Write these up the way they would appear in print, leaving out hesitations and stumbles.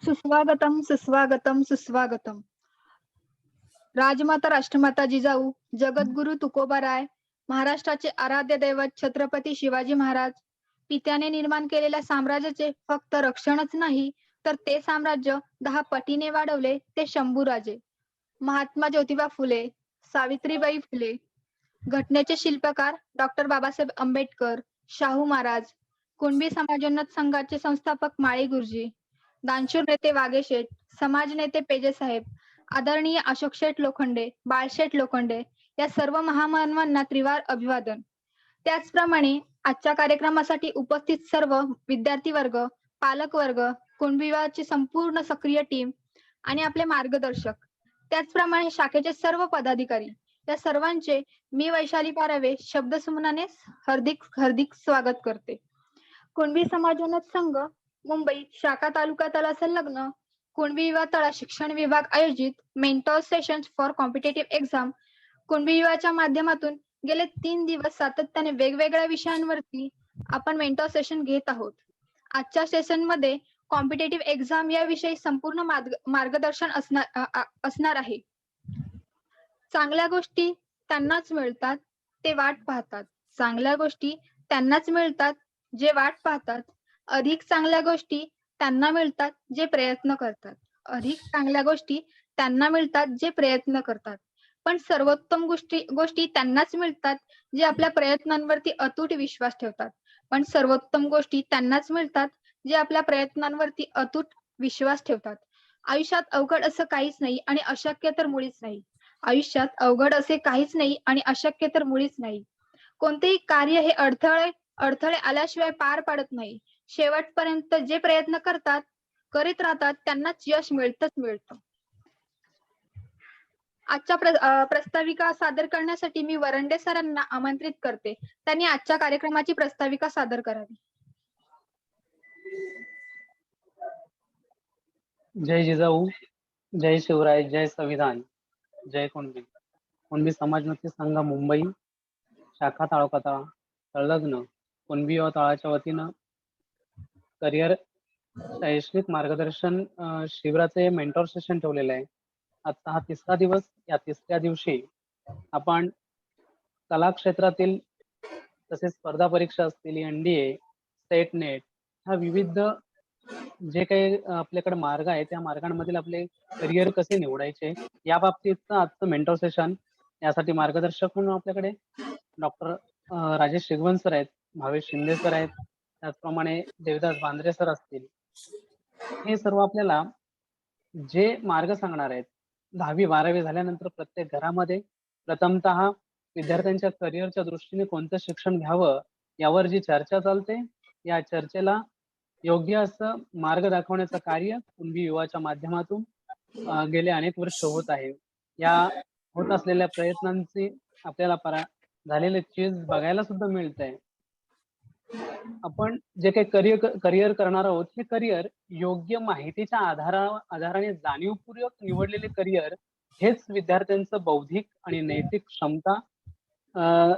सुस्वागतम, सुस्वागतम, सुस्वागतम. राजमाता, राष्ट्रमाता जिजाऊ, जगद्गुरु तुकोबाराय, महाराष्ट्राचे आराध्य दैवत छत्रपती शिवाजी महाराज, पित्याने निर्माण केलेल्या साम्राज्याचे फक्त रक्षणच नाही, तर ते साम्राज्य 10 पटीने वाढवले ते शंभूराजे. महात्मा ज्योतिबा फुले, सावित्रीबाई फुले, घटनेचे शिल्पकार डॉक्टर बाबासाहेब आंबेडकर, शाहू महाराज, कुणबी समाजोन्नत संघाचे संस्थापक माळी गुरुजी, दानशूर नेते वाघेशेठ, समाज नेते पेजे साहेब, आदरणीय अशोक शेठ लोखंडे, बाळशेठ लोखंडे या सर्व महामानवांना त्रिवार अभिवादन. त्याचप्रमाणे आजच्या कार्यक्रमासाठी उपस्थित सर्व विद्यार्थी वर्ग, पालक वर्ग, कुणबी विभागाची संपूर्ण सक्रिय टीम आणि आपले मार्गदर्शक, त्याचप्रमाणे शाखेचे सर्व पदाधिकारी या सर्वांचे मी वैशाली पारावे शब्दसुमनाने हार्दिक हार्दिक स्वागत करते. कुणबी समाजोन्नत संघ मुंबई शाखा तालुका तळा संलग्न कुणबी विभाग तळा शिक्षण विभाग आयोजित mentor sessions for competitive exam Kunbi विभागाच्या माध्यमातून गेले 3 दिवस सातत्याने वेगवेगळ्या विषयांवरती आपण मेंटॉर सेशन घेत आहोत. आजच्या सेशन मध्ये कॉम्पिटेटिव्ह एक्झाम याविषयी संपूर्ण मार्गदर्शन असणार आहे. चांगल्या गोष्टी त्यांनाच मिळतात ते वाट पाहतात. चांगल्या गोष्टी त्यांनाच मिळतात जे वाट पाहतात. अधिक चांगल्या गोष्टी त्यांना मिळतात जे प्रयत्न करतात. अधिक चांगल्या गोष्टी त्यांना मिळतात जे प्रयत्न करतात. पण सर्वोत्तम गोष्टी त्यांनाच मिळतात जे आपल्या प्रयत्नांवरती अतूट विश्वास ठेवतात. पण सर्वोत्तम गोष्टी त्यांनाच मिळतात जे आपल्या प्रयत्नांवरती अतूट विश्वास ठेवतात. आयुष्यात अवघड असं काहीच नाही आणि अशक्य तर मुळीच नाही. आयुष्यात अवघड असे काहीच नाही आणि अशक्य तर मुळीच नाही. कोणतेही कार्य हे अडथळे आल्याशिवाय पार पाडत नाही. शेवटपर्यंत जे प्रयत्न करीत राहतात त्यांनाच यश मिळतच मिळतं. आजच्या प्रस्ताविका सादर करण्यासाठी मी वरंडे सरांना आमंत्रित करते. त्यांनी आजच्या कार्यक्रमाची प्रस्ताविका सादर करावी. जय जिजाऊ, जय शिवराय, जय संविधान, जय कुणबी. कुणबी समाजोन्नती संघ मुंबई शाखा तालुका तळा संलग्न कुणबी व तळाच्या वतीनं करिअर शैक्षणिक मार्गदर्शन शिबिराचे मेंटॉर सेशन ठेवलेलं आहे. आता हा 3रा दिवस. या 3ऱ्या दिवशी आपण कला क्षेत्रातील तसेच स्पर्धा परीक्षा असतील, एनडीए, स्टेट नेट ह्या विविध जे काही आपल्याकडे मार्ग आहे त्या मार्गांमधील आपले करिअर कसे निवडायचे या बाबतीतचं आजचं मेंटॉर सेशन. यासाठी मार्गदर्शक म्हणून आपल्याकडे डॉक्टर राजेश शिगवण सर आहेत, भावेश शिंदे सर आहेत, त्याचप्रमाणे देवदास बांद्रे सर असतील. हे सर्व आपल्याला जे मार्ग सांगणार आहेत. 10वी-12वी झाल्यानंतर प्रत्येक घरामध्ये प्रथमतः विद्यार्थ्यांच्या करिअरच्या दृष्टीने कोणतं शिक्षण घ्यावं यावर जी चर्चा चालते, या चर्चेला योग्य असं मार्ग दाखवण्याचं कार्य कुणबी युवाच्या माध्यमातून गेले अनेक वर्ष होत आहे. या होत असलेल्या प्रयत्नांची आपल्याला झालेले चीज बघायला सुद्धा मिळतंय. आपण जे काही करिअर करणार आहोत, हे करिअर योग्य माहितीच्या आधाराने जाणीवपूर्वक निवडलेले करिअर हेच विद्यार्थ्यांचं बौद्धिक आणि नैतिक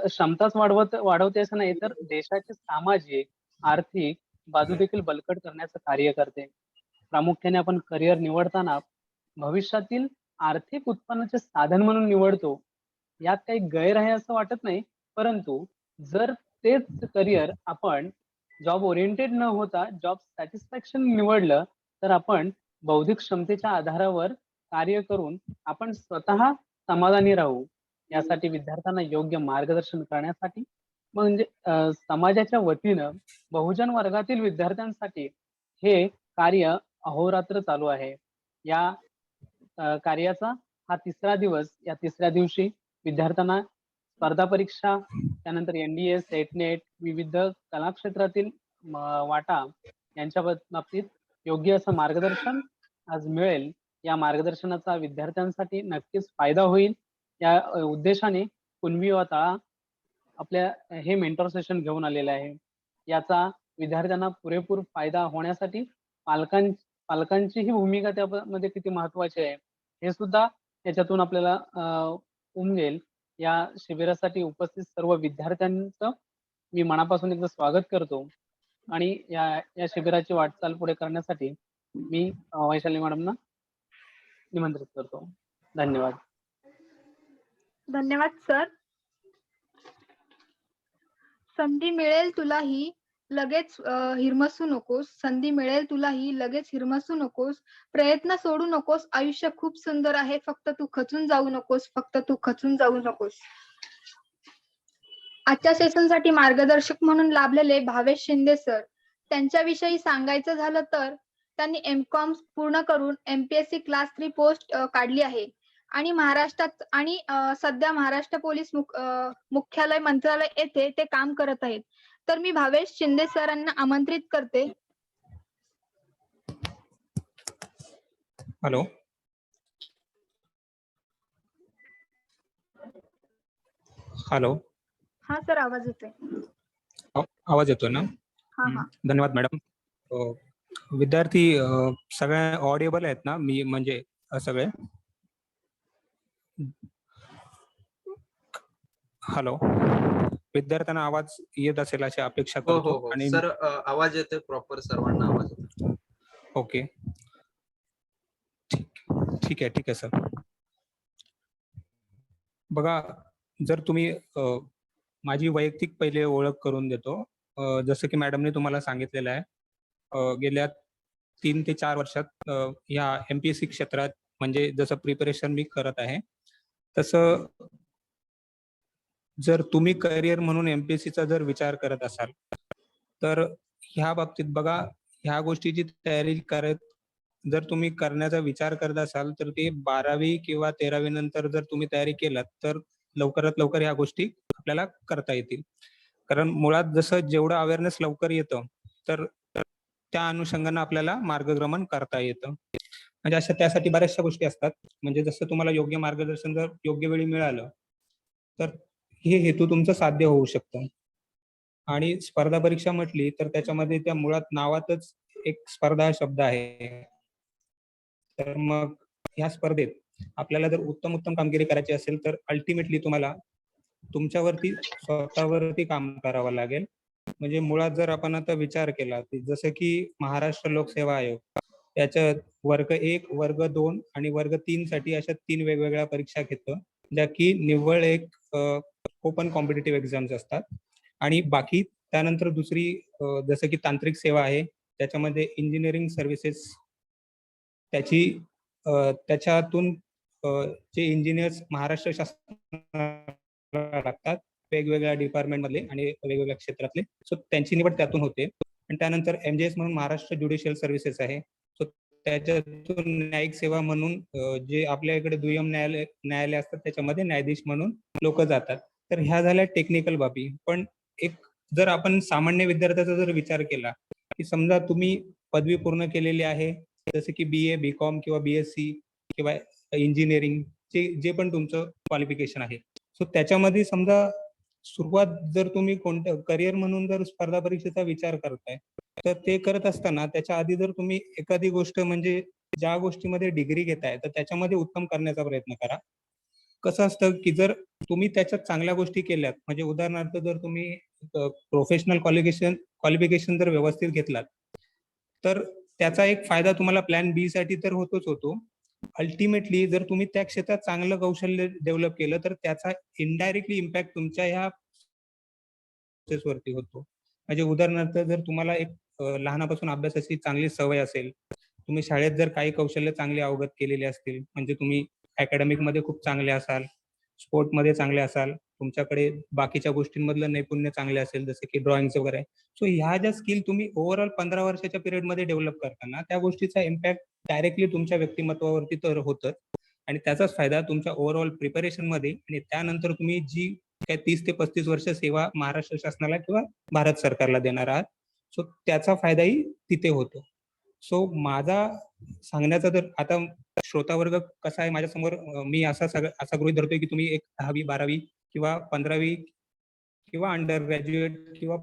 क्षमताच वाढवते असं नाही, तर देशाची सामाजिक, आर्थिक बाजू देखील बळकट करण्याचं कार्य करते. प्रामुख्याने आपण करिअर निवडताना भविष्यातील आर्थिक उत्पन्नाचे साधन म्हणून निवडतो. यात काही गैर आहे असं वाटत नाही, परंतु जर तेच करिअर आपण जॉब ओरिएंटेड न होता जॉब सॅटिस्फॅक्शन निवडलं, तर आपण बौद्धिक क्षमतेच्या आधारावर कार्य करून आपण स्वतः समाधानी राहू. यासाठी विद्यार्थ्यांना योग्य मार्गदर्शन करण्यासाठी म्हणजे समाजाच्या वतीनं बहुजन वर्गातील विद्यार्थ्यांसाठी हे कार्य अहोरात्र चालू आहे. या कार्याचा हा 3रा दिवस. या 3ऱ्या दिवशी विद्यार्थ्यांना स्पर्धा परीक्षा, त्यानंतर एनडीए, सेट नेट, विविध कला क्षेत्रातील वाटा यांच्या बाबतीत योग्य असं मार्गदर्शन आज मिळेल. या मार्गदर्शनाचा विद्यार्थ्यांसाठी नक्कीच फायदा होईल. या उद्देशाने कुणबी व तळा आपल्या हे मेंटॉर सेशन घेऊन आलेलं आहे. याचा विद्यार्थ्यांना पुरेपूर फायदा होण्यासाठी पालकांची ही भूमिका त्यामध्ये किती महत्वाची आहे हे सुद्धा याच्यातून आपल्याला उमगेल. या शिबिरासाठी उपस्थित सर्व विद्यार्थ्यांचं मी मनापासून एकदा स्वागत करतो आणि या शिबिराची वाटचाल पुढे करण्यासाठी मी वैशाली मॅडमना निमंत्रित करतो. धन्यवाद. धन्यवाद सर. संधी मिळेल तुलाही लगेच हिरमसू नकोस. संधी मिळेल तुलाही लगेच हिरमसू नकोस. प्रयत्न सोडू नकोस. आयुष्य खूप सुंदर आहे. फक्त तू खचून जाऊ नकोस. फक्त तू खचून जाऊ नकोस. आजच्या सेशनसाठी मार्गदर्शक म्हणून लाभलेले भावेश शिंदे सर. त्यांच्याविषयी सांगायचं झालं तर त्यांनी एम.कॉम पूर्ण करून MPSC क्लास 3 पोस्ट काढली आहे आणि महाराष्ट्रात आणि सध्या महाराष्ट्र पोलीस मुख्यालय मंत्रालय येथे ते काम करत आहेत. तर मी भावेश शिंदे सरांना आमंत्रित करते. हॅलो. हॅलो. हा सर, आवाज येतोय. आवाज येतोय ना? हा हा. धन्यवाद मॅडम. विद्यार्थी सगळे ऑडिएबल आहेत ना? मी म्हणजे सगळे. हॅलो. विद्यार्थ्यांना आवाज येत असेल अशी अपेक्षा हो करतो. हो आणि सर, आवाज येतोय प्रॉपर, सर्वांना आवाज येतोय. ओके, ठीक आहे सर. बघा, जर तुम्ही माझी वैयक्तिक पहिले ओळख करून देतो. जसं की मॅडमने तुम्हाला सांगितलेलं आहे, गेल्या 3 ते 4 वर्षात या MPSC क्षेत्रात म्हणजे जसं प्रिपरेशन मी करत आहे, तसं जर तुम्ही करिअर म्हणून MPSCचा जर विचार करत असाल, तर ह्या बाबतीत बघा, ह्या गोष्टीची तयारी जर तुम्ही करण्याचा विचार करत असाल, तर ते 12वी किंवा 13वी नंतर जर तुम्ही तयारी केलात, तर लवकरात लवकर ह्या गोष्टी आपल्याला करता येतील. कारण मुळात जसं जेवढं अवेअरनेस लवकर येतं, तर त्या अनुषंगानं आपल्याला मार्गक्रमण करता येतं. म्हणजे अशा त्यासाठी बऱ्याचशा गोष्टी असतात. म्हणजे जसं तुम्हाला योग्य मार्गदर्शन जर योग्य वेळी मिळालं, तर हे हेतू तुमचं साध्य होऊ शकतं. आणि स्पर्धा परीक्षा म्हटली तर त्याच्यामध्ये त्या मुळात नावातच एक स्पर्धा हा शब्द आहे. तर मग ह्या स्पर्धेत आपल्याला जर उत्तम कामगिरी करायची असेल, तर अल्टिमेटली तुम्हाला तुमच्यावरती स्वतःवरती काम करावं लागेल. म्हणजे मुळात जर आपण आता विचार केला, की जसं की महाराष्ट्र लोकसेवा आयोग याच्यात वर्ग 1, वर्ग 2 आणि वर्ग 3 साठी अशा 3 वेगवेगळ्या परीक्षा घेतं, ज्या की निव्वळ एक ओपन कॉम्पिटिटिव्ह एक्झाम्स असतात. आणि बाकी त्यानंतर दुसरी जसं की तांत्रिक सेवा आहे, त्याच्यामध्ये इंजिनिअरिंग सर्व्हिसेस त्याच्यातून जे इंजिनियर्स महाराष्ट्र शासनाला लागतात, वेगवेगळ्या डिपार्टमेंटमधले आणि वेगवेगळ्या क्षेत्रातले, सो त्यांची निवड त्यातून होते. आणि त्यानंतर MJS म्हणून महाराष्ट्र ज्युडिशियल सर्व्हिसेस आहे, सो त्याच्यातून न्यायिक सेवा म्हणून जे आपल्या इकडे दुय्यम न्यायालय असतात, त्याच्यामध्ये न्यायाधीश म्हणून लोक जातात. तर ह्या झाल्या टेक्निकल बाबी. पण एक जर आपण सामान्य विद्यार्थ्याचा जर विचार केला, की समजा तुम्ही पदवी पूर्ण केलेली आहे, जसं की BA, BCom किंवा BSc किंवा इंजिनिअरिंग जे पण तुमचं क्वालिफिकेशन आहे, सो त्याच्यामध्ये समजा सुरुवात जर तुम्ही कोणत्या करिअर म्हणून जर स्पर्धा परीक्षेचा विचार करताय, तर ते करत असताना त्याच्या आधी जर तुम्ही एखादी गोष्ट म्हणजे ज्या गोष्टीमध्ये डिग्री घेताय, तर त्याच्यामध्ये उत्तम करण्याचा प्रयत्न करा. कसं असतं, की जर तुम्ही त्याच्यात चांगल्या गोष्टी केल्यात, म्हणजे उदाहरणार्थ जर तुम्ही प्रोफेशनल क्वालिफिकेशन जर व्यवस्थित घेतलात, तर त्याचा एक फायदा तुम्हाला प्लॅन बी साठी तर होतोच होतो. अल्टिमेटली जर तुम्ही त्या क्षेत्रात चांगलं कौशल्य डेव्हलप केलं, तर त्याचा इनडायरेक्टली इम्पॅक्ट तुमच्या ह्या वरती होतो. म्हणजे उदाहरणार्थ जर तुम्हाला एक लहानापासून अभ्यासाची चांगली सवय असेल, तुम्ही शाळेत जर काही कौशल्य चांगली अवगत केलेली असतील, म्हणजे तुम्ही अकॅडमिक मध्ये खूप चांगले असाल, स्पोर्टमध्ये चांगले असाल, तुमच्याकडे बाकीच्या गोष्टींमधलं नैपुण्य चांगले असेल, जसं की ड्रॉइंगचं वगैरे, सो ह्या ज्या स्किल तुम्ही ओव्हरऑल 15 वर्षाच्या पिरियडमध्ये डेव्हलप करताना, त्या गोष्टीचा इम्पॅक्ट डायरेक्टली तुमच्या व्यक्तिमत्वावरती तर होतच. आणि त्याचाच फायदा तुमच्या ओव्हरऑल प्रिपरेशनमध्ये आणि त्यानंतर तुम्ही जी काय 30 ते 35 वर्ष सेवा महाराष्ट्र शासनाला किंवा भारत सरकारला देणार आहात, सो त्याचा फायदाही तिथे होतो. सो माझा सांगण्याचा तर आता श्रोतावर्ग कसा आहे माझ्यासमोर, मी असा गृहीत धरतोय की तुम्ही एक 10वी 12वी किंवा 15वी किंवा अंडर ग्रॅज्युएट किंवा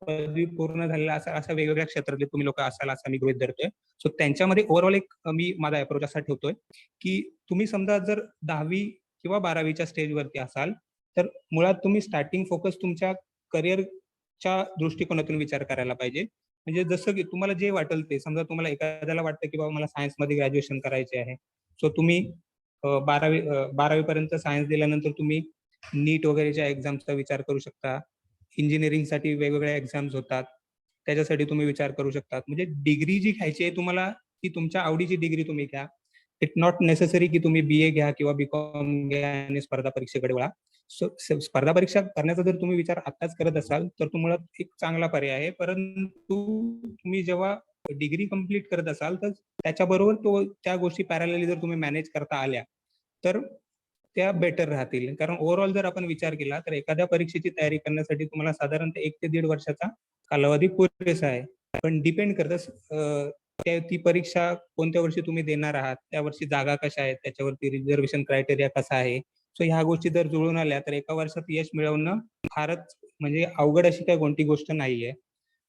पदवी पूर्ण झालेला अशा वेगवेगळ्या क्षेत्रातले तुम्ही लोक असाल असं मी गृहीत धरतोय. सो त्यांच्यामध्ये ओव्हरऑल एक मी माझा अप्रोच असा ठेवतोय, की तुम्ही समजा जर 10वी किंवा 12वीच्या स्टेजवरती असाल, तर मुळात तुम्ही स्टार्टिंग फोकस तुमच्या करिअरच्या दृष्टिकोनातून विचार करायला पाहिजे, म्हणजे जसं की तुम्हाला जे वाटेल ते, समजा तुम्हाला एखाद्याला वाटतं की बाबा मला सायन्समध्ये ग्रॅज्युएशन करायचे आहे, सो तुम्ही 12वी पर्यंत सायन्स दिल्यानंतर तुम्ही नीट वगैरेच्या एक्झामचा विचार करू शकता. इंजिनिअरिंगसाठी वेगवेगळ्या एक्झाम्स होतात, त्याच्यासाठी तुम्ही विचार करू शकता. म्हणजे डिग्री जी घ्यायची आहे तुम्हाला, ती तुमच्या आवडीची डिग्री तुम्ही घ्या. इट नॉट नेसेसरी की तुम्ही BA घ्या किंवा BCom घ्या आणि स्पर्धा परीक्षेकडे वळा. स्पर्धा परीक्षा करण्याचा जर तुम्ही विचार आत्ताच करत असाल तर तुम्हाला एक चांगला पर्याय आहे. परंतु तुम्ही जेव्हा डिग्री कंप्लीट करत असाल तर त्याच्याबरोबर त्या गोष्टी पॅरलली जर तुम्ही मॅनेज करता आल्या तर त्या बेटर राहतील. कारण ओव्हरऑल जर आपण विचार केला तर एखाद्या परीक्षेची तयारी करण्यासाठी तुम्हाला साधारणतः 1 ते 1.5 वर्षाचा कालावधी पुरेसा आहे. पण डिपेंड करतं ती परीक्षा कोणत्या वर्षी तुम्ही देणार आहात, त्या वर्षी जागा कशा आहेत, त्याच्यावरती रिझर्वेशन क्रायटेरिया कसा आहे. सो ह्या गोष्टी जर जुळून आल्या तर एका वर्षात यश मिळवणं फारच म्हणजे अवघड अशी काही कोणती गोष्ट नाहीये.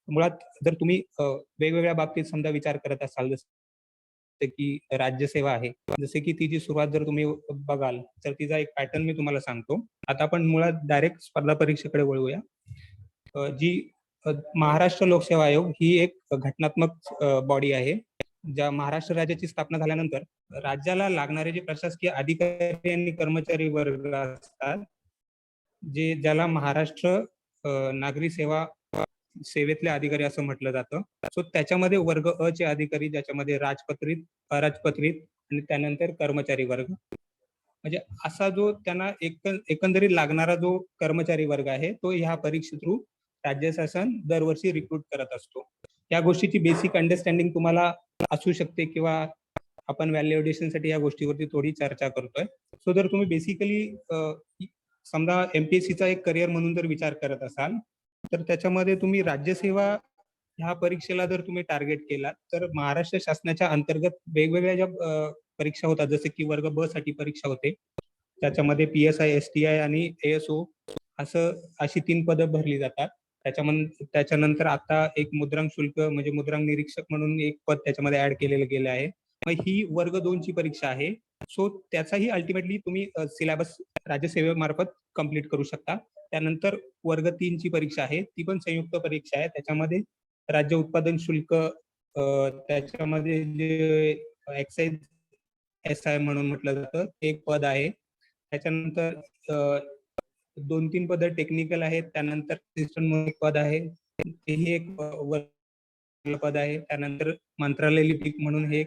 मुळात जर तुम्ही वेगवेगळ्या बाबतीत समजा विचार करत असाल, जसं की राज्यसेवा आहे. जसे की तिची सुरुवात जर तुम्ही बघाल तर तिचा एक पॅटर्न मी तुम्हाला सांगतो. आता आपण मुळात डायरेक्ट स्पर्धा परीक्षेकडे वळूया. जी महाराष्ट्र लोकसेवा आयोग ही एक घटनात्मक बॉडी आहे. ज्या महाराष्ट्र राज्याची स्थापना झाल्यानंतर राज्याला लागणारे जे प्रशासकीय अधिकारी आणि कर्मचारी वर्ग असतात, ज्याला महाराष्ट्र नागरी सेवेतले अधिकारी असं म्हटलं जातं. सो त्याच्यामध्ये वर्ग अ चे अधिकारी, ज्याच्यामध्ये राजपत्रित, अराजपत्रित आणि त्यानंतर कर्मचारी वर्ग. म्हणजे असा जो त्यांना एकंदरीत लागणारा जो कर्मचारी वर्ग आहे तो ह्या परीक्षे थ्रू राज्य शासन दरवर्षी रिक्रूट करत असतो. या गोष्टीची बेसिक अंडरस्टँडिंग तुम्हाला असू शकते किंवा आपण व्हॅलिडेशनसाठी या गोष्टीवरती थोडी चर्चा करतोय. सो जर तुम्ही बेसिकली समजा MPSCचा एक करिअर म्हणून जर विचार करत असाल तर त्याच्यामध्ये तुम्ही राज्यसेवा ह्या परीक्षेला जर तुम्ही टार्गेट केला तर महाराष्ट्र शासनाच्या अंतर्गत वेगवेगळ्या ज्या परीक्षा होतात, जसे की वर्ग ब साठी परीक्षा होते, त्याच्यामध्ये PSI, STI आणि ASO अशी 3 पदं भरली जातात. त्याच्यानंतर आता एक मुद्रांक शुल्क म्हणजे मुद्रांक निरीक्षक म्हणून एक पद त्याच्यामध्ये ऍड केलेलं गेलं आहे. मग ही वर्ग 2 ची परीक्षा आहे. सो त्याचाही अल्टिमेटली तुम्ही सिलेबस राज्यसेवेमार्फत कंप्लीट करू शकता. त्यानंतर वर्ग 3 ची परीक्षा आहे, ती पण संयुक्त परीक्षा आहे. त्याच्यामध्ये राज्य उत्पादन शुल्क, त्याच्यामध्ये जे एक्साइज SI म्हणून म्हटलं जातं, ते एक पद आहे. त्याच्यानंतर 2-3 पदं टेक्निकल आहेत. त्यानंतर असिस्टंट म्हणून एक पद आहे. तेही एक पद आहे. त्यानंतर मंत्रालय लिपिक म्हणून हे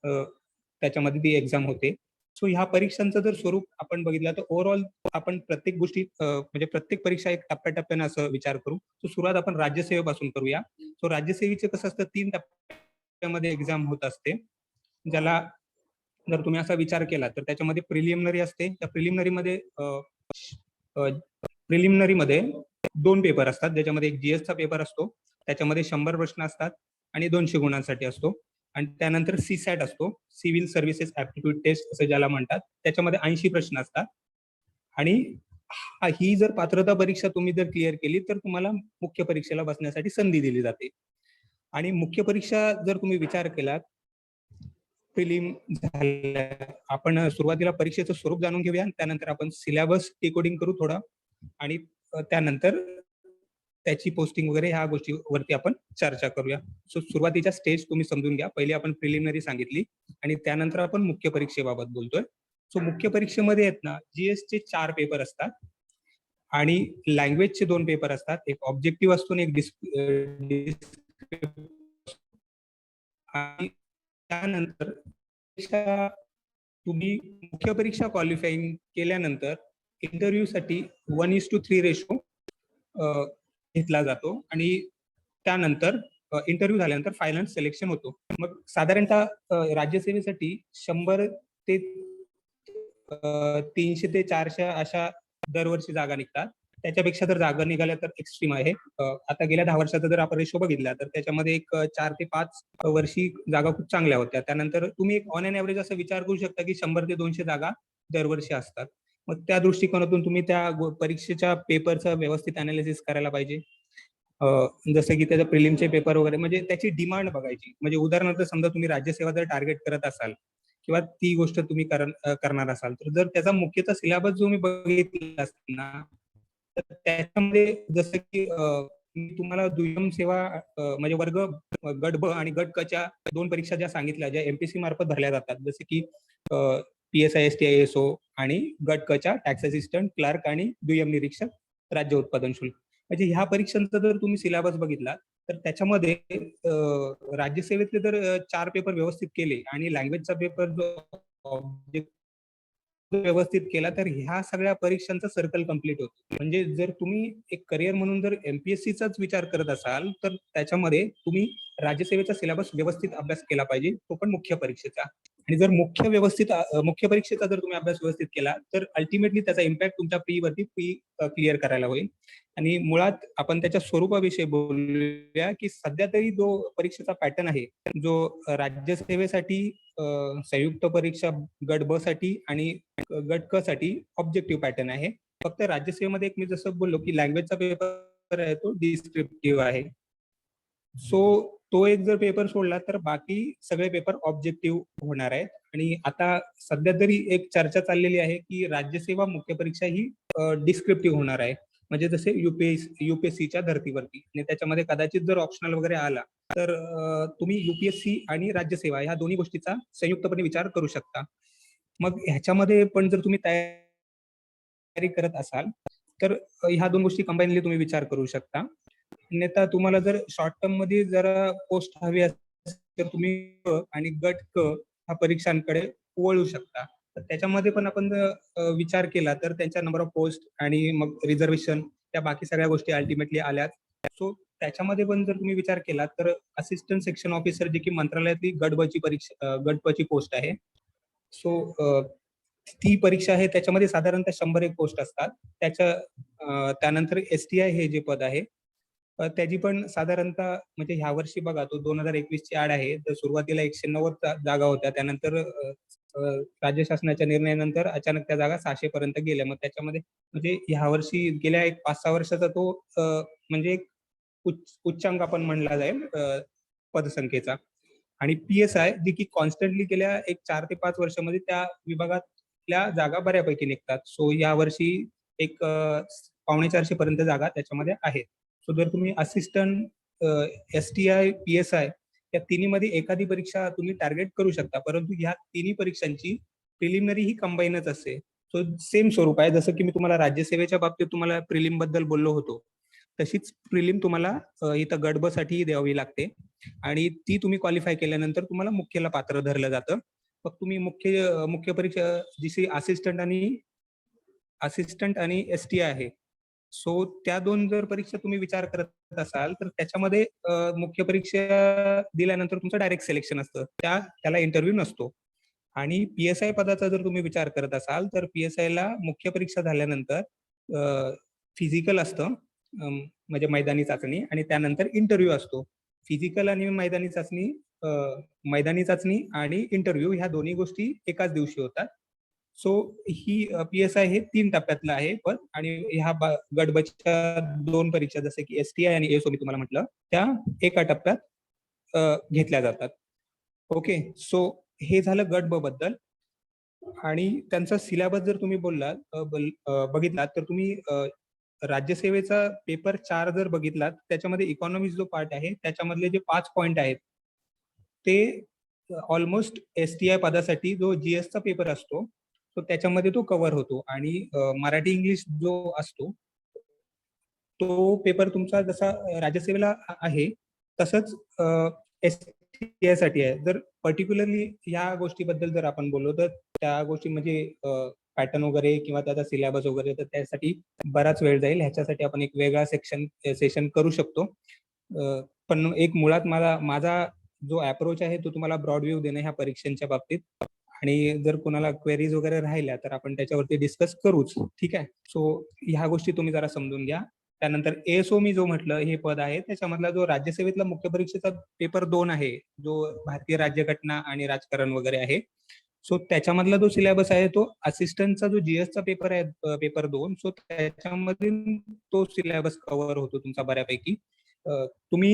त्याच्यामध्ये ती एक्झाम होते. सो ह्या परीक्षांचं जर स्वरूप आपण बघितलं तर ओव्हरऑल आपण प्रत्येक गोष्टी म्हणजे प्रत्येक परीक्षा एक टप्प्याटप्प्याने असं विचार करू. सो सुरुवात आपण राज्यसेवेपासून करूया. सो राज्यसेवेचे कसं असतं, 3 टप्प्यामध्ये एक्झाम होत असते. ज्याला जर तुम्ही असा विचार केला तर त्याच्यामध्ये प्रिलिमिनरी असते. त्या प्रिलिमिनरीमध्ये 2 पेपर असतात, ज्याच्यामध्ये एक GS चा पेपर असतो, त्याच्यामध्ये 100 प्रश्न असतात आणि 200 गुणांसाठी असतो. आणि त्यानंतर CSAT असतो, सिव्हिल सर्व्हिसेस ऍप्टिट्यूड टेस्ट असं ज्याला म्हणतात, त्याच्यामध्ये 80 प्रश्न असतात. आणि ही जर पात्रता परीक्षा तुम्ही जर क्लिअर केली तर तुम्हाला मुख्य परीक्षेला बसण्यासाठी संधी दिली जाते. आणि मुख्य परीक्षा जर तुम्ही विचार केलात, प्रिलिम झाल्या, आपण सुरुवातीला परीक्षेचं स्वरूप जाणून घेऊया, त्यानंतर आपण सिलेबस डिकोडिंग करू थोडा आणि त्यानंतर त्याची पोस्टिंग वगैरे ह्या गोष्टीवरती आपण चर्चा करूया. सो सुरुवातीच्या स्टेज तुम्ही समजून घ्या. पहिली आपण प्रिलिमिनरी सांगितली आणि त्यानंतर आपण मुख्य परीक्षेबाबत बोलतोय. सो मुख्य परीक्षेमध्ये आहेत ना, GS चे 4 पेपर असतात आणि लँग्वेजचे 2 पेपर असतात. एक ऑब्जेक्टिव्ह असतो आणि एक आणि त्यानंतर तुम्ही मुख्य परीक्षा क्वालिफाईंग केल्यानंतर इंटरव्ह्यूसाठी 1:3 रेशो घेतला जातो आणि त्यानंतर इंटरव्ह्यू झाल्यानंतर फायनल सिलेक्शन होतो. मग साधारणतः राज्यसेवेसाठी 100 ते 300 ते 400 अशा दरवर्षी जागा निघतात. त्याच्यापेक्षा जर जागा निघाल्या तर एक्स्ट्रीम आहे. आता गेल्या 10 वर्षाचा जर आपण रेशो बघितला तर त्याच्यामध्ये एक 4 ते 5 वर्षी जागा खूप चांगल्या होत्या. त्यानंतर तुम्ही एक ऑन एन एव्हरेज असा विचार करू शकता की 100 ते 200 जागा दरवर्षी असतात. मग त्या दृष्टिकोनातून तुम्ही त्या परीक्षेच्या पेपरचं व्यवस्थित अनालिसिस करायला पाहिजे. जसं की त्याचा प्रिलिमचे पेपर वगैरे, म्हणजे त्याची डिमांड बघायची. म्हणजे उदाहरणार्थ समजा तुम्ही राज्यसेवा जर टार्गेट करत असाल किंवा ती गोष्ट तुम्ही करणार असाल तर जर त्याचा मुख्यतः सिलेबस जो मी बघितला असेल ना, तर त्याच्यामध्ये जसं की मी तुम्हाला दुय्यम सेवा म्हणजे वर्ग गट ब आणि गट क च्या 2 परीक्षा ज्या सांगितल्या, ज्या एमपीएससी मार्फत भरल्या जातात, जसे की PSI, STI, ASO आणि गट क च्या टॅक्स असिस्टंट, क्लार्क आणि दुय्यम निरीक्षक, राज्य उत्पादन शुल्क. म्हणजे ह्या परीक्षांचा जर तुम्ही सिलेबस बघितला तर त्याच्यामध्ये राज्यसेवेतले जर 4 पेपर व्यवस्थित केले आणि लँग्वेजचा पेपर जो व्यवस्थित केला तर ह्या सगळ्या परीक्षांचं सर्कल कंप्लीट होतं. म्हणजे जर तुम्ही एक करिअर म्हणून जर एमपीएससीचाच विचार करत असाल तर त्याच्यामध्ये तुम्ही राज्यसेवेचा सिलेबस व्यवस्थित अभ्यास केला पाहिजे, तो पण मुख्य परीक्षेचा. आणि जर मुख्य परीक्षेचा जर तुम्ही अभ्यास व्यवस्थित केला तर अल्टिमेटली त्याचा इम्पॅक्ट तुमच्या वरती क्लिअर करायला होईल. आणि मुळात आपण त्याच्या स्वरूपाविषयी बोलूया की सध्या तरी जो परीक्षेचा पॅटर्न आहे, जो राज्यसेवेसाठी संयुक्त परीक्षा गट ब साठी आणि गट क साठी ऑब्जेक्टिव्ह पॅटर्न आहे. फक्त राज्यसेवेमध्ये एक मी जसं बोललो की लँग्वेजचा पेपर आहे तो डिस्क्रिप्टिव्ह आहे. सो तो एक जर पेपर सोडला तर बाकी सगळे पेपर ऑब्जेक्टिव्ह होणार आहेत. आणि आता सध्या तरी एक चर्चा चाललेली आहे की राज्यसेवा मुख्य परीक्षा ही डिस्क्रिप्टिव्ह होणार आहे. म्हणजे जसे युपीएससीच्या धर्तीवरती. आणि त्याच्यामध्ये कदाचित जर ऑप्शनल वगैरे आला तर तुम्ही युपीएससी आणि राज्यसेवा ह्या दोन्ही गोष्टीचा संयुक्तपणे विचार करू शकता. मग ह्याच्यामध्ये पण जर तुम्ही तयारी करत असाल तर ह्या 2 गोष्टी कंबाईनली तुम्ही विचार करू शकता. अन्यथा तुम्हाला जर शॉर्ट टर्म मध्ये जरा पोस्ट हवी असेल तर तुम्ही क आणि गट क ह्या परीक्षांकडे वळू शकता. तर त्याच्यामध्ये पण आपण विचार केला तर त्यांच्या नंबर ऑफ पोस्ट आणि मग रिझर्वेशन त्या बाकी सगळ्या गोष्टी अल्टिमेटली आल्यात. सो त्याच्यामध्ये पण जर तुम्ही विचार केला तर असिस्टंट सेक्शन ऑफिसर जे की मंत्रालयातली गट ब ची परीक्षा गट प ची पोस्ट आहे. सो ती परीक्षा आहे त्याच्यामध्ये साधारणतः 100 पोस्ट असतात. त्यानंतर STI हे जे पद आहे त्याची पण साधारणतः म्हणजे ह्या वर्षी बघा तो 2021 ची ऍड आहे. तर सुरुवातीला 190 जागा होत्या. त्यानंतर राज्य शासनाच्या निर्णयानंतर अचानक त्या जागा 600 पर्यंत गेल्या. मग त्याच्यामध्ये म्हणजे ह्या वर्षी गेल्या एक 5-6 वर्षाचा तो म्हणजे एक उच्चांक आपण म्हणला जाईल पदसंख्येचा. आणि PSI जी की कॉन्स्टंटली गेल्या एक 4 ते 5 वर्षामध्ये त्या विभागातल्या जागा बऱ्यापैकी निघतात. सो या वर्षी एक 450 पर्यंत जागा त्याच्यामध्ये आहेत. सो जर तुम्ही असिस्टंट, STI, PSI या तिन्हीमध्ये एखादी परीक्षा तुम्ही टार्गेट करू शकता. परंतु ह्या तिन्ही परीक्षांची प्रिलिमिनरी ही कंबाईनच असते. सो सेम स्वरूप आहे. जसं की मी तुम्हाला राज्यसेवेच्या बाबतीत तुम्हाला प्रिलिम बद्दल बोललो होतो, तशीच प्रिलिम तुम्हाला इथं गट ब साठी द्यावी लागते. आणि ती तुम्ही क्वालिफाय केल्यानंतर तुम्हाला मुख्यला पात्र धरलं जातं. मग तुम्ही मुख्य परीक्षा जी असिस्टंट आणि STI आहे. सो त्या 2 जर परीक्षा तुम्ही विचार करत असाल तर त्याच्यामध्ये मुख्य परीक्षा दिल्यानंतर तुमचं डायरेक्ट सिलेक्शन असतं. त्याला इंटरव्ह्यू नसतो. आणि PSI पदाचा जर तुम्ही विचार करत असाल तर PSI ला मुख्य परीक्षा झाल्यानंतर फिजिकल असतं, म्हणजे मैदानी चाचणी, आणि त्यानंतर इंटरव्ह्यू असतो. फिजिकल आणि मैदानी चाचणी आणि इंटरव्ह्यू ह्या दोन्ही गोष्टी एकाच दिवशी होतात. सो ही PSI हे 3 टप्प्यातलं आहे पण. आणि ह्या गट ब च्या 2 परीक्षा जसे की STI आणि ASO मी तुम्हाला म्हटलं त्या एका टप्प्यात घेतल्या जातात. ओके. सो हे झालं गट ब बद्दल. आणि त्यांचा सिलेबस जर तुम्ही बघितलात तर तुम्ही राज्यसेवेचा पेपर 4 जर बघितलात त्याच्यामध्ये इकॉनॉमिक्स जो पार्ट आहे त्याच्यामधले जे 5 पॉइंट आहेत ते ऑलमोस्ट STI पदासाठी जो GS चा पेपर असतो तो त्याच्यामध्ये तो कव्हर होतो. आणि मराठी इंग्लिश जो असतो तो पेपर तुमचा जसा राज्यसेवेला आहे तसंच STI साठी आहे. जर पर्टिक्युलरली ह्या गोष्टीबद्दल जर आपण बोललो तर त्या गोष्टी म्हणजे पॅटर्न वगैरे किंवा त्याचा सिलेबस वगैरे तर त्यासाठी बराच वेळ जाईल. ह्याच्यासाठी आपण एक वेगळा सेशन करू शकतो. पण एक मुळात माझा जो अप्रोच आहे तो तुम्हाला ब्रॉड व्ह्यू देणं ह्या परीक्षांच्या बाबतीत. आणि जर कोणाला क्वेरीज वगैरे राहिल्या तर आपण त्याच्यावरती डिस्कस करूच. ठीक आहे. सो ह्या गोष्टी तुम्ही जरा समजून घ्या. त्यानंतर ASO मी जो म्हटलं हे पद आहे त्याच्यामधला जो राज्यसेवेतला मुख्य परीक्षेचा पेपर 2 आहे, जो भारतीय राज्यघटना आणि राजकारण वगैरे आहे. सो त्याच्यामधला जो सिलेबस आहे तो असिस्टंटचा जो GS चा पेपर आहे पेपर 2, सो त्याच्यामध्ये तो सिलेबस कव्हर होतो तुमचा बऱ्यापैकी. तुम्ही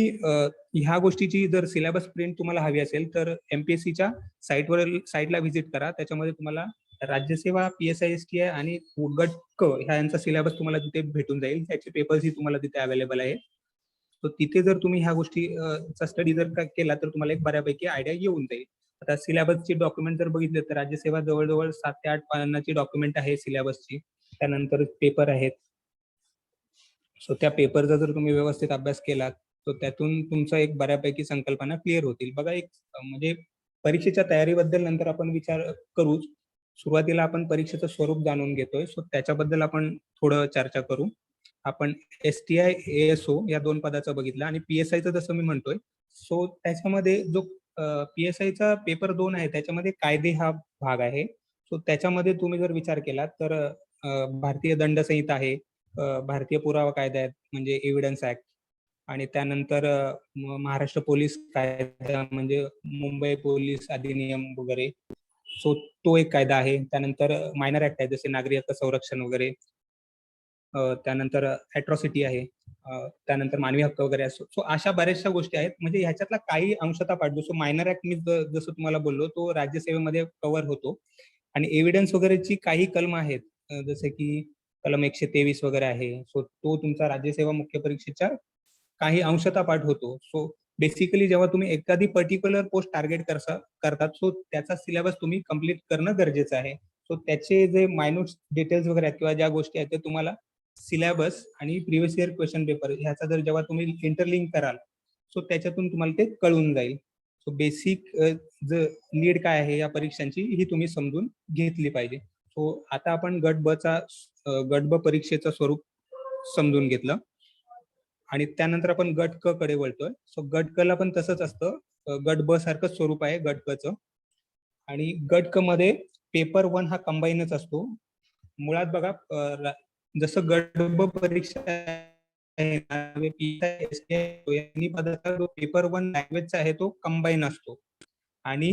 ह्या गोष्टीची जर सिलेबस प्रिंट तुम्हाला हवी असेल तर MPSCच्या साईटला व्हिजिट करा. त्याच्यामध्ये तुम्हाला राज्यसेवा, PSI, STI आणि गट क ह्यांचा सिलेबस तुम्हाला तिथे भेटून जाईल. त्याचे पेपर्स ही तुम्हाला तिथे अवेलेबल आहे. सो तिथे जर तुम्ही ह्या गोष्टी चा स्टडी जर केला तर तुम्हाला एक बऱ्यापैकी आयडिया येऊन जाईल. आता सिलेबसची डॉक्युमेंट जर बघितले तर राज्यसेवा जवळजवळ 7 ते 8 पानांची डॉक्युमेंट आहे सिलेबसची. त्यानंतर पेपर आहेत. सो त्या पेपरचा जर तुम्ही व्यवस्थित अभ्यास केलात तर त्यातून तुमचा एक बऱ्यापैकी संकल्पना क्लिअर होतील. बघा एक म्हणजे परीक्षेच्या तयारीबद्दल नंतर आपण विचार करूच. सुरुवातीला आपण परीक्षेचं स्वरूप जाणून घेतोय. सो त्याच्याबद्दल आपण थोडं चर्चा करू. आपण एस-टी-आय, ए-एस-ओ या 2 पदाचं बघितलं आणि पी-एस-आयचं जसं मी म्हणतोय. सो त्याच्यामध्ये जो पी-एस-आयचा पेपर 2 आहे त्याच्यामध्ये कायदे हा भाग आहे. सो त्याच्यामध्ये तुम्ही जर विचार केला तर भारतीय दंड संहिता आहे, भारतीय पुरावा कायदा आहे म्हणजे एव्हिडन्स ऍक्ट आणि त्यानंतर महाराष्ट्र पोलीस कायदा म्हणजे मुंबई पोलीस अधिनियम वगैरे. सो तो एक कायदा आहे. त्यानंतर मायनर ऍक्ट आहे जसे नागरी हक्क संरक्षण वगैरे. त्यानंतर अॅट्रॉसिटी आहे. त्यानंतर मानवी हक्क वगैरे असतो. सो अशा बऱ्याचशा गोष्टी आहेत. म्हणजे ह्याच्यातला काही अंशतः पाठ जसं मायनर ऍक्ट मी जसं तुम्हाला बोललो तो राज्यसेवेमध्ये कव्हर होतो आणि एव्हिडन्स वगैरेची काही कलम आहेत जसे की कलम 123 वगैरे आहे. सो तो तुमचा राज्यसेवा मुख्य परीक्षेच्या काही अंशतः पाठ होतो. सो बेसिकली जेव्हा तुम्ही एखादी पर्टिक्युलर पोस्ट टार्गेट करतात सो त्याचा सिलेबस तुम्ही कंप्लीट करणं गरजेचं आहे. सो त्याचे जे मायन्यूट डिटेल्स वगैरे आहेत किंवा ज्या गोष्टी आहेत ते तुम्हाला सिलेबस आणि प्रिव्हियस इयर क्वेश्चन पेपर ह्याचा जर जेव्हा तुम्ही इंटरलिंक कराल सो त्याच्यातून तुम्हाला ते कळून जाईल. सो बेसिक नीड काय आहे या परीक्षांची ही तुम्ही समजून घेतली पाहिजे. सो आता आपण गट ब परीक्षेचं स्वरूप समजून घेतलं आणि त्यानंतर आपण गट क कडे वळतोय. सो गट क ला पण तसंच असतं. गट ब सारखंच स्वरूप आहे गट क चं आणि गट क मध्ये पेपर 1 हा कंबाईनच असतो. मुळात बघा जसं गट ब परीक्षा आहे पदाचा जो पेपर 1 लँग्वेजचा आहे तो कंबाईन असतो आणि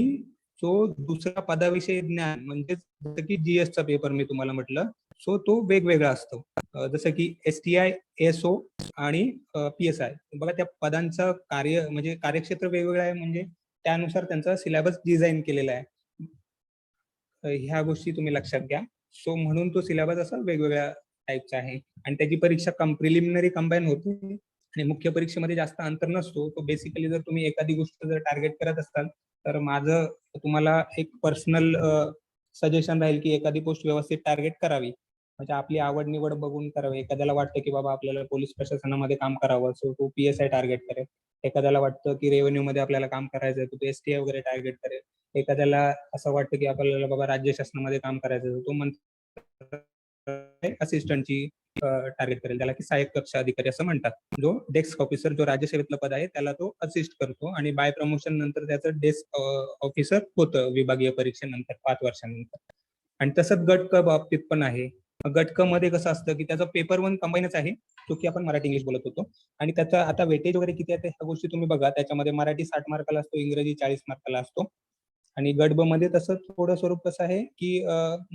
जो दुसरा पदाविषयी ज्ञान म्हणजे जसं की जीएसचा पेपर मी तुम्हाला म्हटलं सो तो वेगवेगळा असतो. जसं की एस-टी-आय, एस-ओ आणि पी-एस-आय. बघा त्या पदांचं कार्य म्हणजे कार्यक्षेत्र वेगवेगळं आहे म्हणजे त्यानुसार त्यांचा सिलेबस डिझाईन केलेला आहे. ह्या गोष्टी तुम्ही लक्षात घ्या. सो म्हणून तो सिलेबस असा वेगवेगळ्या टाईपचा आहे आणि त्याची परीक्षा प्रिलिमिनरी कंबाईन होते आणि मुख्य परीक्षेमध्ये जास्त अंतर नसतो. तो बेसिकली जर तुम्ही एखादी गोष्ट जर टार्गेट करत असाल तर माझं तुम्हाला एक पर्सनल सजेशन राहील की एखादी पोस्ट व्यवस्थित टार्गेट करावी. म्हणजे आपली आवड निवड बघून करावी. एखाद्याला वाटतं की बाबा आपल्याला पोलीस प्रशासनामध्ये काम करावं सो तो पी-एस-आय टार्गेट करेल. एखाद्याला वाटतं की रेव्हेन्यू मध्ये आपल्याला काम करायचं तो एस-टी-आय वगैरे टार्गेट करेल. एखाद्याला असं वाटतं की आपल्याला बाबा राज्य शासनामध्ये काम करायचं तो असिस्टंटची टार्गेट करेल. त्याला की सहाय्यक कक्ष अधिकारी असं म्हणतात. जो डेस्क ऑफिसर जो राज्यसेवेतलं पद आहे त्याला तो असिस्ट करतो आणि बाय प्रमोशन नंतर त्याचं डेस्क ऑफिसर होतं विभागीय परीक्षेनंतर 5 वर्षांनंतर. आणि तसंच गट क बाबतीत पण आहे. गट क मध्ये कसं असतं की त्याचा पेपर 1 कंबाईनच आहे. तो की आपण मराठी इंग्लिश बोलत होतो आणि त्याचा आता वेटेज वगैरे किती आहे ह्या गोष्टी तुम्ही बघा. त्याच्यामध्ये मराठी 60 मार्काला असतो, इंग्रजी 40 मार्काला असतो आणि गट ब मध्ये तसं थोडं स्वरूप कसं आहे की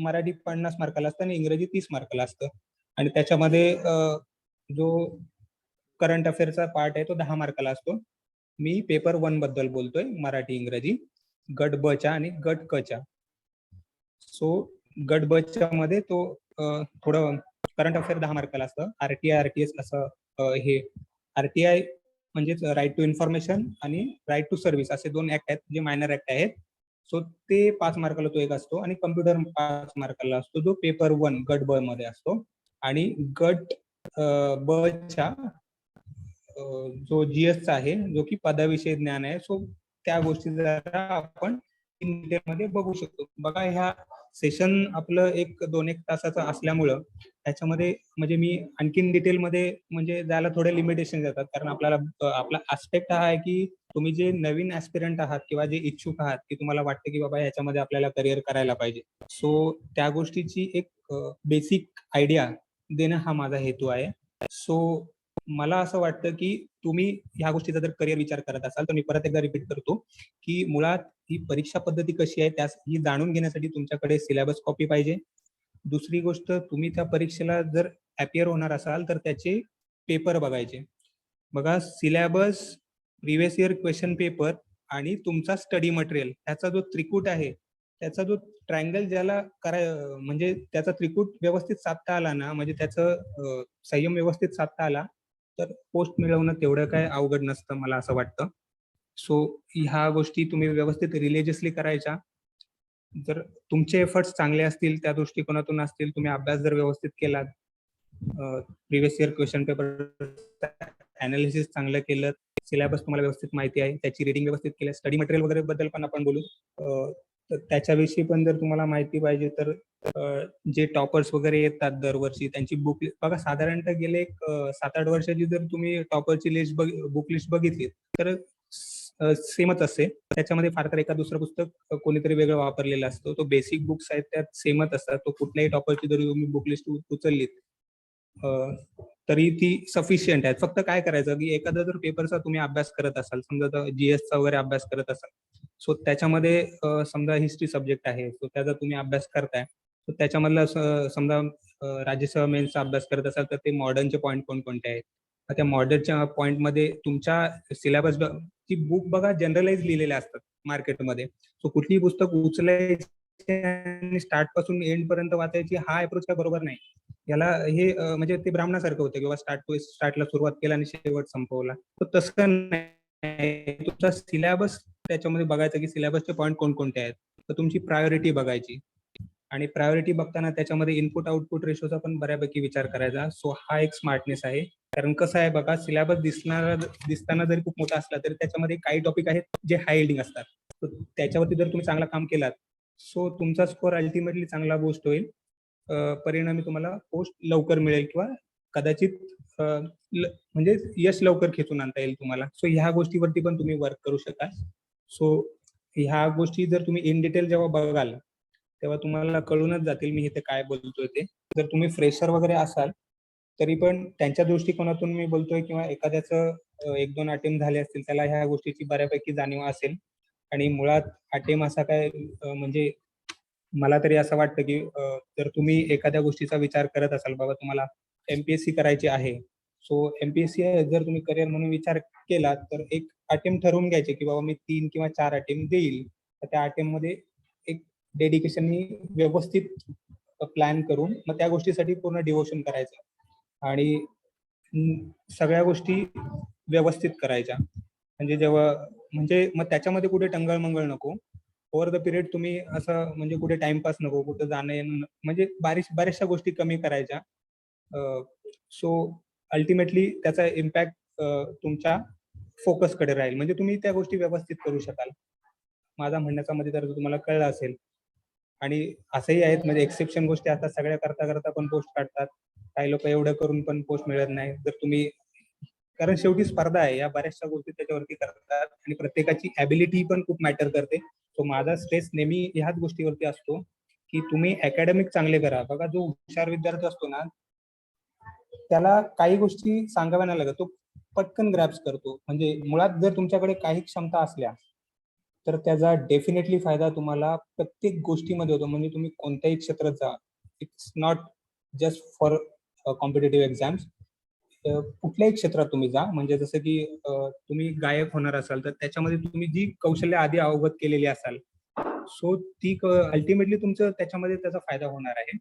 मराठी 50 मार्काला असतं आणि इंग्रजी 30 मार्काला असतं आणि त्याच्यामध्ये जो करंट अफेअरचा पार्ट आहे तो 10 मार्काला असतो. मी पेपर 1 बद्दल बोलतोय मराठी इंग्रजी गट ब च्या आणि गट क च्या. सो गट ब च्या मध्ये तो थोडं करंट अफेअर 10 मार्काला असतं. आरटीआय आरटीएस असं हे आरटीआय म्हणजेच राईट टू इन्फॉर्मेशन आणि राईट टू सर्व्हिस असे 2 ऍक्ट आहेत जे मायनर ऍक्ट आहेत. सो ते 5 मार्काला तो एक असतो आणि कम्प्युटर 5 मार्काला असतो जो पेपर 1 गट ब मध्ये असतो आणि गट ब च्या जो जीएसचा आहे जो की पदाविषयी ज्ञान आहे. सो त्या गोष्टी जरा आपण इन डिटेलमध्ये बघू शकतो. बघा ह्या सेशन आपलं 1-2 तासाचं असल्यामुळं त्याच्यामध्ये म्हणजे मी आणखीन डिटेलमध्ये म्हणजे जायला थोडे लिमिटेशन येतात कारण आपला आस्पेक्ट हा आहे की तुम्ही जे नवीन ऍस्पिरंट आहात किंवा जे इच्छुक आहात की तुम्हाला वाटतं की बाबा ह्याच्यामध्ये आपल्याला करिअर करायला पाहिजे. सो त्या गोष्टीची एक बेसिक आयडिया देणं हा माझा हेतू आहे. सो मला असं वाटतं की तुम्ही ह्या गोष्टीचा जर करिअर विचार करत असाल तर मी परत एकदा रिपीट करतो की मुळात ही परीक्षा पद्धती कशी आहे ही जाणून घेण्यासाठी तुमच्याकडे सिलेबस कॉपी पाहिजे. दुसरी गोष्ट तुम्ही त्या परीक्षेला जर अपियर होणार असाल तर त्याचे पेपर बघायचे. बघा syllabus, previous year question paper आणि तुमचा स्टडी मटेरियल ह्याचा जो त्रिकूट आहे त्याचा जो ट्रायंगल ज्याला म्हणजे त्याचा त्रिकूट व्यवस्थित साधता आला ना म्हणजे त्याचं संयम व्यवस्थित साधता आला तर पोस्ट मिळवणं तेवढं काय अवघड नसतं मला असं वाटतं. सो ह्या गोष्टी तुम्ही व्यवस्थित रिलिजियसली करायच्या. जर तुमचे एफर्ट्स चांगले असतील, त्या दृष्टिकोनातून असतील, तुम्ही अभ्यास जर व्यवस्थित केलात, previous year question paper analysis चांगलं केलं, सिलेबस तुम्हाला व्यवस्थित माहिती आहे, त्याची रिडिंग व्यवस्थित केली, स्टडी मटेरियल वगैरे बद्दल पण आपण बोलू. तर त्याच्याविषयी पण जर तुम्हाला माहिती पाहिजे तर जे टॉपर्स वगैरे येतात दरवर्षी त्यांची बुक बघा, साधारणतः गेले एक 7-8 वर्षाची जर तुम्ही टॉपरची लिस्ट बुक लिस्ट बघितली तर सेमच असते. त्याच्यामध्ये फार तर एखाद दुसरं पुस्तक कोणीतरी वेगळं वापरलेलं असतं. तो बेसिक बुक्स आहेत त्यात सेमच असतात. तो कुठल्याही टॉपरची जरी तुम्ही बुक लिस्ट उचललीत तरी ती सफिशियंट आहे. फक्त काय करायचं की एखादा जर पेपरचा तुम्ही अभ्यास करत असाल, समजा जीएसचा वगैरे अभ्यास करत असाल, सो त्याच्यामध्ये समजा हिस्ट्री सब्जेक्ट आहे, सो त्याचा तुम्ही अभ्यास करताय, तर त्याच्यामधला समजा राज्यसेवा मेन्सचा अभ्यास करत असाल तर ते मॉडर्नचे पॉईंट कोणकोणते आहेत. त्या मॉडर्नच्या पॉईंटमध्ये तुमच्या सिलेबस ची बुक बघा जनरलाइज लिहिलेल्या असतात मार्केटमध्ये. सो कुठलीही पुस्तक उचलायची आणि स्टार्ट पासून एंड पर्यंत वाचायची हा अप्रोच काय बरोबर नाही. याला हे म्हणजे ते ब्राह्मणासारखं होतं किंवा स्टार्टला सुरुवात केला आणि शेवट संपवला. तर तसं नाही. तुमचा सिलेबस त्याच्यामध्ये बघायचा की सिलेबसचे पॉईंट कोणकोणते आहेत. तर तुमची प्रायोरिटी बघायची आणि प्रायोरिटी बघताना त्याच्यामध्ये इनपुट आउटपुट रेशोचा पण बऱ्यापैकी विचार करायचा. सो हा एक स्मार्टनेस आहे. कारण कसं आहे बघा, सिलेबस दिसताना जरी खूप मोठा असला तरी त्याच्यामध्ये काही टॉपिक आहेत जे हाय यील्डिंग असतात. तर त्याच्यावरती जर तुम्ही चांगलं काम केलात, सो तुमचा स्कोर अल्टिमेटली चांगला बूस्ट होईल. परिणामी तुम्हाला पोस्ट लवकर मिळेल किंवा कदाचित म्हणजे यश लवकर खेचून आणता येईल तुम्हाला. सो ह्या गोष्टीवरती पण तुम्ही वर्क करू शकाल. सो ह्या गोष्टी जर तुम्ही इन डिटेल जेव्हा बघाल तेव्हा तुम्हाला कळूनच जातील मी इथे काय बोलतोय ते. जर तुम्ही फ्रेशर वगैरे असाल तरी पण त्यांच्या दृष्टिकोनातून मी बोलतोय किंवा एखाद्याचं 1-2 अटेम्प्ट झाले असतील त्याला ह्या गोष्टीची बऱ्यापैकी जाणीव असेल. आणि मुळात अटेम्प्ट असा काय म्हणजे मला तरी असं वाटतं की जर तुम्ही एखाद्या गोष्टीचा विचार करत असाल, बाबा तुम्हाला एमपीएससी करायची आहे, सो एमपीएससी जर तुम्ही करिअर म्हणून विचार केला तर एक अटेम्प्ट ठरवून घ्यायचे की बाबा मी 3 किंवा 4 अटेम्प्ट देईल. तर त्या अटेम्प्ट मध्ये एक डेडिकेशननी व्यवस्थित प्लॅन करून मग त्या गोष्टीसाठी पूर्ण डिवोशन करायचं आणि सगळ्या गोष्टी व्यवस्थित करायच्या. म्हणजे जेव्हा म्हणजे मग त्याच्यामध्ये कुठे टंगळ-मंगळ नको. ओव्हर द पिरियड तुम्ही असं म्हणजे कुठे टाइमपास नको, कुठं जाणं येणं म्हणजे बऱ्याचशा गोष्टी कमी करायच्या. सो अल्टिमेटली त्याचा इम्पॅक्ट तुमच्या फोकसकडे राहील. म्हणजे तुम्ही त्या गोष्टी व्यवस्थित करू शकाल. माझा म्हणण्याचा मध्ये तर तुम्हाला कळलं असेल. आणि असंही आहेत म्हणजे एक्सेप्शन गोष्टी आता सगळ्या करता पण पोस्ट काढतात. काही लोक एवढं करून पण पोस्ट मिळत नाही. जर तुम्ही कारण शेवटी स्पर्धा आहे, या बऱ्याचशा गोष्टी त्याच्यावरती करतात आणि प्रत्येकाची ॲबिलिटी पण खूप मॅटर करते. सो माझा स्ट्रेस नेहमी ह्याच गोष्टीवरती असतो की तुम्ही अकॅडमिक चांगले करा. बघा, जो हुशार विद्यार्थी असतो ना त्याला काही गोष्टी सांगाव्या नाही लागत, तो पटकन ग्रॅप्स करतो. म्हणजे मुळात जर तुमच्याकडे काही क्षमता असल्या तर त्याचा डेफिनेटली फायदा तुम्हाला प्रत्येक गोष्टीमध्ये होतो. म्हणजे तुम्ही कोणत्याही क्षेत्रात जा, it's not just for competitive exams. कुठल्याही क्षेत्रात तुम्ही जा, म्हणजे जसं की तुम्ही गायक होणार असाल तर त्याच्यामध्ये तुम्ही जी कौशल्य आधी अवगत केलेली असाल, सो ती अल्टिमेटली तुमचं त्याच्यामध्ये त्याचा फायदा होणार आहे.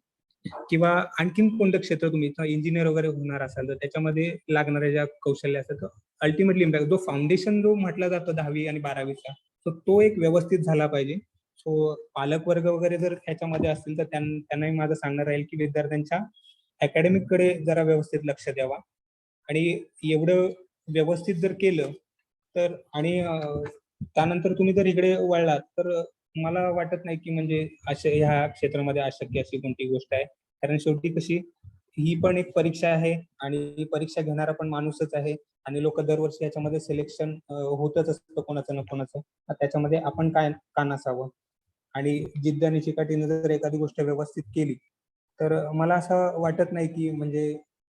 किंवा आणखीन कोणतं क्षेत्र तुम्ही इंजिनियर वगैरे होणार असाल तर त्याच्यामध्ये लागणाऱ्या ज्या कौशल्य असतात अल्टिमेटली इम्पॅक्ट जो फाउंडेशन जो म्हटला जातो 10वी आणि 12वीचा, तर तो एक व्यवस्थित झाला पाहिजे. सो पालक वर्ग वगैरे जर ह्याच्यामध्ये असतील तर त्यांनाही माझं सांगणं राहील की विद्यार्थ्यांच्या अकॅडमिक कडे जरा व्यवस्थित लक्ष द्यावा. आणि एवढं व्यवस्थित जर केलं तर आणि त्यानंतर तुम्ही जर इकडे वळलात तर मला वाटत नाही की म्हणजे ह्या क्षेत्रामध्ये अशक्य अशी कोणती गोष्ट आहे. कारण शेवटी कशी ही पण एक परीक्षा आहे आणि ही परीक्षा घेणारा पण माणूसच आहे आणि लोक दरवर्षी याच्यामध्ये सिलेक्शन होतच असतं कोणाचं ना कोणाचं. त्याच्यामध्ये आपण काय का नसावं. आणि जिद्द आणि चिकाटीने जर एखादी गोष्ट व्यवस्थित केली तर मला असं वाटत नाही की म्हणजे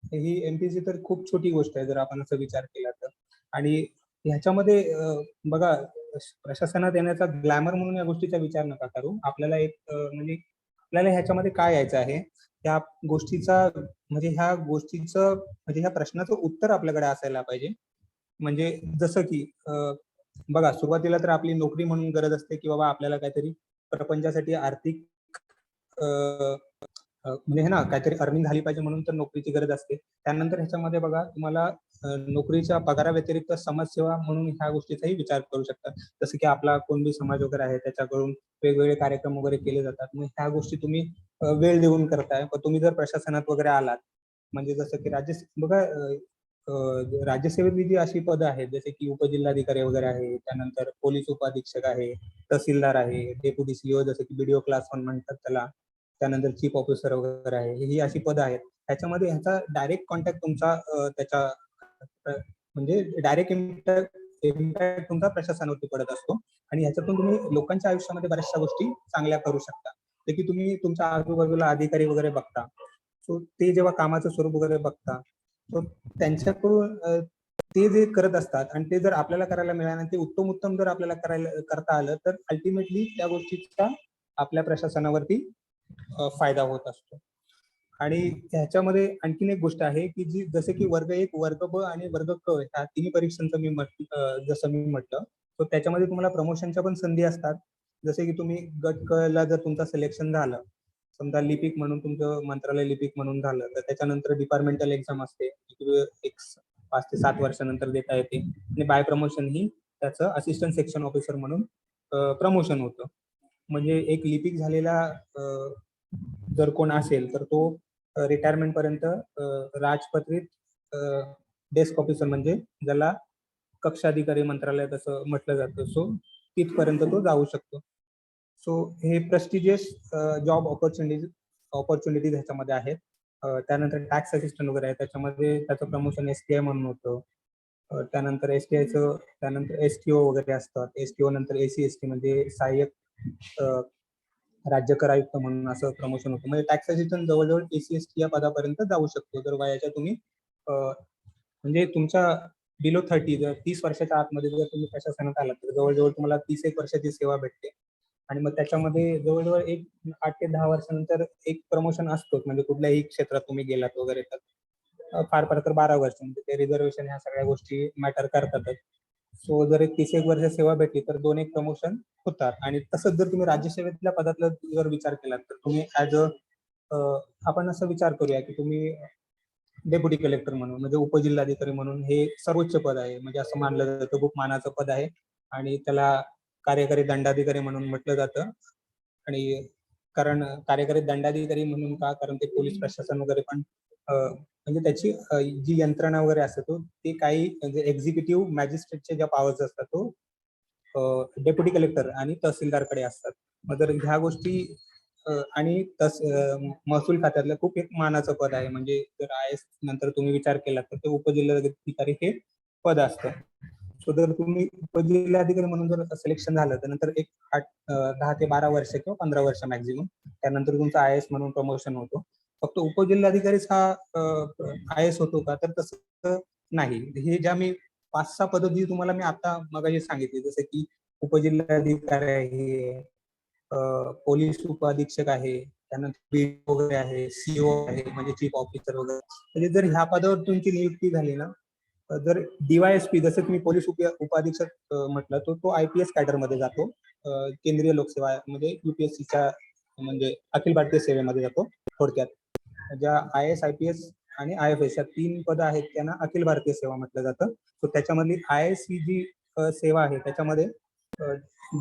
ही एमपीएससी तर खूप छोटी गोष्ट आहे जर आपण असं विचार केला तर. आणि ह्याच्यामध्ये बघा, प्रशासनात येण्याचा ग्लॅमर म्हणून या गोष्टीचा विचार नका करू. आपल्याला एक म्हणजे आपल्याला ह्याच्यामध्ये काय यायचं आहे, त्या गोष्टीचा म्हणजे ह्या गोष्टीचं म्हणजे ह्या प्रश्नाचं उत्तर आपल्याकडे असायला पाहिजे. म्हणजे जसं की बघा, सुरुवातीला तर आपली नोकरी म्हणून गरज असते की बाबा आपल्याला काहीतरी प्रपंचासाठी आर्थिक म्हणजे हे ना काहीतरी अर्निंग झाली पाहिजे म्हणून तर नोकरीची गरज असते. त्यानंतर ह्याच्यामध्ये बघा तुम्हाला नोकरीच्या पगाराव्यतिरिक्त समाजसेवा म्हणून ह्या गोष्टीचाही विचार करू शकता. जसं की आपला कुणबी समाज वगैरे आहे त्याच्याकडून वेगवेगळे कार्यक्रम वगैरे केले जातात. मग ह्या गोष्टी तुम्ही वेळ देऊन करताय. पण तुम्ही जर प्रशासनात वगैरे आलात, म्हणजे जसं की बघा राज्यसेवेतली जी अशी पदं आहेत जसे की उपजिल्हाधिकारी वगैरे आहे, त्यानंतर पोलीस उपाधीक्षक आहे, तहसीलदार आहे, डेप्युटी सीओ जसं की बीडीओ क्लास 1 म्हणतात त्याला, त्यानंतर चीफ ऑफिसर वगैरे आहे. ही अशी पदं आहेत. त्याच्यामध्ये ह्याचा डायरेक्ट कॉन्टॅक्ट तुमचा त्याच्या म्हणजे डायरेक्ट इम्पॅक्ट तुमचा प्रशासनावरती पडत असतो आणि ह्याच्यातून तुम्ही लोकांच्या आयुष्यामध्ये बऱ्याचशा गोष्टी चांगल्या करू शकता. ते की तुम्ही तुमच्या आजूबाजूला अधिकारी वगैरे बघता. सो ते जेव्हा कामाचं स्वरूप वगैरे बघता, सो त्यांच्याकडून ते जे करत असतात आणि ते जर आपल्याला करायला मिळालं आणि ते उत्तम जर आपल्याला करता आलं तर अल्टिमेटली त्या गोष्टीचा आपल्या प्रशासनावरती फायदा होत असतो. आणि ह्याच्यामध्ये आणखीन एक गोष्ट आहे की जी जसे की वर्ग 1, वर्ग ब आणि वर्ग क ह्या तिन्ही परीक्षांचं जसं मी म्हटलं, तर त्याच्यामध्ये तुम्हाला प्रमोशनच्या पण संधी असतात. जसे की तुम्ही गट क ला जर तुमचं सिलेक्शन झालं, समजा लिपिक म्हणून तुमचं मंत्रालय लिपिक म्हणून झालं, तर त्याच्यानंतर डिपार्टमेंटल एक्झाम असते. एक 5 ते 7 वर्षानंतर देता येते आणि बाय प्रमोशन ही त्याचं असिस्टंट सेक्शन ऑफिसर म्हणून प्रमोशन होतं. म्हणजे एक लिपिक झालेला जर कोण असेल तर तो रिटायरमेंट पर्यंत राजपत्रित डेस्क ऑफिसर म्हणजे ज्याला कक्षाधिकारी मंत्रालयात असं म्हटलं जातं. सो तिथपर्यंत तो जाऊ शकतो. सो हे प्रेस्टिजियस जॉब ऑपॉर्च्युनिटीज ह्याच्यामध्ये आहेत. त्यानंतर टॅक्स असिस्टंट वगैरे आहे त्याच्यामध्ये त्याचं प्रमोशन एसटीआय म्हणून होतं. त्यानंतर एसटीआयचं त्यानंतर एसटीओ वगैरे असतात. एसटीओ नंतर एसी एसटी म्हणजे सहाय्यक राज्य कर आयुक्त म्हणून असं प्रमोशन होतं. म्हणजे टॅक्स असिस्टंट जवळजवळ एसी एसटी या पदापर्यंत जाऊ शकतो. जर वयाच्या तुम्ही म्हणजे तुमच्या बिलो 30 जर 30 वर्षाच्या आतमध्ये जर तुम्ही प्रशासनात आलात तर जवळजवळ तुम्हाला 30 एक वर्षाची सेवा भेटते. आणि मग त्याच्यामध्ये जवळजवळ 8 ते 10 वर्षानंतर एक प्रमोशन असतोच. म्हणजे कुठल्याही क्षेत्रात तुम्ही गेलात वगैरे तर फार तर 12 वर्ष म्हणजे ते रिझर्वेशन ह्या सगळ्या गोष्टी मॅटर करतातच. सो जर एक 30 एक वर्ष सेवा भेटली तर 2 एक प्रमोशन होतात. आणि तसंच जर तुम्ही राज्यसेवेतल्या पदातला जर विचार केलात तर तुम्ही आपण असं विचार करूया की तुम्ही डेप्युटी कलेक्टर म्हणून म्हणजे उपजिल्हाधिकारी म्हणून हे सर्वोच्च पद आहे. म्हणजे असं मानलं जातं खूप मानाचं पद आहे आणि त्याला कार्यकारी दंडाधिकारी म्हणून म्हटलं जातं. आणि कारण कार्यकारी दंडाधिकारी म्हणून का? कारण ते पोलीस प्रशासन वगैरे पण म्हणजे त्याची जी यंत्रणा वगैरे असते ते काही म्हणजे एक्झिक्युटिव्ह मॅजिस्ट्रेटच्या ज्या पॉवर्स असतात डेप्युटी कलेक्टर आणि तहसीलदारकडे असतात. मग जर ह्या गोष्टी आणि महसूल खात्यातलं खूप एक मानाचं पद आहे. म्हणजे जर आय-एस नंतर तुम्ही विचार केला तर ते उपजिल्हाधिकारी हे पद असतं. सो जर तुम्ही उपजिल्हाधिकारी म्हणून जर सिलेक्शन झालं तर नंतर 10 ते 12 वर्ष किंवा 15 वर्ष मॅक्झिमम त्यानंतर तुमचं आय-एस म्हणून प्रमोशन होतो. फक्त उपजिल्हाधिकारीच हा आय-एस होतो का? तर तसं नाही. हे ज्या मी 5-6 पदं जी तुम्हाला मी आता मगाशी सांगितली जसं की उपजिल्हाधिकारी आहे, पोलीस उपाधीक्षक आहे, त्यानंतर बीडीओ वगैरे आहे, सीओ आहे म्हणजे चीफ ऑफिसर वगैरे. म्हणजे जर ह्या पदावर तुमची नियुक्ती झाली ना, जर डीवायएसपी जसं तुम्ही पोलीस उपाधीक्षक म्हटलं तर तो आयपीएस कॅडरमध्ये जातो. केंद्रीय लोकसेवा म्हणजे युपीएससीच्या म्हणजे अखिल भारतीय सेवेमध्ये जातो थोडक्यात. ज्या आय-एस, आय-पी-एस आणि आय-एफ-एस या 3 पदं आहेत त्यांना अखिल भारतीय सेवा म्हटलं जातं. तर त्याच्यामधली आय-एस ही जी सेवा आहे त्याच्यामध्ये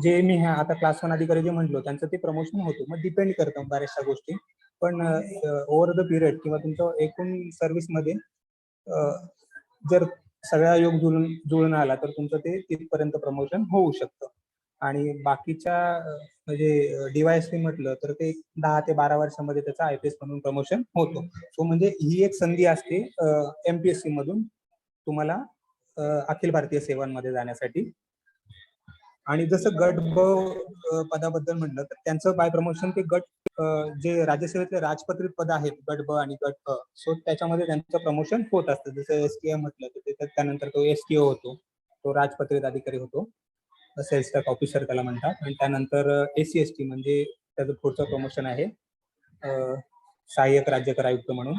जे मी आता क्लास 1 अधिकारी जे म्हटलो त्यांचं ते प्रमोशन होतं. मग डिपेंड करतं बऱ्याचशा गोष्टी. पण ओव्हर द पिरियड किंवा तुमच्या एकूण सर्व्हिसमध्ये जर सगळा योग जुळून आला तर तुमचं ते तिथपर्यंत प्रमोशन होऊ शकतं. आणि बाकीच्या म्हणजे डीवायएसपी म्हटलं तर ते 10 ते 12 वर्षामध्ये त्याचं आयपीएस म्हणून प्रमोशन होतो. सो म्हणजे ही एक संधी असते एमपीएससी मधून तुम्हाला अखिल भारतीय सेवांमध्ये जाण्यासाठी. आणि जसं गट ब पदाबद्दल म्हटलं तर त्यांचं बाय प्रमोशन ते गट जे राज्यसेवेतले राजपत्रित पद आहेत गट ब आणि गट क, सो त्याच्यामध्ये त्यांचं प्रमोशन होत असतं. जसं एसटीआय म्हटलं तर त्यानंतर तो एसटीओ होतो, तो राजपत्रित अधिकारी होतो, सेल्स टॅक्स ऑफिसर त्याला म्हणतात. आणि त्यानंतर एसी एसटी म्हणजे त्याचं पुढचं प्रमोशन आहे सहाय्यक राज्य कर आयुक्त म्हणून,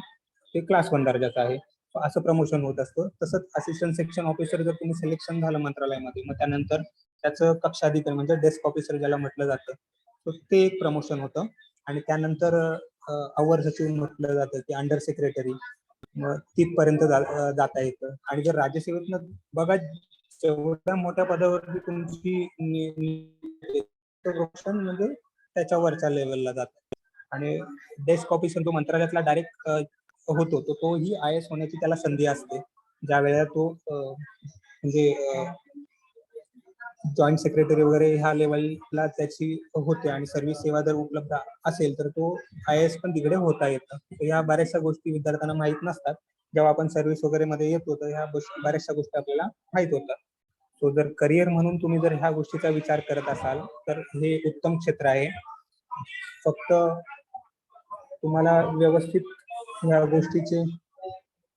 ते क्लास 1 दर्जाचं आहे. असं प्रमोशन होत असतं. तसंच असिस्टंट सेक्शन ऑफिसर जर तुम्ही सिलेक्शन झालं मंत्रालयामध्ये मग त्यानंतर त्याचं कक्षाधिकारी म्हणजे डेस्क ऑफिसर ज्याला म्हटलं जातं, तर ते एक प्रमोशन होतं. आणि त्यानंतर अवर सचिव म्हटलं जातं की अंडर सेक्रेटरी, मग तिथपर्यंत जाता येतं. आणि जर राज्यसेवेतनं बघा जेवढ्या मोठ्या पदावरती तुमची प्रोफेशन म्हणजे त्याच्यावरच्या लेवलला जातं. आणि डेस्क ऑफिसर जो मंत्रालयातला डायरेक्ट होतो तोही IAS होण्याची त्याला संधी असते, ज्या वेळेला तो म्हणजे जॉईंट सेक्रेटरी वगैरे ह्या लेवलला त्याची होते. आणि सर्व्हिस सेवा जर उपलब्ध असेल तर तो IAS पण तिकडे होता येतं. तर ह्या बऱ्याचशा गोष्टी विद्यार्थ्यांना माहीत नसतात. जेव्हा आपण सर्व्हिस वगैरे मध्ये येतो तर ह्या बऱ्याचशा गोष्टी आपल्याला माहीत होतात. सो जर करिअर म्हणून तुम्ही जर ह्या गोष्टीचा विचार करत असाल तर हे उत्तम क्षेत्र आहे. फक्त तुम्हाला व्यवस्थित ह्या गोष्टीचे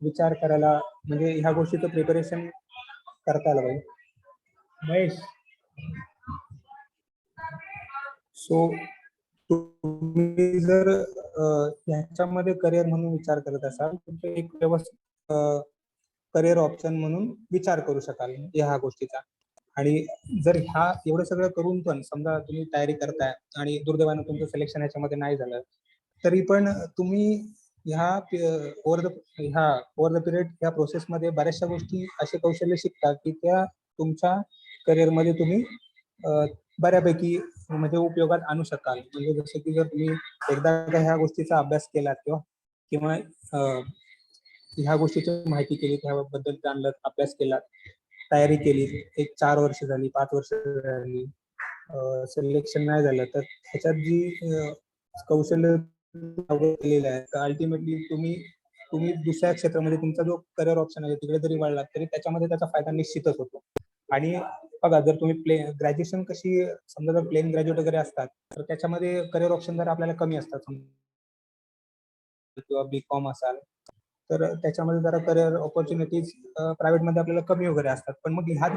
विचार करायला, म्हणजे ह्या गोष्टीचं प्रिपरेशन करता आलं पाहिजे. महेश, सो तुम्ही जर ह्याच्यामध्ये करिअर म्हणून विचार करत असाल तर ते एक व्यवस्थित करिअर ऑप्शन म्हणून विचार करू शकाल ह्या गोष्टीचा. आणि जर ह्या एवढं सगळं करून पण समजा तुम्ही तयारी करताय आणि दुर्दैवानं तुमचं सिलेक्शन ह्याच्यामध्ये नाही झालं, तरी पण तुम्ही ह्या ओव्हर द पिरियड ह्या प्रोसेसमध्ये बऱ्याचशा गोष्टी असे कौशल्य शिकता की त्या तुमच्या करिअरमध्ये तुम्ही बऱ्यापैकी म्हणजे उपयोगात आणू शकाल. म्हणजे जसं की जर तुम्ही एकदा का ह्या गोष्टीचा अभ्यास केला किंवा ह्या गोष्टीची माहिती केली, त्याबद्दल जाणलं, अभ्यास केला, तयारी केली, एक 4 वर्ष झाली, 5 वर्ष झाली, सिलेक्शन नाही झालं, तर ह्याच्यात जी कौशल्य केलेलं आहे तर अल्टिमेटली तुम्ही दुसऱ्या क्षेत्रामध्ये तुमचा जो करिअर ऑप्शन आहे तिकडे जरी वळलात तरी त्याच्यामध्ये त्याचा फायदा निश्चितच होतो. आणि बघा जर तुम्ही ग्रॅज्युएशन कशी समजा जर प्लेन ग्रॅज्युएट वगैरे असतात तर त्याच्यामध्ये करिअर ऑप्शन जर आपल्याला कमी असतात किंवा BCom असाल तर त्याच्यामध्ये जरा करिअर ऑपॉर्च्युनिटीज प्रायव्हेटमध्ये आपल्याला कमी वगैरे असतात. पण मग ह्या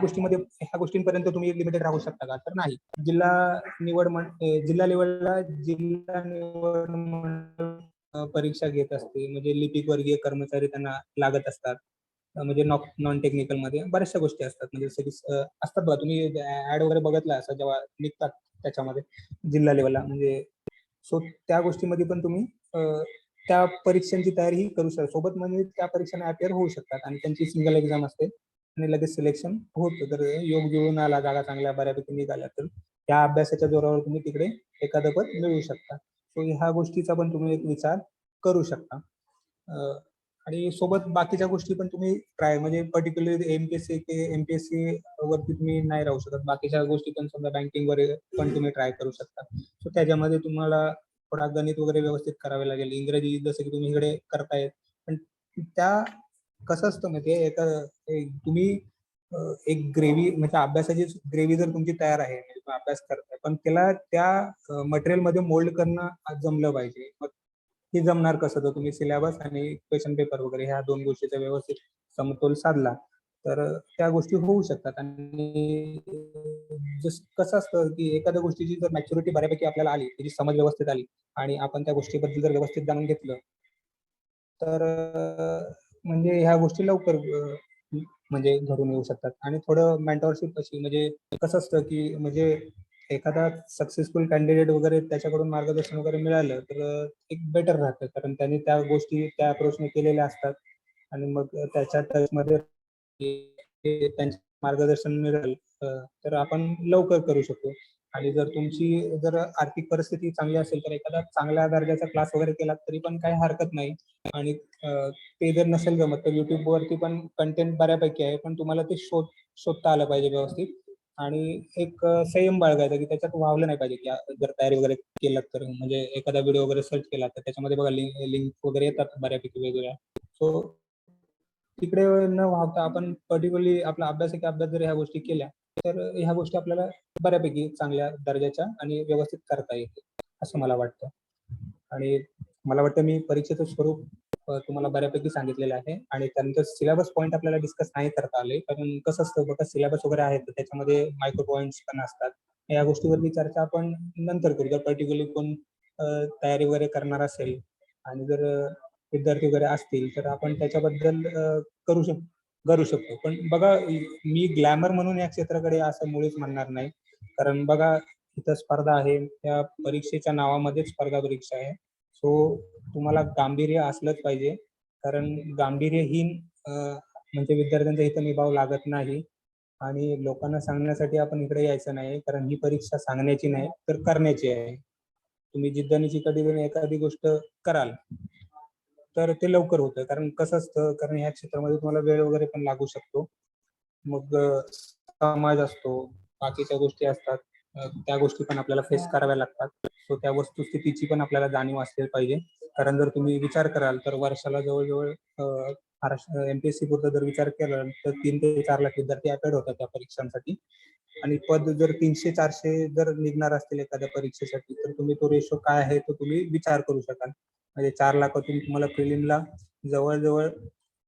गोष्टींपर्यंत तुम्ही लिमिटेड राहू शकता का? तर नाही. जिल्हा लेवलला जिल्हा निवड परीक्षा घेत असते, म्हणजे लिपिक वर्गीय कर्मचारी त्यांना लागत असतात. म्हणजे नॉन टेक्निकल मध्ये बऱ्याचशा गोष्टी असतात. म्हणजे असतात बघा, तुम्ही ऍड वगैरे बघितला असं जेव्हा निघतात त्याच्यामध्ये जिल्हा लेवलला, म्हणजे सो त्या गोष्टीमध्ये पण तुम्ही त्या परीक्षांची तयारी करू शकता. सोबत म्हणजे त्या परीक्षांना अपिअर होऊ शकतात आणि त्यांची सिंगल एक्झाम असते आणि लगेच सिलेक्शन होतं. तर योग जुळून आला, जागा चांगल्या बऱ्यापैकी निघाल्या तर त्या अभ्यासाच्या जोरावर तुम्ही तिकडे एखादं पद मिळवू शकता. सो ह्या गोष्टीचा पण तुम्ही एक विचार करू शकता. आणि सोबत बाकीच्या गोष्टी पण तुम्ही ट्राय, म्हणजे पर्टिक्युलरली MPSC वरती तुम्ही नाही राहू शकत. बाकीच्या गोष्टी पण समजा बँकिंग वगैरे पण तुम्ही ट्राय करू शकता. सो त्याच्यामध्ये तुम्हाला थोडा गणित वगैरे व्यवस्थित करावे लागेल. इंग्रजी जसं की तुम्ही इकडे करतायत, पण त्या कसं असतं माहितीये, तुम्ही एक ग्रेव्ही म्हणजे अभ्यासाची ग्रेव्ही जर तुमची तयार आहे, म्हणजे तुम्ही अभ्यास करताय, पण त्याला त्या मटेरियल मध्ये मोल्ड करणं जमलं पाहिजे. मग हे जमणार कसं? तर तुम्ही सिलेबस आणि क्वेश्चन पेपर वगैरे ह्या 2 गोष्टीचा व्यवस्थित समतोल साधला तर त्या गोष्टी होऊ शकतात. आणि कसं असतं की एखाद्या गोष्टीची जर मॅच्युरिटी बऱ्यापैकी आपल्याला आली, त्याची समज व्यवस्थित आली आणि आपण त्या गोष्टीबद्दल जर व्यवस्थित जाणून घेतलं तर म्हणजे ह्या गोष्टी लवकर म्हणजे घडून येऊ शकतात. आणि थोडं मेंटॉरशिप अशी, म्हणजे कसं असतं की म्हणजे एखादा सक्सेसफुल कॅन्डिडेट वगैरे त्याच्याकडून मार्गदर्शन वगैरे मिळालं तर एक बेटर राहतं, कारण त्यांनी त्या गोष्टी त्या अप्रोचने केलेल्या असतात आणि मग त्याच्या टचमध्ये त्यांचे मार्गदर्शन मिळालं तर आपण लवकर करू शकतो. आणि जर तुमची आर्थिक परिस्थिती चांगली असेल तर एखादा चांगल्या दर्जाचा क्लास वगैरे केला तरी पण काही हरकत नाही. आणि ते जर नसेल जमत तर YouTube वरती पण कंटेंट बऱ्यापैकी आहे, पण तुम्हाला ते शोधता आलं पाहिजे व्यवस्थित. आणि एक संयम बाळगायचा की त्याच्यात वावलं नाही पाहिजे, की जर तयारी वगैरे केलं तर म्हणजे एखादा व्हिडिओ वगैरे सर्च केला तर त्याच्यामध्ये बघा लिंक वगैरे येतात बऱ्यापैकी वेगवेगळ्या. सो तिकडे न वाहता आपण पर्टिक्युलरली आपला अभ्यास जर ह्या गोष्टी केल्या तर ह्या गोष्टी आपल्याला बऱ्यापैकी चांगल्या दर्जाच्या आणि व्यवस्थित करता येते असं मला वाटतं. आणि मला वाटतं मी परीक्षेचं स्वरूप तुम्हाला बऱ्यापैकी सांगितलेलं आहे. आणि त्यानंतर सिलेबस पॉईंट आपल्याला डिस्कस नाही करता आले, कारण कसं असतं बघा, सिलेबस वगैरे आहे तर त्याच्यामध्ये मायक्रो पॉईंट्स पण असतात. या गोष्टीवरती चर्चा आपण नंतर करू. जर पर्टिक्युलरली कोण तयारी वगैरे करणार असेल आणि जर विद्यार्थी वगैरे असतील तर आपण त्याच्याबद्दल करू शकतो. पण बघा, मी ग्लॅमर म्हणून या क्षेत्राकडे असं मुळीच म्हणणार नाही. कारण बघा, इथं स्पर्धा आहे, त्या परीक्षेच्या नावामध्येच स्पर्धा परीक्षा आहे. सो तुम्हाला गांभीर्य असलंच पाहिजे, कारण गांभीर्यहीन म्हणजे विद्यार्थ्यांचा इथं निभाव लागत नाही. आणि लोकांना सांगण्यासाठी आपण इकडे यायचं नाही, कारण ही परीक्षा सांगण्याची नाही तर करण्याची आहे. तुम्ही जिद्दीने चिकाटीने एखादी गोष्ट कराल तर ते लवकर होतं. कारण कसं असतं, कारण ह्या क्षेत्रामध्ये तुम्हाला वेळ वगैरे पण लागू शकतो. मग समाज असतो, बाकीच्या गोष्टी असतात, त्या गोष्टी पण आपल्याला फेस कराव्या लागतात. सो त्या वस्तुस्थितीची पण आपल्याला जाणीव असली पाहिजे. कारण जर तुम्ही विचार कराल तर वर्षाला जवळजवळ महाराष्ट्र एमपीएससी पुरता जर विचार केला तर 3 ते 4 लाख विद्यार्थी अटेंड होतात त्या परीक्षांसाठी. आणि पद जर 300-400 जर निघणार असतील एखाद्या परीक्षेसाठी, तर तुम्ही तो रेशो काय आहे तो तुम्ही विचार करू शकाल. म्हणजे 4 लाखातून तुम्हाला प्रिलिमला जवळजवळ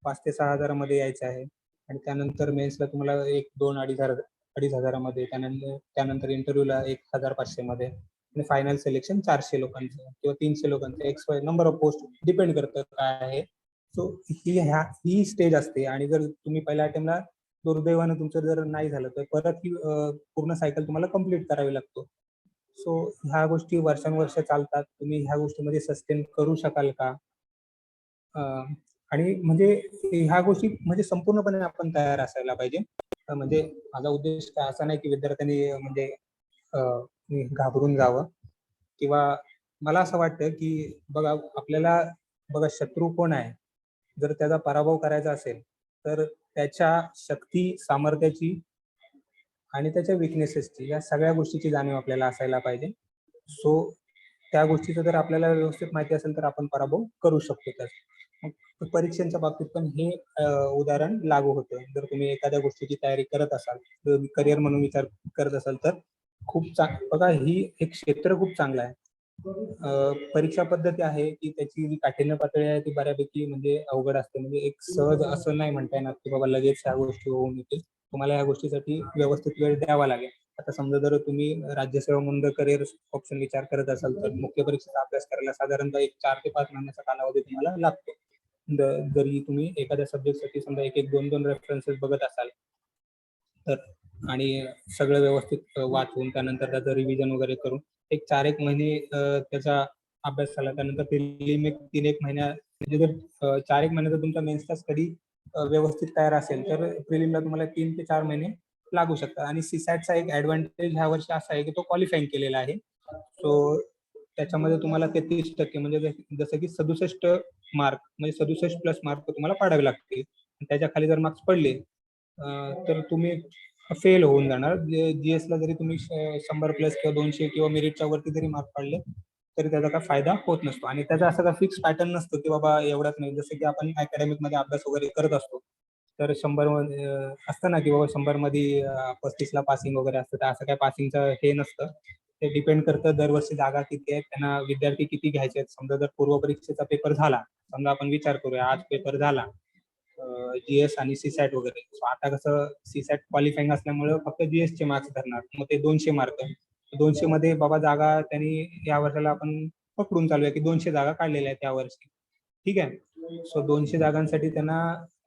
5 ते 6 हजारामध्ये यायचं आहे. आणि त्यानंतर मेन्सला तुम्हाला 1, 2, 2.5 हजारामध्ये, त्यानंतर इंटरव्ह्यूला 1,500 मध्ये आणि फायनल सिलेक्शन 400 लोकांचं किंवा 300 लोकांचं, XY number of post depend करतं काय आहे. सो ही स्टेज असते. आणि जर तुम्ही पहिल्या अटेम्प्टला दुर्दैवानं तुमचं जर नाही झालं तर परत ही पूर्ण सायकल तुम्हाला कंप्लीट करावी लागतो. सो ह्या गोष्टी वर्षानुवर्ष चालतात. तुम्ही ह्या गोष्टीमध्ये सस्टेन करू शकाल का? आणि म्हणजे ह्या गोष्टी म्हणजे संपूर्णपणे आपण तयार असायला पाहिजे. म्हणजे माझा उद्देश काय असा नाही की विद्यार्थ्यांनी म्हणजे घाबरून जावं, किंवा मला असं वाटतं की बघा आपल्याला बघा शत्रू कोण आहे, जर त्याचा पराभव करायचा असेल तर त्याच्या शक्ती, सामर्थ्याची आणि त्याच्या विकनेसेसची, या सगळ्या गोष्टीची जाणीव आपल्याला असायला पाहिजे. सो त्या गोष्टीचं जर आपल्याला व्यवस्थित माहिती असेल तर आपण पराभव करू शकतो त्याचा. मग परीक्षांच्या बाबतीत पण हे उदाहरण लागू होतं. जर तुम्ही एखाद्या गोष्टीची तयारी करत असाल, करिअर म्हणून विचार करत असाल तर बघा ही एक क्षेत्र खूप चांगलं आहे. परीक्षा पद्धती आहे की त्याची जी काठिण्य पातळी आहे ती बऱ्यापैकी म्हणजे अवघड असते. म्हणजे एक सहज असं नाही म्हणता येणार की बाबा लगेच ह्या गोष्टी होऊन येतील. तुम्हाला या गोष्टीसाठी व्यवस्थित वेळ द्यावा लागेल. आता समजा जर तुम्ही राज्यसेवा म्हणून करिअर ऑप्शन विचार करत असाल तर मुख्य परीक्षेचा अभ्यास करायला साधारणतः 1 4 ते 5 महिन्याचा कालावधी तुम्हाला लागतो. जरी तुम्ही एखाद्या सब्जेक्टसाठी समजा 1-1, 2-2 रेफरन्सेस बघत असाल तर, आणि सगळं व्यवस्थित वाचून त्यानंतर त्याचं रिव्हिजन वगैरे करून एक 4-1 महिने त्याचा अभ्यास झाला, त्यानंतर प्रिलिम एक 3-1 महिन्या म्हणजे जर 4-1 महिन्याचा तुमचा मेन्सचा स्टडी व्यवस्थित तयार असेल तर प्रिलिमला तुम्हाला 3 ते 4 महिने लागू शकतात. आणि सीसॅटचा एक ऍडव्हान्टेज ह्या वर्षी असा आहे की तो क्वालिफाईंग केलेला आहे. सो त्याच्यामध्ये तुम्हाला 33% म्हणजे जसं की 67 मार्क म्हणजे 67 प्लस मार्क तुम्हाला पाडावे लागतील. त्याच्या खाली जर मार्क्स पडले तर तुम्ही फेल होऊन जाणार. जीएसला जरी तुम्ही 100 प्लस किंवा 200 किंवा मेरिटच्या वरती जरी मार्क पाडले तरी त्याचा काही फायदा होत नसतो. आणि त्याचा असं काही फिक्स पॅटर्न नसतो की बाबा एवढाच नाही. जसं की आपण अकॅडमिक मध्ये अभ्यास वगैरे करत असतो तर 100 असतं ना की बाबा 100 मध्ये 35ला पासिंग वगैरे असतं. तर असं काय पासिंगचं हे नसतं. ते डिपेंड करतं दरवर्षी जागा किती आहेत, त्यांना विद्यार्थी किती घ्यायचे आहेत. समजा जर पूर्व परीक्षेचा पेपर झाला, समजा आपण विचार करूया आज पेपर झाला जीएस आणि सीसॅट वगैरे. आता कसं सीसॅट क्वालिफाईंग असल्यामुळे फक्त जीएस चे मार्क्स धरणार. मग ते 200 मार्क, 200 मध्ये बाबा जागा त्यांनी या वर्षाला आपण पकडून चालूया की 200 जागा काढलेल्या आहेत या वर्षी. ठीक आहे. सो 200 जागांसाठी त्यांना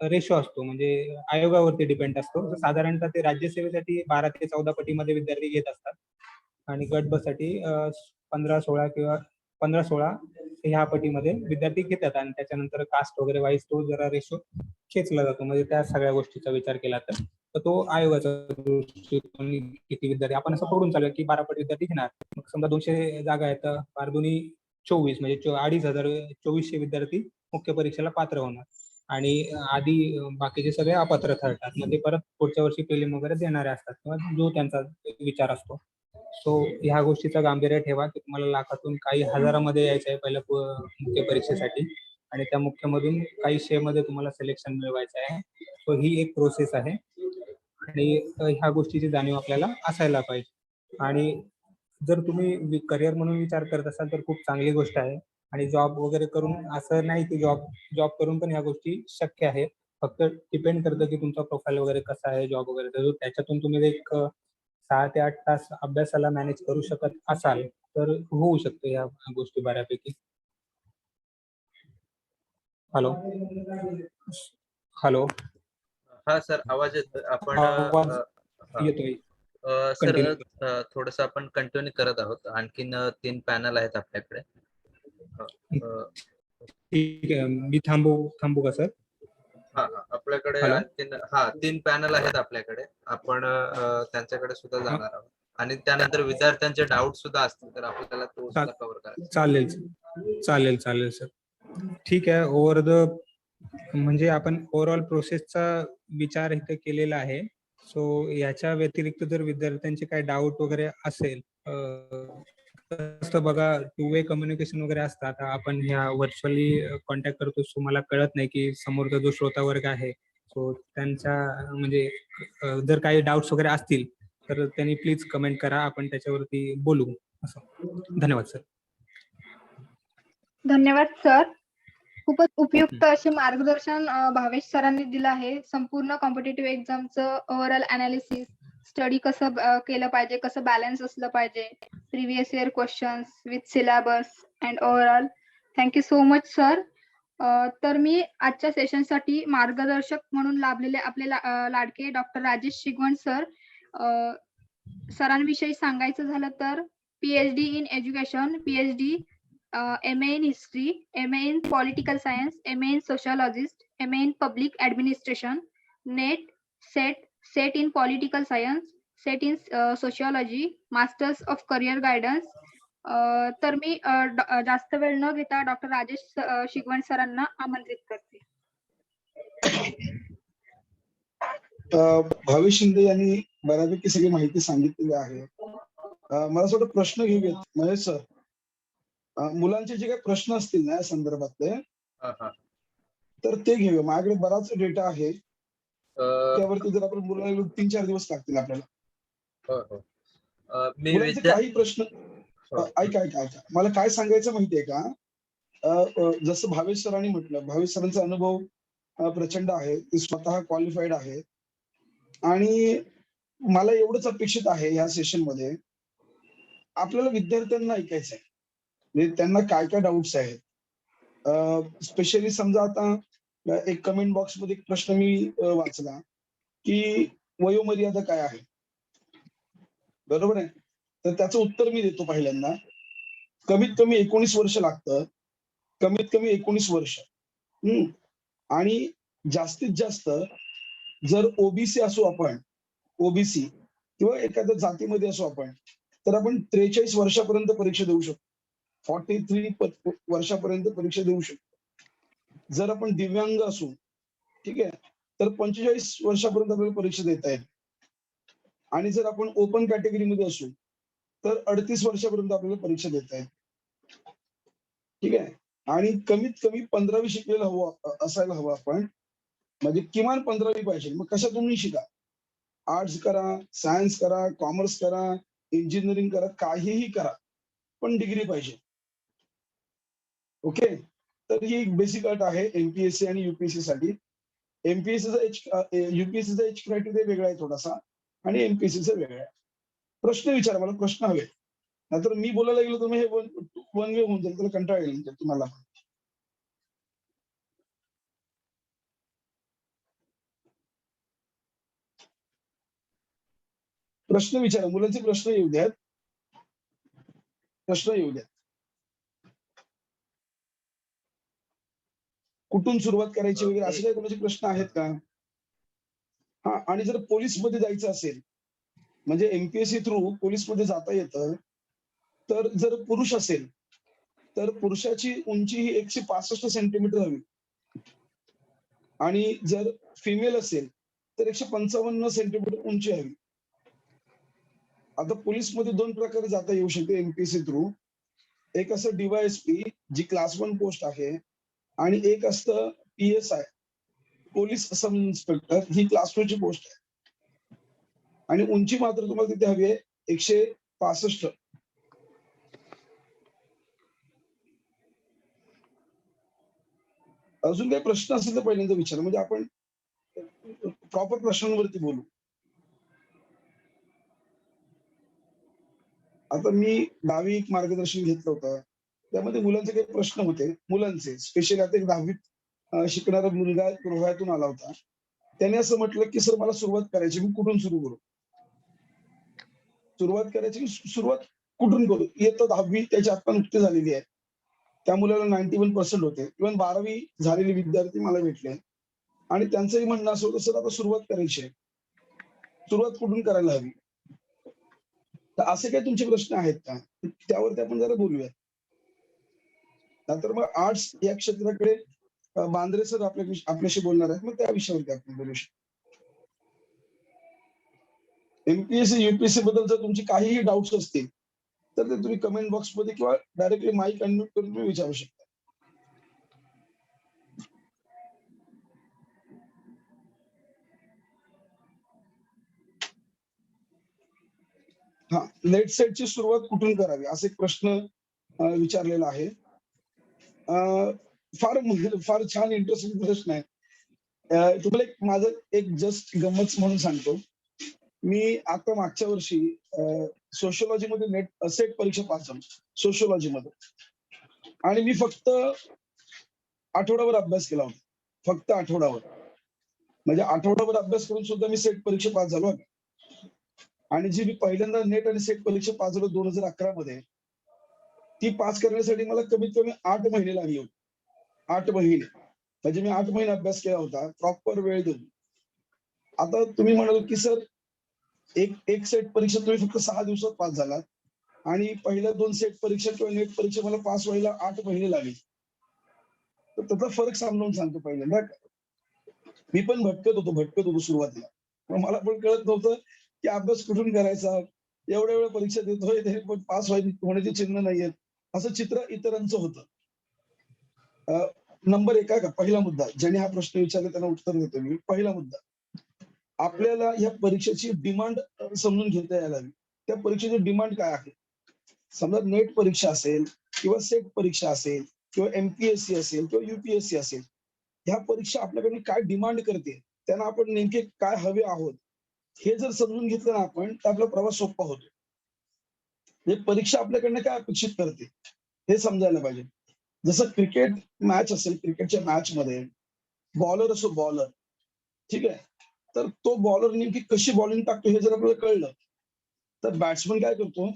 रेशो असतो, म्हणजे आयोगावरती डिपेंड असतो. साधारणतः ते राज्यसेवेसाठी 12 ते 14 पटीमध्ये विद्यार्थी घेत असतात आणि गट ब साठी 15-16 किंवा 15-16 ह्या पटीमध्ये विद्यार्थी घेतात. आणि त्याच्यानंतर कास्ट वगैरे वाईज तो जरा रेशो खेचला जातो. म्हणजे त्या सगळ्या गोष्टीचा विचार केला तर तो आयोगाचा दृष्टिकोन किती विद्यार्थी आपण असं पकडून चालूया की 12 पट विद्यार्थी घेणार. मग समजा 200 जागा आहेत तर 12×2 24 म्हणजे 2,500 विद्यार्थी मुख्य परीक्षेला पात्र होणार. आणि आधी बाकीचे सगळे अपात्र ठरतात. मग ते परत पुढच्या वर्षी प्रिलिम वगैरे देणारे असतात किंवा जो त्यांचा विचार असतो. सो ह्या गोष्टीचा गांभीर्य ठेवा की तुम्हाला लाखातून काही हजारामध्ये यायचं आहे पहिल्या मुख्य परीक्षेसाठी, आणि त्या मुख्यमधून काही मध्ये तुम्हाला सिलेक्शन मिळवायचं आहे. सो ही एक प्रोसेस आहे आणि ह्या गोष्टीची जाणीव आपल्याला असायला पाहिजे. आणि जर तुम्ही करिअर म्हणून विचार करत असाल तर खूप चांगली गोष्ट आहे. आणि जॉब वगैरे करून असं नाही की जॉब करून पण ह्या गोष्टी शक्य आहे. फक्त डिपेंड करतं की तुमचा प्रोफाईल वगैरे कसा आहे जॉब वगैरे. तर त्याच्यातून तुम्ही एक 6 ते 8 तास अभ्यासाला मॅनेज करू शकत असाल तर होऊ शकतं ह्या गोष्टी बऱ्यापैकी. हॅलो हॅलो हा सर, आवाज येतोय. आपण आवाज येतोय. Sir continue. थोडस आपण कंटिन्यू करत आहोत. आणखीन 3 पॅनल आहेत आपल्याकडे. अ, ठीक आहे, मी थांबू का सर? आपल्याकडे हॅलो. आणखीन 3 पॅनल आहेत आपल्याकडे. आपण त्यांच्याकडे सुद्धा हा, जाणार आहोत आणि त्यानंतर विद्यार्थ्यांचे डाऊट सुद्धा असतील तर आपल्याला तो चा- सुद्धा कव्हर करायचा. चालेल चालेल चालेल सर. ठीक आहे. म्हणजे आपण ओव्हरऑल प्रोसेसचा विचार इथे केलेला आहे. सो याच्या व्यतिरिक्त जर विद्यार्थ्यांचे काही डाऊट वगैरे असेल, असतं बघा, टू वे कम्युनिकेशन वगैरे असतात. आपण ह्या व्हर्च्युअली कॉन्टॅक्ट करतो, सो मला कळत नाही की समोरचा जो श्रोता वर्ग आहे, सो त्यांचा म्हणजे जर काही डाऊट्स वगैरे असतील तर त्यांनी प्लीज कमेंट करा, आपण त्याच्यावरती बोलू. असं. धन्यवाद सर. धन्यवाद सर. खूपच उपयुक्त असे मार्गदर्शन भावेश सरांनी दिलं आहे. संपूर्ण कॉम्पिटिटिव्ह एक्झामचं ओव्हरऑल अनालिसिस, स्टडी कसं केलं पाहिजे, कसं बॅलन्स असलं पाहिजे, previous year questions with syllabus and overall. Thank you so much sir. तर मी आजच्या सेशनसाठी मार्गदर्शक म्हणून लाभलेले आपले लाडके डॉक्टर राजेश शिगवण सर, सरांविषयी सांगायचं झालं तर PhD in education, PhD MA in history, MA in political science, MA in sociologist, MA in public administration, NET, SET in political science, SET in sociology, Masters of career guidance. तर मी जास्त वेळ न घेता doctor Rajesh Shigwan सरांना आमंत्रित करते. भावेश शिंदे यांनी बऱ्यापैकी सगळी माहिती सांगितलेली आहे. मला थोडा प्रश्न घेऊयात महेश सर. मुलांचे जे काही प्रश्न असतील ना या संदर्भातले, तर ते घेऊया. माझ्याकडे बराच डेटा आहे, त्यावरती जर आपण बोलायला 3-4 दिवस लागतील आपल्याला. मुलांचे काही प्रश्न ऐका. मला काय सांगायचं माहितीये का, जसं भावेश सरांनी म्हटलं, भावेश सरांचा अनुभव प्रचंड आहे, ते स्वतः क्वालिफाईड आहे आणि मला एवढंच अपेक्षित आहे या सेशन मध्ये आपल्याला विद्यार्थ्यांना ऐकायचं आहे, म्हणजे त्यांना काय काय डाऊट्स आहेत. स्पेशली समजा आता एक कमेंट बॉक्स मध्ये एक प्रश्न मी वाचला की वयोमर्यादा काय आहे, बरोबर आहे. तर त्याचं उत्तर मी देतो पहिल्यांदा. कमीत कमी 19 वर्ष लागतं, कमीत कमी 19 वर्ष. आणि जास्तीत जास्त जर ओबीसी असू आपण, ओबीसी किंवा एखाद्या जातीमध्ये असू आपण, तर आपण 43 वर्षापर्यंत परीक्षा देऊ शकतो. 43 वर्षापर्यंत परीक्षा देऊ शकतो. जर आपण दिव्यांग असू, ठीक आहे, तर 45 वर्षापर्यंत आपल्याला परीक्षा देता येईल. आणि जर आपण ओपन कॅटेगरीमध्ये असू तर 38 वर्षापर्यंत आपल्याला परीक्षा देता येईल. ठीक आहे. आणि कमीत कमी 15वी शिकलेलं हवं असायला हवं आपण, म्हणजे किमान 15वी पाहिजे. मग कशातूनही शिका, आर्ट्स करा, सायन्स करा, कॉमर्स करा, इंजिनिअरिंग करा, काहीही करा, पण डिग्री पाहिजे. ओके. तर ही एक बेसिक अट आहे एमपीएससी आणि युपीएससी साठी. युपीएससीचा एज क्रायटेरिया वेगळा आहे थोडासा आणि एमपीएससीचा वेगळा आहे. प्रश्न विचारा, मला प्रश्न हवे, नाहीतर मी बोलायला गेलो तर हे वन वे होऊन जाईल, त्याला कंटाळा येईल तुम्हाला. प्रश्न विचारा, मुलांचे प्रश्न येऊ द्यात, प्रश्न येऊ द्यात. कुठून सुरुवात करायची वगैरे असे काही कोणाचे प्रश्न आहेत का? आणि जर पोलीस मध्ये जायचं असेल, म्हणजे एमपीएससी थ्रू पोलीस मध्ये जाता येतं, तर जर पुरुष असेल तर पुरुषाची उंची ही 165 सेंटीमीटर हवी आणि जर फिमेल असेल तर 155 सेंटीमीटर उंची हवी. आता पोलीस मध्ये 2 प्रकारे जाता येऊ शकते एमपीएससी थ्रू. एक असं डीवायएसपी जी क्लास 1 पोस्ट आहे आणि एक असतं PSI, पोलीस सब इन्स्पेक्टर, ही क्लास 2 ची पोस्ट आहे. आणि उंची मात्र तुम्हाला तिथे हवी आहे 165. अजून काही प्रश्न असेल तर पहिल्यांदा विचारा, म्हणजे आपण प्रॉपर प्रश्नांवरती बोलू. आता मी 10वी एक मार्गदर्शन घेतलं होतं, त्यामध्ये मुलांचे काही प्रश्न होते, मुलांचे स्पेशली. आता एक 10वीत शिकणारा मुलगा गोव्यातून आला होता. त्याने असं म्हटलं की सर मला सुरुवात करायची, मी कुठून सुरू करू? सुरुवात करायची, सुरुवात कुठून करू? इयत्ता 10वी त्याची आता नुकती झालेली आहे. त्या मुलाला 91% होते. इव्हन 12वी झालेले विद्यार्थी मला भेटले आणि त्यांचंही म्हणणं असं होतं, सर आता सुरुवात करायची आहे. सुरुवात कुठून करायला हवी? तर असे काही तुमचे प्रश्न आहेत का? त्यावरती आपण जरा बोलूया. नंतर मग आर्ट्स या क्षेत्राकडे बांद्रे सर आपल्याशी बोलणार आहेत. मग त्या विषयावरती आपण बोलू शकतो. एमपीएससी, युपीएससी बद्दल जर तुमची काहीही डाऊट्स असतील, तर ते तुम्ही कमेंट बॉक्समध्ये किंवा डायरेक्टली माईक अनम्यूट करून तुम्ही विचारू शकता. हा, नेट सेटची सुरुवात कुठून करावी असा एक प्रश्न विचारलेला आहे. फार छान इंटरेस्टिंग प्रश्न आहे. तुम्हाला माझं एक जस्ट गंमत म्हणून सांगतो. मी आता मागच्या वर्षी सोशिओलॉजी मध्ये नेट सेट परीक्षा पास झालो सोशिओलॉजी मध्ये, आणि मी फक्त आठवडाभर अभ्यास केला होता. फक्त आठवडाभर, म्हणजे आठवडाभर अभ्यास करून सुद्धा मी सेट परीक्षा पास झालो होतो. आणि जी मी पहिल्यांदा नेट आणि सेट परीक्षा पास झालो 2011 मध्ये, ती पास करण्यासाठी मला कमीत कमी 8 महिने लागले होते. 8 महिने, म्हणजे मी 8 महिने अभ्यास केला होता प्रॉपर वेळ देऊन. आता तुम्ही म्हणाल की सर एक सेट परीक्षा तुम्ही फक्त 6 दिवसात पास झालात आणि पहिल्या 2 सेट परीक्षा किंवा नेट परीक्षा मला पास व्हायला 8 महिने लागले. तर त्याचा फरक समजावून सांगतो. पहिल्यांदा मी पण भटकत होतो सुरुवातीला. पण मला पण कळत नव्हतं की अभ्यास कुठून करायचा. एवढ्या वेळा परीक्षा देतोय तरी पण पास होण्याचे चिन्ह नाहीयेत, असं चित्र इतरांचं होतं. नंबर 1 का पहिला मुद्दा, ज्याने हा प्रश्न विचारला त्यांना उत्तर देतो मी. पहिला मुद्दा, आपल्याला या परीक्षेची डिमांड समजून घेता यायला हवी. त्या परीक्षेची डिमांड काय आहे? समजा नेट परीक्षा असेल किंवा सेट परीक्षा असेल किंवा एमपीएससी असेल किंवा युपीएससी असेल, ह्या परीक्षा आपल्याकडे काय डिमांड करते, त्यांना आपण नेमके काय हवे आहोत, हे जर समजून घेतलं ना आपण, तर आपला प्रवास सोपा होतो. म्हणजे परीक्षा आपल्याकडनं काय अपेक्षित करते हे समजायला पाहिजे. जसं क्रिकेट मॅच असेल, क्रिकेटच्या मॅच मध्ये बॉलर असो, बॉलर, ठीक आहे, तर तो बॉलर नेमकी कशी बॉलिंग टाकतो हे जर आपल्याला कळलं, तर बॅट्समन काय करतो,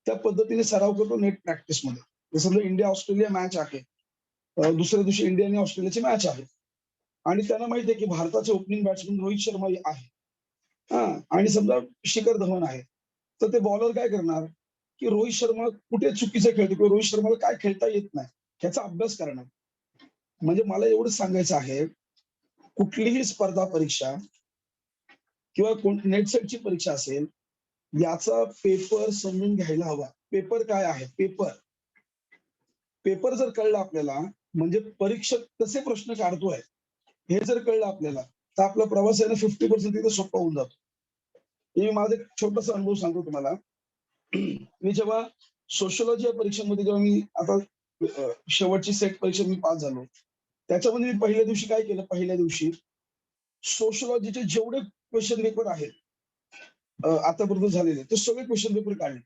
त्या पद्धतीने सराव करतो नेट प्रॅक्टिस मध्ये. जसं समजा इंडिया ऑस्ट्रेलिया मॅच आहे, दुसऱ्या दिवशी इंडिया आणि ऑस्ट्रेलियाची मॅच आहे, आणि त्यांना माहिती आहे की भारताचे ओपनिंग बॅट्समन रोहित शर्मा आहे, हा, आणि समजा शिखर धवन आहे, तर ते बॉलर काय करणार की रोहित शर्मा कुठे चुकीचं खेळतो किंवा रोहित शर्माला काय खेळता येत नाही ह्याचा अभ्यास करणार. म्हणजे मला एवढं सांगायचं आहे, कुठलीही स्पर्धा परीक्षा किंवा नेट सेटची परीक्षा असेल, याचा पेपर समजून घ्यायला हवा. पेपर काय आहे? पेपर जर कळलं आपल्याला, म्हणजे परीक्षक कसे प्रश्न काढतोय हे जर कळलं आपल्याला, तर आपला प्रवास आहे ना 50% तिथे सोपा होऊन जातो. मी माझा एक छोटासा अनुभव सांगतो तुम्हाला. मी जेव्हा सोशिओलॉजी या परीक्षेमध्ये जेव्हा मी आता शेवटची सेट परीक्षा मी पास झालो, त्याच्यामध्ये मी पहिल्या दिवशी काय केलं, पहिल्या दिवशी सोशिओलॉजीचे जेवढे क्वेश्चन पेपर आहेत आतापर्यंत झालेले, ते सगळे क्वेश्चन पेपर काढले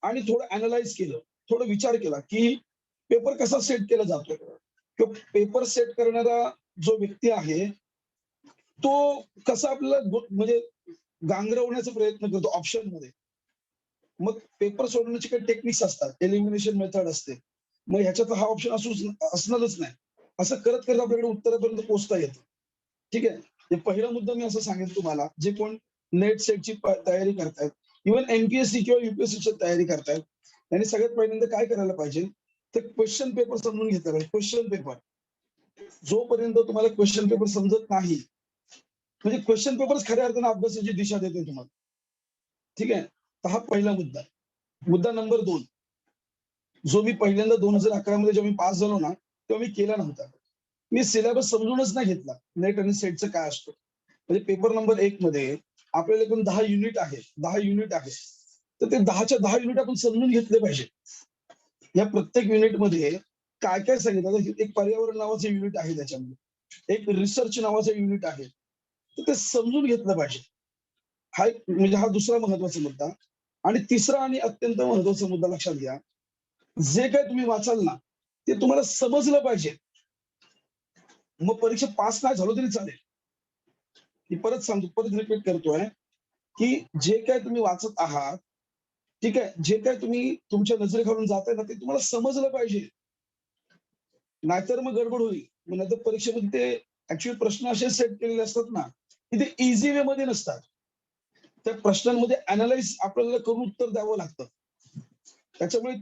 आणि थोडं अनालाइज केलं, थोडं विचार केला की पेपर कसा सेट केला जातो किंवा पेपर सेट करणारा जो व्यक्ती आहे तो कसा आपल्याला म्हणजे गांगरवण्याचा प्रयत्न करतो ऑप्शन मध्ये. मग पेपर सोडवण्याचे काही टेक्निक्स असतात, एलिमिनेशन मेथड असते, मग ह्याच्यात हा ऑप्शन असणारच नाही, असं करत करत आपल्याकडे उत्तरापर्यंत पोहोचता येतं. ठीक आहे, हे पहिला मुद्दा मी असं सांगेन तुम्हाला, जे कोण नेट सेटची तयारी करतायत, इव्हन एमपीएससी किंवा युपीएससीची तयारी करतायत, त्यांनी सगळ्यात पहिल्यांदा काय करायला पाहिजे, ते क्वेश्चन पेपर समजून घेतला पाहिजे. क्वेश्चन पेपर, जोपर्यंत तुम्हाला क्वेश्चन पेपर समजत नाही, म्हणजे क्वेश्चन पेपरच खऱ्या अर्थाने अभ्यासाची दिशा देते तुम्हाला. ठीक आहे, तर हा पहिला मुद्दा. मुद्दा नंबर 2, जो मी पहिल्यांदा 2011 मध्ये जेव्हा मी पास झालो ना, तेव्हा मी केला नव्हता. मी सिलेबस समजूनच नाही घेतला नेट आणि सेटचं काय असतो. म्हणजे पेपर नंबर 1 मध्ये आपल्याला एकूण 10 युनिट आहे, 10 युनिट आहे, तर ते 10च्या 10 युनिट आपण समजून घेतले पाहिजे. या प्रत्येक युनिटमध्ये काय काय सांगितलं, एक पर्यावरण नावाचं युनिट आहे, त्याच्यामध्ये एक रिसर्च नावाचं युनिट आहे, तर ते समजून घेतलं पाहिजे. हा एक म्हणजे हा दुसरा महत्वाचा मुद्दा. आणि तिसरा आणि अत्यंत महत्वाचा मुद्दा लक्षात घ्या, जे काय तुम्ही वाचाल ना ते तुम्हाला समजलं पाहिजे. मग परीक्षा पास नाही झालो तरी चालेल. मी परत सांगतो, परत रिपीट करतोय की जे काय तुम्ही वाचत आहात, ठीक आहे, जे काय तुम्ही तुमच्या नजरेखालून जाताय ना, ते तुम्हाला समजलं पाहिजे. नाहीतर मग गडबड होईल. मग नाहीतर परीक्षेमध्ये ते ऍक्च्युअली प्रश्न असे सेट केलेले असतात ना की ते इझी वे मध्ये नसतात. त्या प्रश्नांमध्ये अनालाइज आपल्याला करून उत्तर द्यावं लागतं. त्याच्यामुळे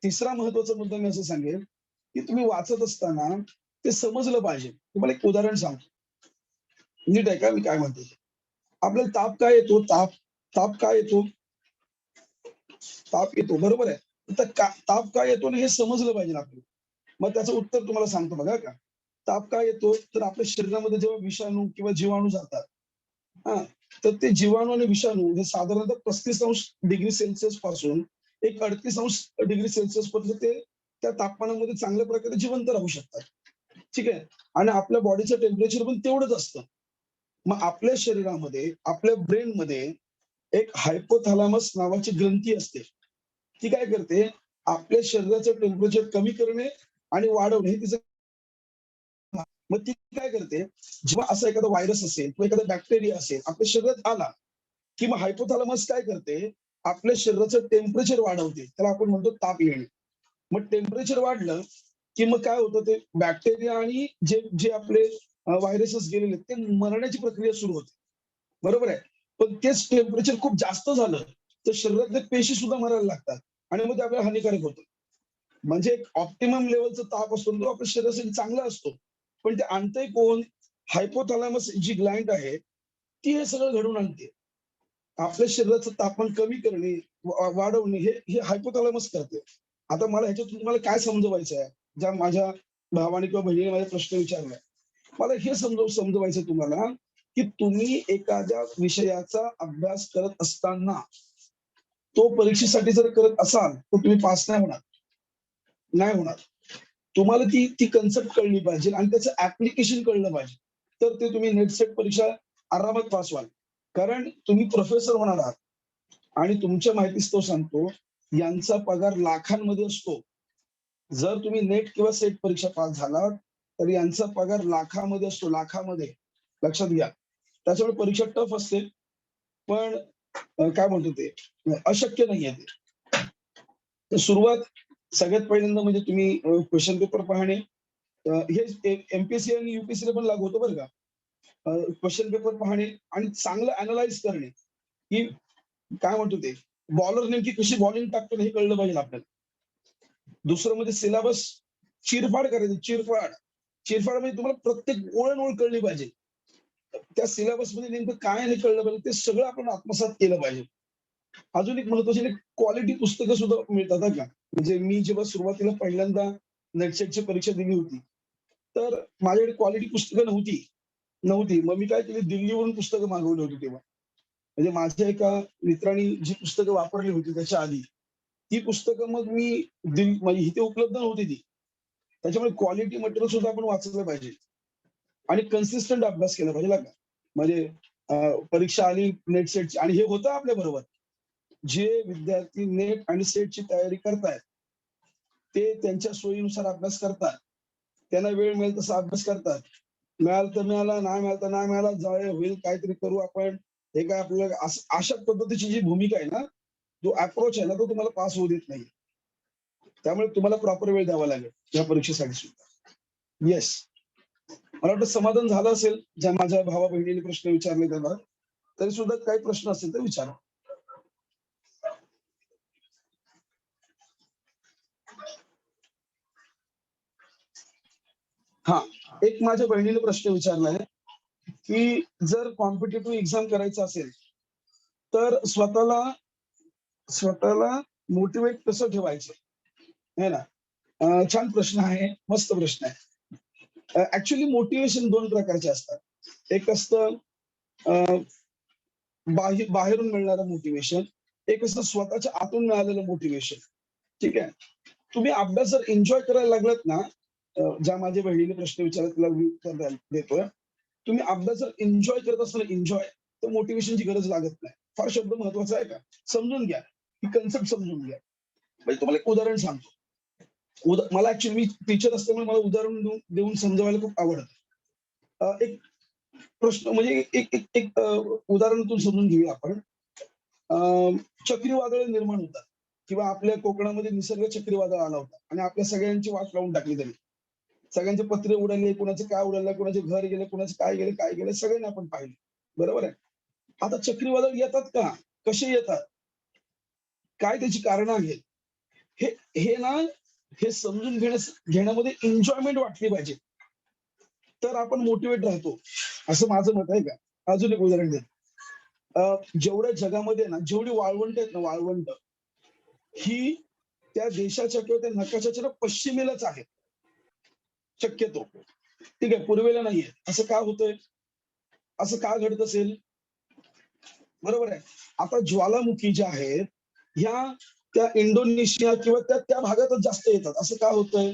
तिसरा महत्वाचा मुद्दा मी असं सांगेल की तुम्ही वाचत असताना ते समजलं पाहिजे. तुम्हाला एक उदाहरण सांगतो. नीट आहे का मी काय म्हणतो? आपल्याला ताप काय येतो? ताप ताप काय येतो? ताप येतो, बरोबर आहे. तर ताप काय येतो ना हे समजलं पाहिजे आपल्याला. मग त्याचं उत्तर तुम्हाला सांगतो बघा का. ताप काय येतो? तर आपल्या शरीरामध्ये जेव्हा विषाणू किंवा जीवाणू जातात, हा, तर ते जीवाणू आणि विषाणू हे साधारणतः 35° पासून 38° पर्यंत ते त्या तापमानामध्ये चांगल्या प्रकारे जिवंत राहू शकतात. ठीक आहे. आणि आपल्या बॉडीचं टेम्परेचर पण तेवढंच असतं. मग आपल्या शरीरामध्ये, आपल्या ब्रेनमध्ये एक हायपोथॅलॅमस नावाची ग्रंथी असते. ती काय करते? आपल्या शरीराचं टेम्परेचर कमी करणे आणि वाढवणे हे तिचं. मग ती काय करते? जेव्हा असा एखादा व्हायरस असेल किंवा एखादा बॅक्टेरिया असेल आपल्या शरीरात आला, की मग हायपोथॅलॅमस काय करते? आपल्या शरीराचं टेम्परेचर वाढवते. त्याला आपण म्हणतो ताप येणे. मग टेम्परेचर वाढलं, की मग काय होतं? ते बॅक्टेरिया आणि जे जे आपले व्हायरसेस गेलेले ते मरण्याची प्रक्रिया सुरू होते. बरोबर आहे. पण तेच टेम्परेचर खूप जास्त झालं तर शरीरातले पेशी सुद्धा मरायला लागतात आणि मग ते आपल्याला हानिकारक होतं. म्हणजे एक ऑप्टिमम लेवलचा ताप असतो तो आपल्या शरीरासाठी चांगला असतो. पण ते आणतंय कोण? हायपोथॅलॅमस जी ग्लँड आहे ती हे सगळं घडवून आणते. आपल्या शरीराचं तापमान कमी करणे, वाढवणे हे हायपोथॅलॅमस करते. आता मला ह्याच्यातून तुम्हाला काय समजवायचं आहे? ज्या माझ्या भावाने किंवा बहिणीने माझा प्रश्न विचारलाय. मला हे समजवायचं तुम्हाला की तुम्ही एखाद्या विषयाचा अभ्यास करत असताना तो परीक्षेसाठी जर करत असाल तर तुम्ही पास नाही होणार. नाही होणार. तुम्हाला ती ती कन्सेप्ट कळली पाहिजे आणि त्याचं ऍप्लिकेशन कळलं पाहिजे. तर ते तुम्ही नेट सेट परीक्षा आरामात पास व्हाल. कारण तुम्ही प्रोफेसर होणार आहात आणि तुमच्या माहितीस्तव सांगतो, यांचा पगार लाखांमध्ये असतो. जर तुम्ही नेट किंवा सेट परीक्षा पास झालात तर यांचा पगार लाखामध्ये असतो, लाखामध्ये. लक्षात घ्या. त्याच्यामुळे परीक्षा टफ असते, पण काय म्हणतो ते अशक्य नाहीये ते. तर सुरुवात सगळ्यात पहिल्यांदा म्हणजे तुम्ही क्वेश्चन पेपर पाहणे. हे एमपीएससी आणि युपीएससी पण लागू होतं बरं का. क्वेश्चन पेपर पाहणे आणि चांगलं अनालाइज करणे, की काय म्हणतो ते बॉलर नेमकी कशी बॉलिंग टाकतो हे कळलं पाहिजे आपल्याला. दुसरं म्हणजे सिलेबस चिरफाड करायची. चिरफाड चिरफाड म्हणजे तुम्हाला प्रत्येक ओळ कळली पाहिजे. त्या सिलेबस मध्ये नेमकं काय हे कळलं पाहिजे. ते सगळं आपण आत्मसात केलं पाहिजे. अजून एक महत्वाची क्वालिटी पुस्तकं सुद्धा मिळतात का. म्हणजे मी जेव्हा सुरुवातीला पहिल्यांदा नेटसेटची परीक्षा दिली होती तर माझ्याकडे क्वालिटी पुस्तकं नव्हती. मग मी काय केली, दिल्लीवरून पुस्तकं मागवली होती तेव्हा. म्हणजे माझ्या एका मित्राने जी पुस्तकं वापरली होती त्याच्या आधी ती पुस्तकं मग मी म्हणजे इथे उपलब्ध नव्हती ती. त्याच्यामुळे क्वालिटी मटेरियल सुद्धा आपण वाचलं पाहिजे आणि कन्सिस्टंट अभ्यास केला पाहिजे का. म्हणजे परीक्षा आली नेट सेटची आणि हे होतं आपल्या बरोबर. जे विद्यार्थी नेट आणि सेटची तयारी करतायत ते त्यांच्या सोयीनुसार अभ्यास करतात. त्यांना वेळ मिळेल तसा अभ्यास करतात. मिळालं तर मिळाला, नाही मिळालं तर नाही मिळाला, जाऊया होईल काहीतरी करू आपण. हे काय आपल्याला अशा पद्धतीची जी भूमिका आहे ना, जो अप्रोच आहे ना, तो तुम्हाला पास होऊ देत नाही. त्यामुळे तुम्हाला प्रॉपर वेळ द्यावा लागेल या परीक्षेसाठी सुद्धा. येस. मला वाटतं समाधान झालं असेल ज्या माझ्या भावा बहिणीने प्रश्न विचारले त्याला. तरी सुद्धा काही प्रश्न असतील तर विचारा. हा, एक माझ्या बहिणीने प्रश्न विचारलाय की जर कॉम्पिटेटिव्ह एक्झाम करायचं असेल तर स्वतःला मोटिवेट कसं ठेवायचं है ना. छान प्रश्न आहे, मस्त प्रश्न आहे. ऍक्च्युली मोटिवेशन दोन प्रकारचे असतात. एक असतं बाहेरून मिळणारं मोटिवेशन, एक असतं स्वतःच्या आतून मिळालेलं मोटिवेशन. ठीक आहे. तुम्ही अभ्यास जर एन्जॉय करायला लागलात ना, ज्या माझ्या बहिणीने प्रश्न विचारला तिला मी उत्तर देतोय. तुम्ही अभ्यास जर एन्जॉय करत असाल एन्जॉय, तर मोटिवेशनची गरज लागत नाही. फार शब्द महत्वाचा आहे का, समजून घ्या. ही कन्सेप्ट समजून घ्या. म्हणजे तुम्हाला एक उदाहरण सांगतो. मला ऍक्च्युअली मी टीचर असल्यामुळे मला उदाहरण देऊन समजवायला खूप आवडतं. एक प्रश्न म्हणजे एक एक एक उदाहरणातून समजून घेऊया आपण. चक्रीवादळ निर्माण होतात किंवा आपल्या कोकणामध्ये निसर्ग चक्रीवादळ आला होता आणि आपल्या सगळ्यांची वाट लावून टाकली त्यांनी. सगळ्यांचे पत्रे उडाले, कुणाचे काय उडाले, कुणाचे घर गेले, कुणाचे काय गेले सगळ्यांनी आपण पाहिले. बरोबर आहे. आता चक्रीवादळ येतात का? कसे येतात? काय त्याची कारण आहेत? हे हे ना हे समजून घेण्यामध्ये एन्जॉयमेंट वाटली पाहिजे. तर आपण मोटिवेट राहतो. असं माझं मत आहे का? अजून एक उदाहरण देतो. जेवढ्या जगामध्ये ना जेवढी वाळवंट आहेत ना वाळवंट ही त्या देशाच्या किंवा त्या नकाशाच्या ना पश्चिमेलाच आहे शक्यतो. ठीक आहे, पूर्वेला नाहीये. असं का होतंय? असं का घडत असेल? बरोबर आहे. आता ज्वालामुखी ज्या आहेत ह्या त्या इंडोनेशिया किंवा त्या भागातच जास्त येतात. असं का होतंय?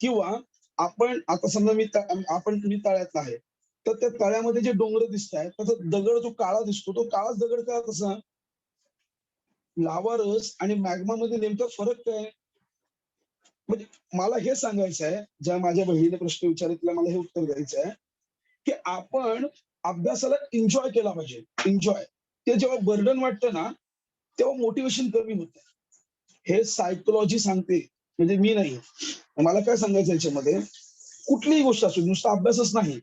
किंवा आपण आता समजा मी तळ्यातला आहे. तर त्या तळ्यामध्ये जे डोंगर दिसत आहेत त्याचा दगड जो काळा दिसतो तो काळाच दगड का तसा? लावा रस आणि मॅग्मा मध्ये नेमका फरक काय? म्हणजे मला हे सांगायचं आहे, ज्या माझ्या बहिणीने प्रश्न विचारले तिला मला हे उत्तर द्यायचं आहे, की आपण अभ्यासाला एन्जॉय केला पाहिजे. एन्जॉय. ते जेव्हा बर्डन वाटतं ना, तेव्हा मोटिवेशन कमी होतं. हे सायकोलॉजी सांगते, म्हणजे मी नाही. मला काय सांगायचं याच्यामध्ये, कुठलीही गोष्ट असो, नुसता अभ्यासच नाही.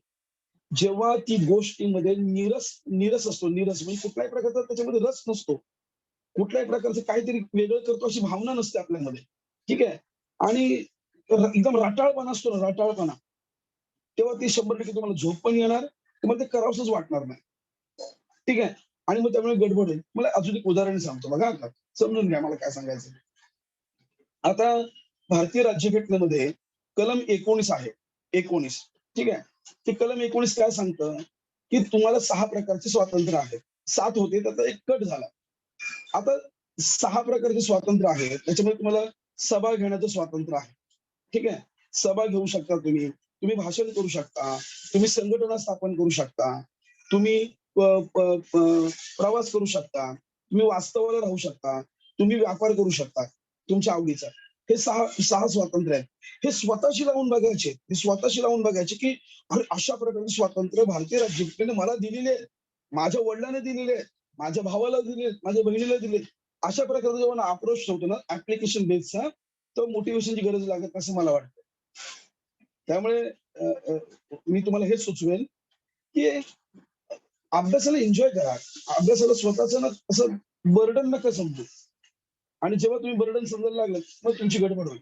जेव्हा ती गोष्टीमध्ये नीरस असतो, नीरस म्हणजे कुठल्याही प्रकारचा त्याच्यामध्ये रस नसतो. कुठल्याही प्रकारचं काहीतरी वेगळं करतो अशी भावना नसते आपल्यामध्ये. ठीक आहे. आणि एकदम रटाळपणा असतो ना, रटाळपणा. तेव्हा ती 100% तुम्हाला झोप पण येणार, तुम्हाला ते करावंसंच वाटणार नाही. ठीक आहे. आणि मग त्यामुळे गडबड होईल. मला अजून एक उदाहरण सांगतो बघा आता. समजून घ्या मला काय सांगायचं. आता भारतीय राज्यघटनेमध्ये कलम 19 आहे. 19. ठीक आहे. ते कलम 19 काय सांगतं, की तुम्हाला 6 प्रकारचे स्वातंत्र्य आहेत. 7 होते त्याचा एक कट झाला. आता 6 प्रकारचे स्वातंत्र्य आहेत. त्याच्यामुळे तुम्हाला सभा घेण्याचं स्वातंत्र्य आहे. ठीक आहे. सभा घेऊ शकता तुम्ही. तुम्ही भाषण करू शकता. तुम्ही संघटना स्थापन करू शकता. तुम्ही प्रवास करू शकता. तुम्ही वास्तवाला राहू शकता. तुम्ही व्यापार करू शकता तुमच्या आवडीचा. हे 6 स्वातंत्र्य आहेत. हे स्वतःशी लावून बघायचे. हे स्वतःशी लावून बघायचे, की अरे अशा प्रकारचे स्वातंत्र्य भारतीय राज्यघटनेने मला दिलेले आहेत. माझ्या वडिलांना दिलेले आहेत. माझ्या भावाला दिले, माझ्या बहिणीला दिले. अशा प्रकारचा जेव्हा अप्रोच होतो ना ऍप्लिकेशन बेसचा, तर मोटिवेशनची गरज लागत असं मला वाटतं. त्यामुळे मी तुम्हाला हे सुचवेन, की अभ्यासाला एन्जॉय करा. अभ्यासाला स्वतःचं ना असं बर्डन नका समजू. आणि जेव्हा तुम्ही बर्डन समजायला लागलं मग तुमची गडबड होईल.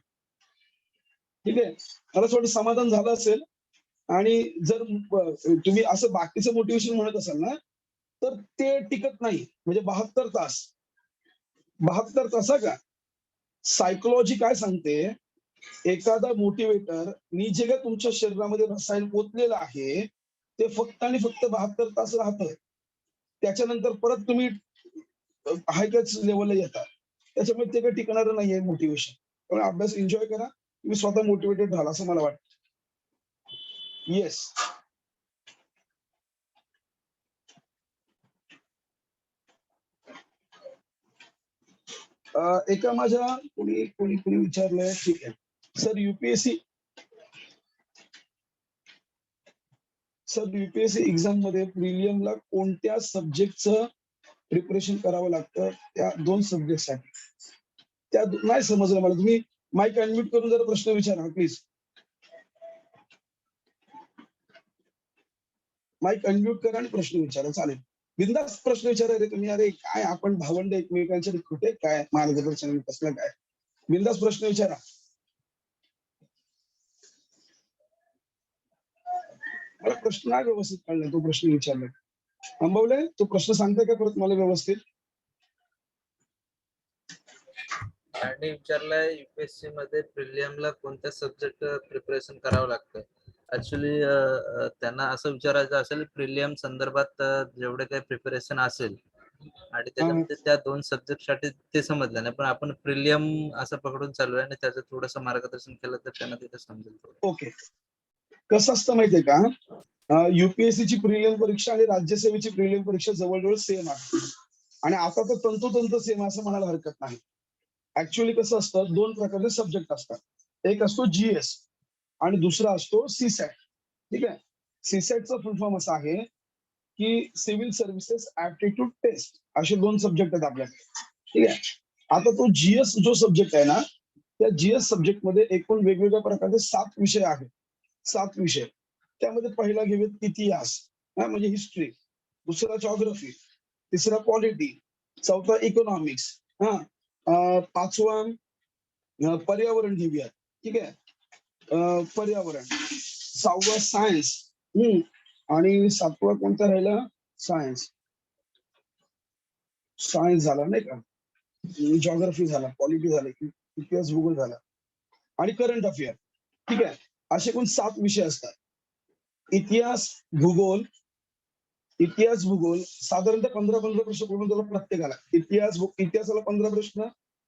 ठीक आहे. मला थोडं समाधान झालं असेल. आणि जर तुम्ही असं बाकीचं मोटिवेशन म्हणत असाल ना, तर ते टिकत नाही. म्हणजे 72 तास. 72 तासा का? सायकोलॉजी काय सांगते, एखादा मोटिवेटर नी जे काही तुमच्या शरीरामध्ये रसायन ओतलेलं आहे, ते फक्त आणि फक्त 72 तास राहतं. त्याच्यानंतर परत तुम्ही हाय त्याच लेव्हलला येतात. त्याच्यामुळे ते काही टिकणारं नाहीये मोटिवेशन. त्यामुळे अभ्यास एन्जॉय करा. तुम्ही स्वतः मोटिवेटेड राहाल असं मला वाटतं. येस. एका माझ्या कोणी विचारलंय. ठीक आहे. सर युपीएससी एक्झाम मध्ये प्रिलियमला कोणत्या सब्जेक्टचं प्रिपरेशन करावं लागतं? त्या 2 सब्जेक्टसाठी. नाही समजलं मला. तुम्ही माईक अनम्यूट करून जरा प्रश्न विचारा प्लीज. माईक अनम्यूट करा आणि प्रश्न विचारा. चालेल. बिनधास्त प्रश्न विचारा रे तुम्ही. अरे काय आपण भावंड एकमेकांच्या कुठे काय मार्गदर्शन कसलं काय. बिनधास्त प्रश्न विचारा. मला प्रश्न नाही व्यवस्थित कळला तो प्रश्न विचारला. अंबवले तो प्रश्न सांगताय का परत मला व्यवस्थित? आणि विचारलाय युपीएससी मध्ये प्रिलियमला कोणत्या सब्जेक्ट प्रिपरेशन करावं लागतं. ऍक्च्युली त्यांना असं विचारायचं असेल प्रिलियम संदर्भात जेवढे काही प्रिपरेशन असेल आणि त्याच्यामध्ये त्या 2 सब्जेक्टसाठी ते समजलं नाही. पण आपण प्रिलियम असं पकडून चालू आहे आणि त्याचं थोडंसं मार्गदर्शन केलं तर त्यांना तिथे समजेल. ओके. कसं असतं माहितीये का? युपीएससीची प्रिलियम परीक्षा आणि राज्यसेवेची प्रिलियम परीक्षा जवळजवळ सेम आहे. आणि आता तर तंतोतंत सेम असं म्हणायला हरकत नाही. ऍक्च्युअली कसं असतं, 2 प्रकारचे सब्जेक्ट असतात. एक असतो जीएस आणि दुसरा असतो सीसॅट. ठीक आहे. सीसॅटचा फुल फॉर्म असा आहे की सिव्हिल सर्व्हिसेस ऍप्टिट्यूड टेस्ट. असे 2 सब्जेक्ट आहेत आपल्याकडे. ठीक आहे. आता तो जीएस जो सब्जेक्ट आहे ना, त्या जीएस सब्जेक्टमध्ये एकूण वेगवेगळ्या प्रकारचे 7 विषय आहेत. 7 विषय. त्यामध्ये पहिला घेऊयात इतिहास, म्हणजे हिस्ट्री. दुसरा जॉग्राफी, तिसरा पॉलिटी, चौथा इकॉनॉमिक्स, पाचवा पर्यावरण घेऊया. ठीक आहे. पर्यावरण, 6वा सायन्स, आणि 7वा कोणता राहिला? सायन्स. सायन्स झाला नाही का, जॉग्राफी झाला, पॉलिटी झाली, इतिहास भूगोल झाला आणि करंट अफेअर. ठीक आहे. असे एकूण 7 विषय असतात. इतिहास भूगोल साधारणतः 15 प्रश्न पूर्ण झाला प्रत्येकाला. इतिहासाला 15 प्रश्न,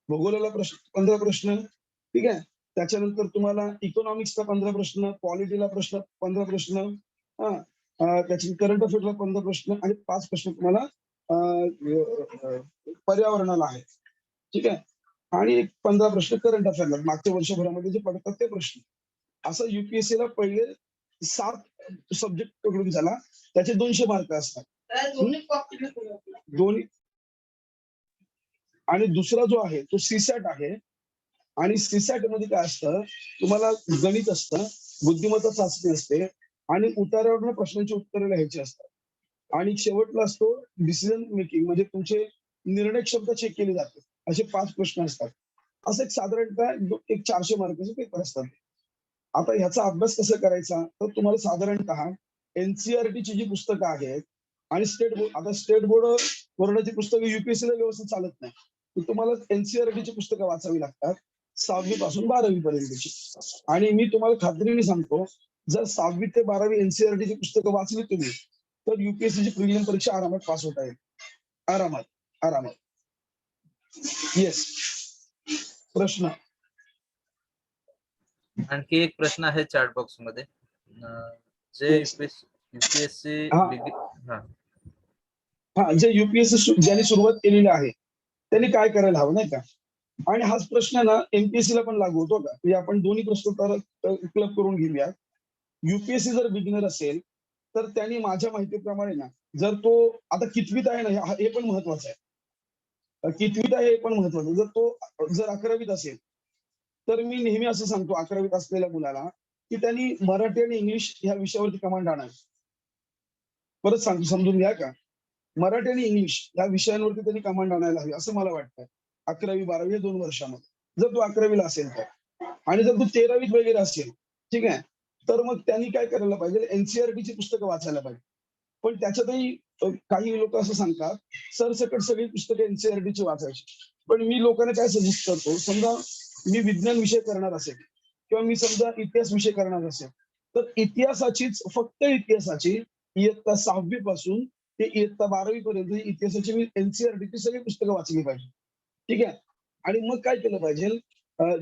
भूगोलाला 15 प्रश्न. ठीक आहे. त्याच्यानंतर तुम्हाला इकॉनॉमिक्सला 15 प्रश्न, पॉलिटीला 15 प्रश्न, त्याची करंट अफेअरला 15 प्रश्न आणि 5 प्रश्न तुम्हाला पर्यावरणाला आहेत. ठीक आहे. आणि 15 प्रश्न करंट अफेअरला, मागच्या वर्षभरामध्ये जे पडतात ते प्रश्न. असं युपीएससीला पहिले 7 सब्जेक्ट पकडून झाला, त्याचे 200 मार्क असतात. दोन्ही. आणि दुसरा जो आहे तो सीसॅट आहे. आणि सीसॅट मध्ये काय असतं, तुम्हाला गणित असतं, बुद्धिमत्ता चाचणी असते आणि उतारावरनं प्रश्नांची उत्तरं लिहायची असतात. आणि शेवटला असतो डिसिजन मेकिंग, म्हणजे तुमचे निर्णय क्षमता चेक केली जाते. असे 5 प्रश्न असतात. असं एक साधारणतः एक 400 मार्काचे पेपर असतात. आता ह्याचा अभ्यास कसा करायचा, तर तुम्हाला साधारणतः एनसीईआरटीची जी पुस्तकं आहेत आणि स्टेट बोर्ड बोर्डाची पुस्तकं युपीएससीला व्यवस्थित चालत नाही, तर तुम्हाला एनसीईआरटीची पुस्तकं वाचावी लागतात 6वी पासून 12वी पर्यंतची. आणि मी तुम्हाला खात्रीने सांगतो, जर 6वी ते 12वी एनसीईआरटीची पुस्तकं वाचली तुम्ही, तर युपीएससीची प्रिलिम परीक्षा आरामात पास होता येईल. आरामात. येस. प्रश्न. आणखी एक प्रश्न आहे चॅट बॉक्स मध्ये. जे युपीएससी जे युपीएससी ज्यांनी सुरुवात केलेली आहे त्यांनी काय करायला हवं नाही का. आणि हाच प्रश्न ना एमपीएससी ला पण लागू होतो का, म्हणजे आपण दोन्ही प्रश्न क्लब करून घेऊया. युपीएससी जर बिगिनर असेल तर त्यांनी माझ्या माहितीप्रमाणे ना, जर तो आता कितवीत आहे ना, हे पण महत्वाचं आहे. कितवीत आहे हे पण महत्वाचं. जर 11वीत असेल तर मी नेहमी असं सांगतो 11वीत असलेल्या मुलाला की त्यांनी मराठी आणि इंग्लिश ह्या विषयावरती कमांड आणावी. परत सांगतो, समजून घ्या का. मराठी आणि इंग्लिश या विषयांवरती त्यांनी कमांड आणायला हवी असं मला वाटतं. 11वी 12वी या 2 वर्षामध्ये जर तो 11वीला असेल तर. आणि जर तो 13वीत वगैरे असेल, ठीक आहे, तर मग त्यांनी काय करायला पाहिजे, एनसीईआरटीची पुस्तकं वाचायला पाहिजे. पण त्याच्यातही काही लोक असं सांगतात सरसकट सगळी पुस्तकं एनसीईआरटीची वाचायची. पण मी लोकांना काय सजेस्ट करतो, समजा मी विज्ञान विषय करणार असेल किंवा मी समजा इतिहास विषय करणार असेल, तर इतिहासाचीच, फक्त इतिहासाची इयत्ता 6वी पासून ते इयत्ता 12वी पर्यंत इतिहासाची मी एनसीईआरटीची सगळी पुस्तकं वाचली पाहिजे. ठीक आहे. आणि मग काय केलं पाहिजे,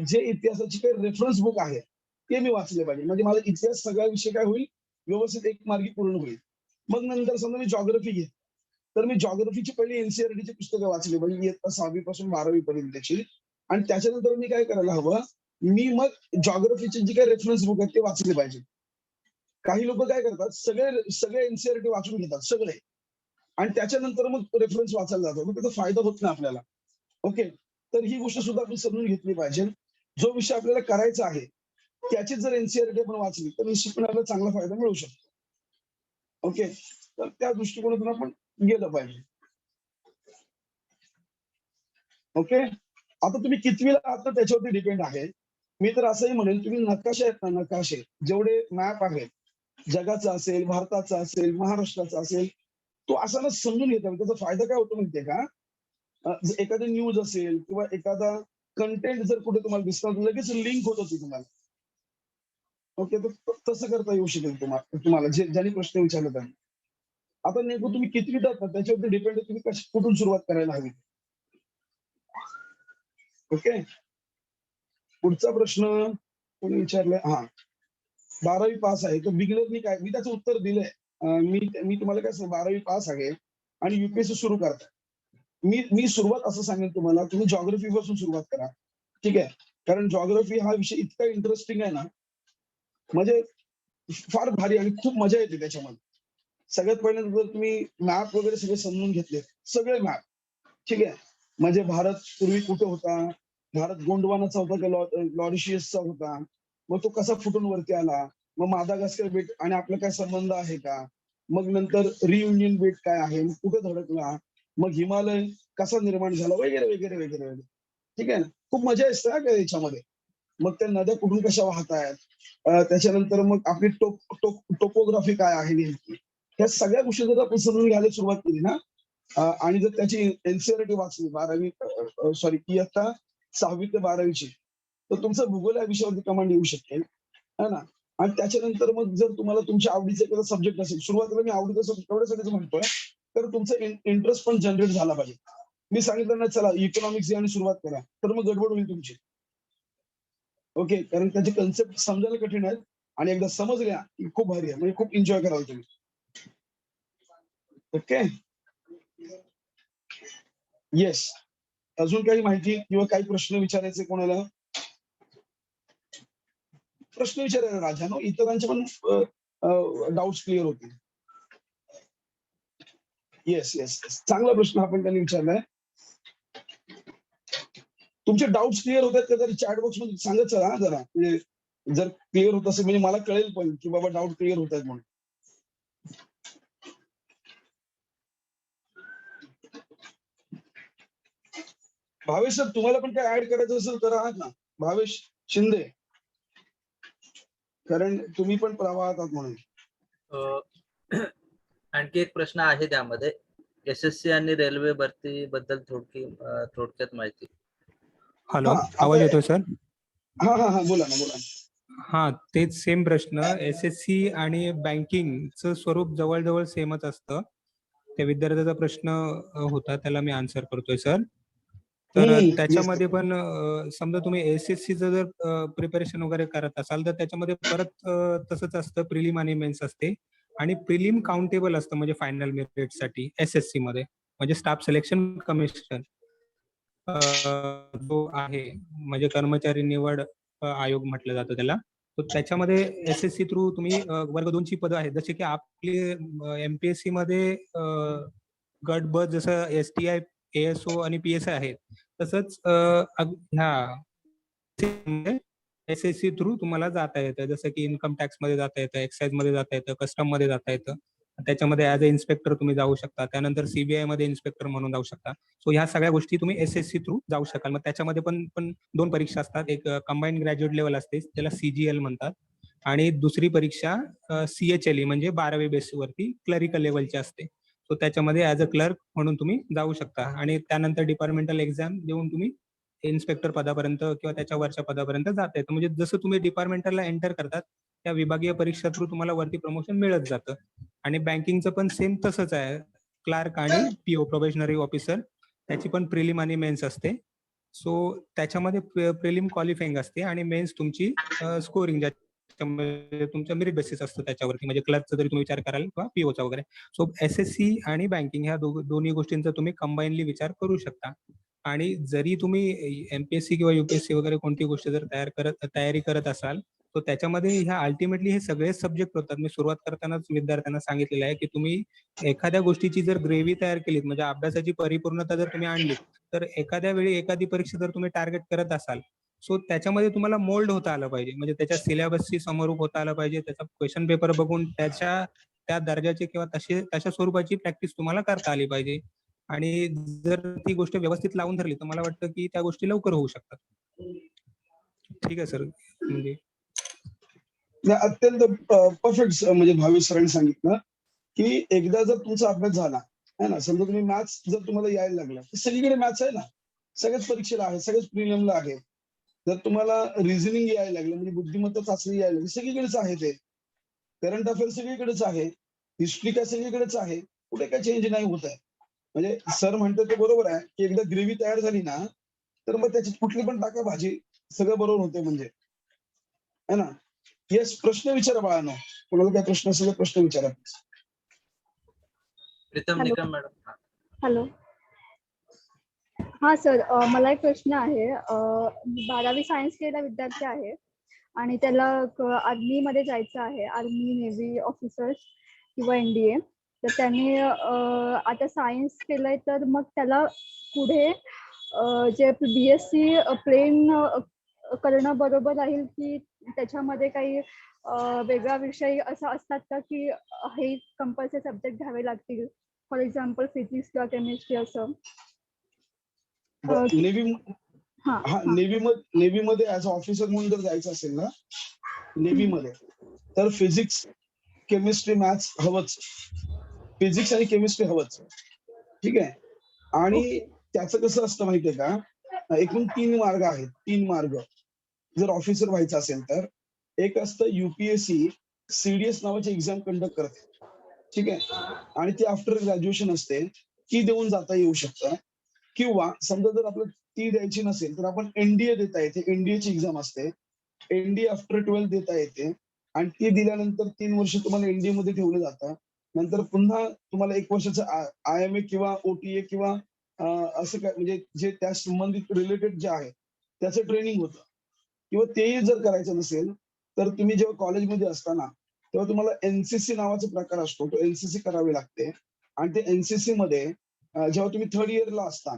जे इतिहासाचे काही रेफरन्स बुक आहे ते मी वाचले पाहिजे. म्हणजे माझा इतिहास सगळा विषय काय होईल, व्यवस्थित एक मार्गी पूर्ण होईल. मग नंतर समजा मी जॉग्राफी घेत, तर मी जॉग्राफीची पहिली एनसीईआरटीची पुस्तकं वाचली पाहिजे इयत्ता 6वी पासून 12वी पर्यंतची. आणि त्याच्यानंतर मी काय करायला हवं, मी मग जॉग्राफीचे जे काही रेफरन्स बुक आहेत ते वाचले पाहिजे. काही लोक काय करतात, सगळे एनसीईआरटी वाचून घेतात सगळे, आणि त्याच्यानंतर मग रेफरन्स वाचायला जातो, मग त्याचा फायदा होत नाही आपल्याला. ओके. तर ही गोष्ट सुद्धा आपण समजून घेतली पाहिजे. जो विषय आपल्याला करायचा आहे त्याची जर एनसीईआरटी आपण वाचली तर निश्चितपणे आपल्याला चांगला फायदा मिळू शकतो. ओके. तर त्या दृष्टिकोनातून आपण गेलं पाहिजे. ओके. आता तुम्ही कितवीला आहात तर त्याच्यावरती डिपेंड आहे. मी तर असंही म्हणेल, तुम्ही नकाशे आहेत ना, नकाशे जेवढे मॅप आहेत, जगाचा असेल, भारताचा असेल, महाराष्ट्राचा असेल, तो असा ना समजून घेता. त्याचा फायदा काय होतो माहितीये का, एखादी न्यूज असेल किंवा एखादा कंटेंट जर कुठे तुम्हाला दिसला तर लगेच लिंक होत होती तुम्हाला. ओके. तर तसं करता येऊ शकेल तुम्हाला ज्यांनी प्रश्न विचारला त्यांनी. आता नेमकं तुम्ही कितवीत आहात ना त्याच्यावरती डिपेंड आहे तुम्ही कुठून सुरुवात करायला हवी. ओके. पुढचा प्रश्न कोणी विचारलाय, 12वी पास आहे तर बिगिनरनी काय, मी त्याचं उत्तर दिलंय. मी तुम्हाला काय सांग, 12वी पास आहे आणि युपीएससी सुरू करताय. मी सुरुवात असं सांगेन तुम्हाला, तुम्ही जॉग्राफी पासून सुरुवात करा. ठीक आहे. कारण जॉग्राफी हा विषय इतका इंटरेस्टिंग आहे ना, म्हणजे फार भारी आणि खूप मजा येते त्याच्यामध्ये. सगळ्यात पहिल्यांदा जर तुम्ही मॅप वगैरे सगळे समजून घेतले, सगळे मॅप, ठीक आहे, म्हणजे भारत पूर्वी कुठे होता, भारत गोंडवानाचा होता का लॉरिशियसचा होता, मग तो कसा फुटून वरती आला, मग मादागास्कर बेट आणि आपला काय संबंध आहे का, मग नंतर रियुनियन बेट काय आहे, मग कुठे धडकला, मग हिमालय कसा निर्माण झाला, वगैरे वगैरे वगैरे वगैरे. ठीक आहे ना, खूप मजा असते ना काय याच्यामध्ये. मग त्या नद्या कुठून कशा वाहत आहेत, त्याच्यानंतर मग आपली टोपोग्राफी काय आहे नेमकी, ह्या सगळ्या गोष्टी जर आपण समजून घ्यायला सुरुवात केली ना, आणि जर त्याची एनसीईआरटी वाचली 12वी सॉरी इयत्ता 6वी ते 12वीची, तर तुमचं भूगोल या विषयावरती कमांड येऊ शकते, है ना. आणि त्याच्यानंतर मग जर तुम्हाला तुमच्या आवडीचा एखादा सब्जेक्ट असेल, सुरुवातीला मी आवडीचा सब्जेक्ट एवढ्यासाठीच म्हणतोय, तर तुमचा इंटरेस्ट पण जनरेट झाला पाहिजे. मी सांगितलं ना चला इकॉनॉमिक्स आणि सुरुवात करा, तर मग गडबड होईल तुमची. ओके, कारण त्याचे कन्सेप्ट समजायला कठीण आहेत आणि एकदा समजल्या की खूप भारी आहे, म्हणजे खूप एन्जॉय कराल तुम्ही. Okay, yes. अजून काही माहिती किंवा काही प्रश्न विचारायचे कोणाला? प्रश्न विचारायला राजानो, इतरांचे पण डाऊट्स क्लिअर होतील. येस येस येस, चांगला प्रश्न आपण त्यांनी विचारलाय. तुमचे डाऊट्स क्लिअर होत आहेत का जर चॅट बॉक्स मध्ये सांगत चला जरा, म्हणजे जर क्लिअर होत असेल म्हणजे मला कळेल पण की बाबा डाऊट क्लिअर होत आहेत म्हणून. भावेश सर, तुम्हाला पण काय ऍड करायचं असेल तर आहात ना, भावेश शिंदे, कारण तुम्ही पण प्रवाहात आहात म्हणून. आणखी एक प्रश्न आहे त्यामध्ये, एसएससी आणि रेल्वे भरती बद्दल थोडक्यात माहिती. हॅलो, हा, आवाज आता येतोय सर? हा हा हा, बोला ना बोला. हा, तेच सेम प्रश्न. एसएससी आणि बँकिंगचं स्वरूप जवळजवळ सेमच असतं. त्या विद्यार्थ्याचा प्रश्न होता, त्याला मी आन्सर करतोय सर. तर येस. त्याच्यामध्ये पण समजा तुम्ही एसएससीचं जर प्रिपरेशन वगैरे करत असाल तर त्याच्यामध्ये परत तसंच असतं, प्रिलिम आणि मेन्स असते. आणि प्रिलिम काउंटेबल असतं म्हणजे फायनल मेरिटसाठी एसएससी मध्ये, म्हणजे स्टाफ सिलेक्शन कमिशन जो आहे, म्हणजे कर्मचारी निवड आयोग म्हटलं जातं त्याला. तर त्याच्यामध्ये एसएससी थ्रू तुम्ही वर्ग 2 ची पदं आहेत, जसे की आपली एमपीएससी मध्ये गट ब जसं एसटीआय, एएसओ आणि पीएसआय आहेत, तसंच ह्या एसएससी थ्रू तुम्हाला जाता येतं. जसं की इन्कम टॅक्स मध्ये जाता येतं, एक्साइज मध्ये जाता येतं, कस्टम मध्ये जाता येतं. त्याच्यामध्ये ऍज अ इन्स्पेक्टर तुम्ही जाऊ शकता. त्यानंतर सीबीआय मध्ये इन्स्पेक्टर म्हणून जाऊ शकता. सो ह्या सगळ्या गोष्टी तुम्ही एसएससी थ्रू जाऊ शकाल. मग त्याच्यामध्ये पण 2 परीक्षा असतात. एक कंबाईंड ग्रॅज्युएट लेवल असते, त्याला सीजीएल म्हणतात. आणि दुसरी परीक्षा सीएचएलई म्हणजे 12वी बेसवरती क्लरिकल लेवलची असते. सो त्याच्यामध्ये ऍज अ क्लर्क म्हणून तुम्ही जाऊ शकता आणि त्यानंतर डिपार्टमेंटल एक्झाम देऊन तुम्ही इन्स्पेक्टर पदापर्यंत किंवा त्याच्या वरच्या पदापर्यंत जाता येतं. म्हणजे जसं तुम्ही डिपार्टमेंटलला एंटर करतात, त्या विभागीय परीक्षा थ्रू तुम्हाला वरती प्रमोशन मिळत जातं. आणि बँकिंगचं पण सेम तसंच आहे. क्लार्क आणि पीओ प्रोबेशनरी ऑफिसर, त्याची पण प्रिलिम आणि मेन्स असते. सो त्याच्यामध्ये प्रिलिम क्वालिफाईंग असते आणि मेन्स तुमची स्कोरिंग तुमच्या मेरिट बेसिस असतं त्याच्यावरती, म्हणजे क्लर्कचा जरी तुम्ही विचार कराल किंवा पीओचा वगैरे. सो एसएससी आणि बँकिंग ह्या दोन्ही गोष्टींचा तुम्ही कंबाईनली विचार करू शकता. आणि जरी तुम्ही एमपीएससी किंवा युपीएससी वगैरे कोणती गोष्ट जर तयारी करत असाल, तर त्याच्यामध्ये ह्या अल्टिमेटली हे सगळेच सब्जेक्ट होतात. मी सुरुवात करतानाच विद्यार्थ्यांना सांगितलेलं आहे की तुम्ही एखाद्या गोष्टीची जर ग्रेव्ही तयार केलीत, म्हणजे अभ्यासाची परिपूर्णता जर तुम्ही आणलीत, तर एखाद्या वेळी एखादी परीक्षा जर तुम्ही टार्गेट करत असाल, सो त्याच्यामध्ये तुम्हाला मोल्ड होता आलं पाहिजे. म्हणजे त्याच्या सिलेबसशी समरूप होता आलं पाहिजे. त्याचा क्वेश्चन पेपर बघून त्या दर्जाचे किंवा तशा स्वरूपाची प्रॅक्टिस तुम्हाला करता आली पाहिजे. आणि जर ती गोष्ट व्यवस्थित लावून धरली, तर मला वाटतं की त्या गोष्टी लवकर होऊ शकतात. ठीक आहे सर. म्हणजे अत्यंत परफेक्ट म्हणजे भावेश सरांनी सांगितलं की एकदा जर तुमचा अभ्यास झाला है ना, समजा तुम्ही मॅथ्स जर तुम्हाला यायला लागला, तर सगळीकडे मॅथ्स आहे ना, सगळ्याच परीक्षेला आहे, सगळ्याच प्रीलियमला आहे. जर तुम्हाला रिझनिंग यायला लागलं, म्हणजे बुद्धिमत्ता चाचणी यायला लागली, सगळीकडेच आहे ते. करंट अफेअर्स सगळीकडेच आहे, हिस्ट्री काय सगळीकडेच आहे, कुठे काय चेंज नाही होत आहे. म्हणजे सर म्हणतात ते बरोबर आहे की एकदा ग्रेव्ही तयार झाली ना, तर मग त्याची कुठली पण टाका भाजी सगळं बरोबर होते, म्हणजे है ना. येस, प्रश्न विचारा बाळांनो, कोणाला काय प्रश्न असेल तर प्रश्न विचारा. Pritam hello. Nikam madam. Hello. हा सर, मला एक प्रश्न आहे. 12वी सायन्स केलेला विद्यार्थी आहे आणि त्याला आर्मीमध्ये जायचं आहे, आर्मी नेव्ही ऑफिसर्स किंवा एनडीए. तर त्याने आता सायन्स केलंय, तर मग त्याला पुढे जे BSc प्लेन करणं बरोबर राहील, की त्याच्यामध्ये काही वेगळा विषय असा असतात का, की हे कंपल्सरी सब्जेक्ट घ्यावे लागतील? फॉर एक्झाम्पल फिजिक्स किंवा केमिस्ट्री असं. नेव्ही हां, हा हां. नेव्ही मध्ये ऍज ऑफिसर म्हणून जर जायचं असेल ना नेव्ही मध्ये, तर फिजिक्स केमिस्ट्री मॅथ्स हवंच. फिजिक्स आणि केमिस्ट्री हवंच. ठीक आहे. आणि ओके. त्याचं कसं असतं माहितीये का, एकूण 3 मार्ग आहेत. 3 मार्ग जर ऑफिसर व्हायचं असेल तर. एक असतं UPSC CDS नावाची एक्झाम कंडक्ट करते. ठीक आहे. आणि ती आफ्टर ग्रॅज्युएशन असते. ती देऊन जाता येऊ शकतं. किंवा समजा जर आपल्याला ती द्यायची नसेल तर आपण NDA देता येते. NDA ची एक्झाम असते. NDA आफ्टर 12 देता येते. आणि ती दिल्यानंतर 3 वर्ष तुम्हाला NDA मध्ये ठेवलं जातं. नंतर पुन्हा तुम्हाला 1 वर्षाचं IMA किंवा OTA किंवा असं काय म्हणजे जे त्या संबंधित रिलेटेड जे आहे त्याचं ट्रेनिंग होतं. किंवा तेही जर करायचं नसेल तर तुम्ही जेव्हा कॉलेजमध्ये असताना तेव्हा तुम्हाला NCC नावाचा प्रकार असतो. तो NCC करावी लागते. आणि ते NCC मध्ये जेव्हा तुम्ही 3rd इयरला असता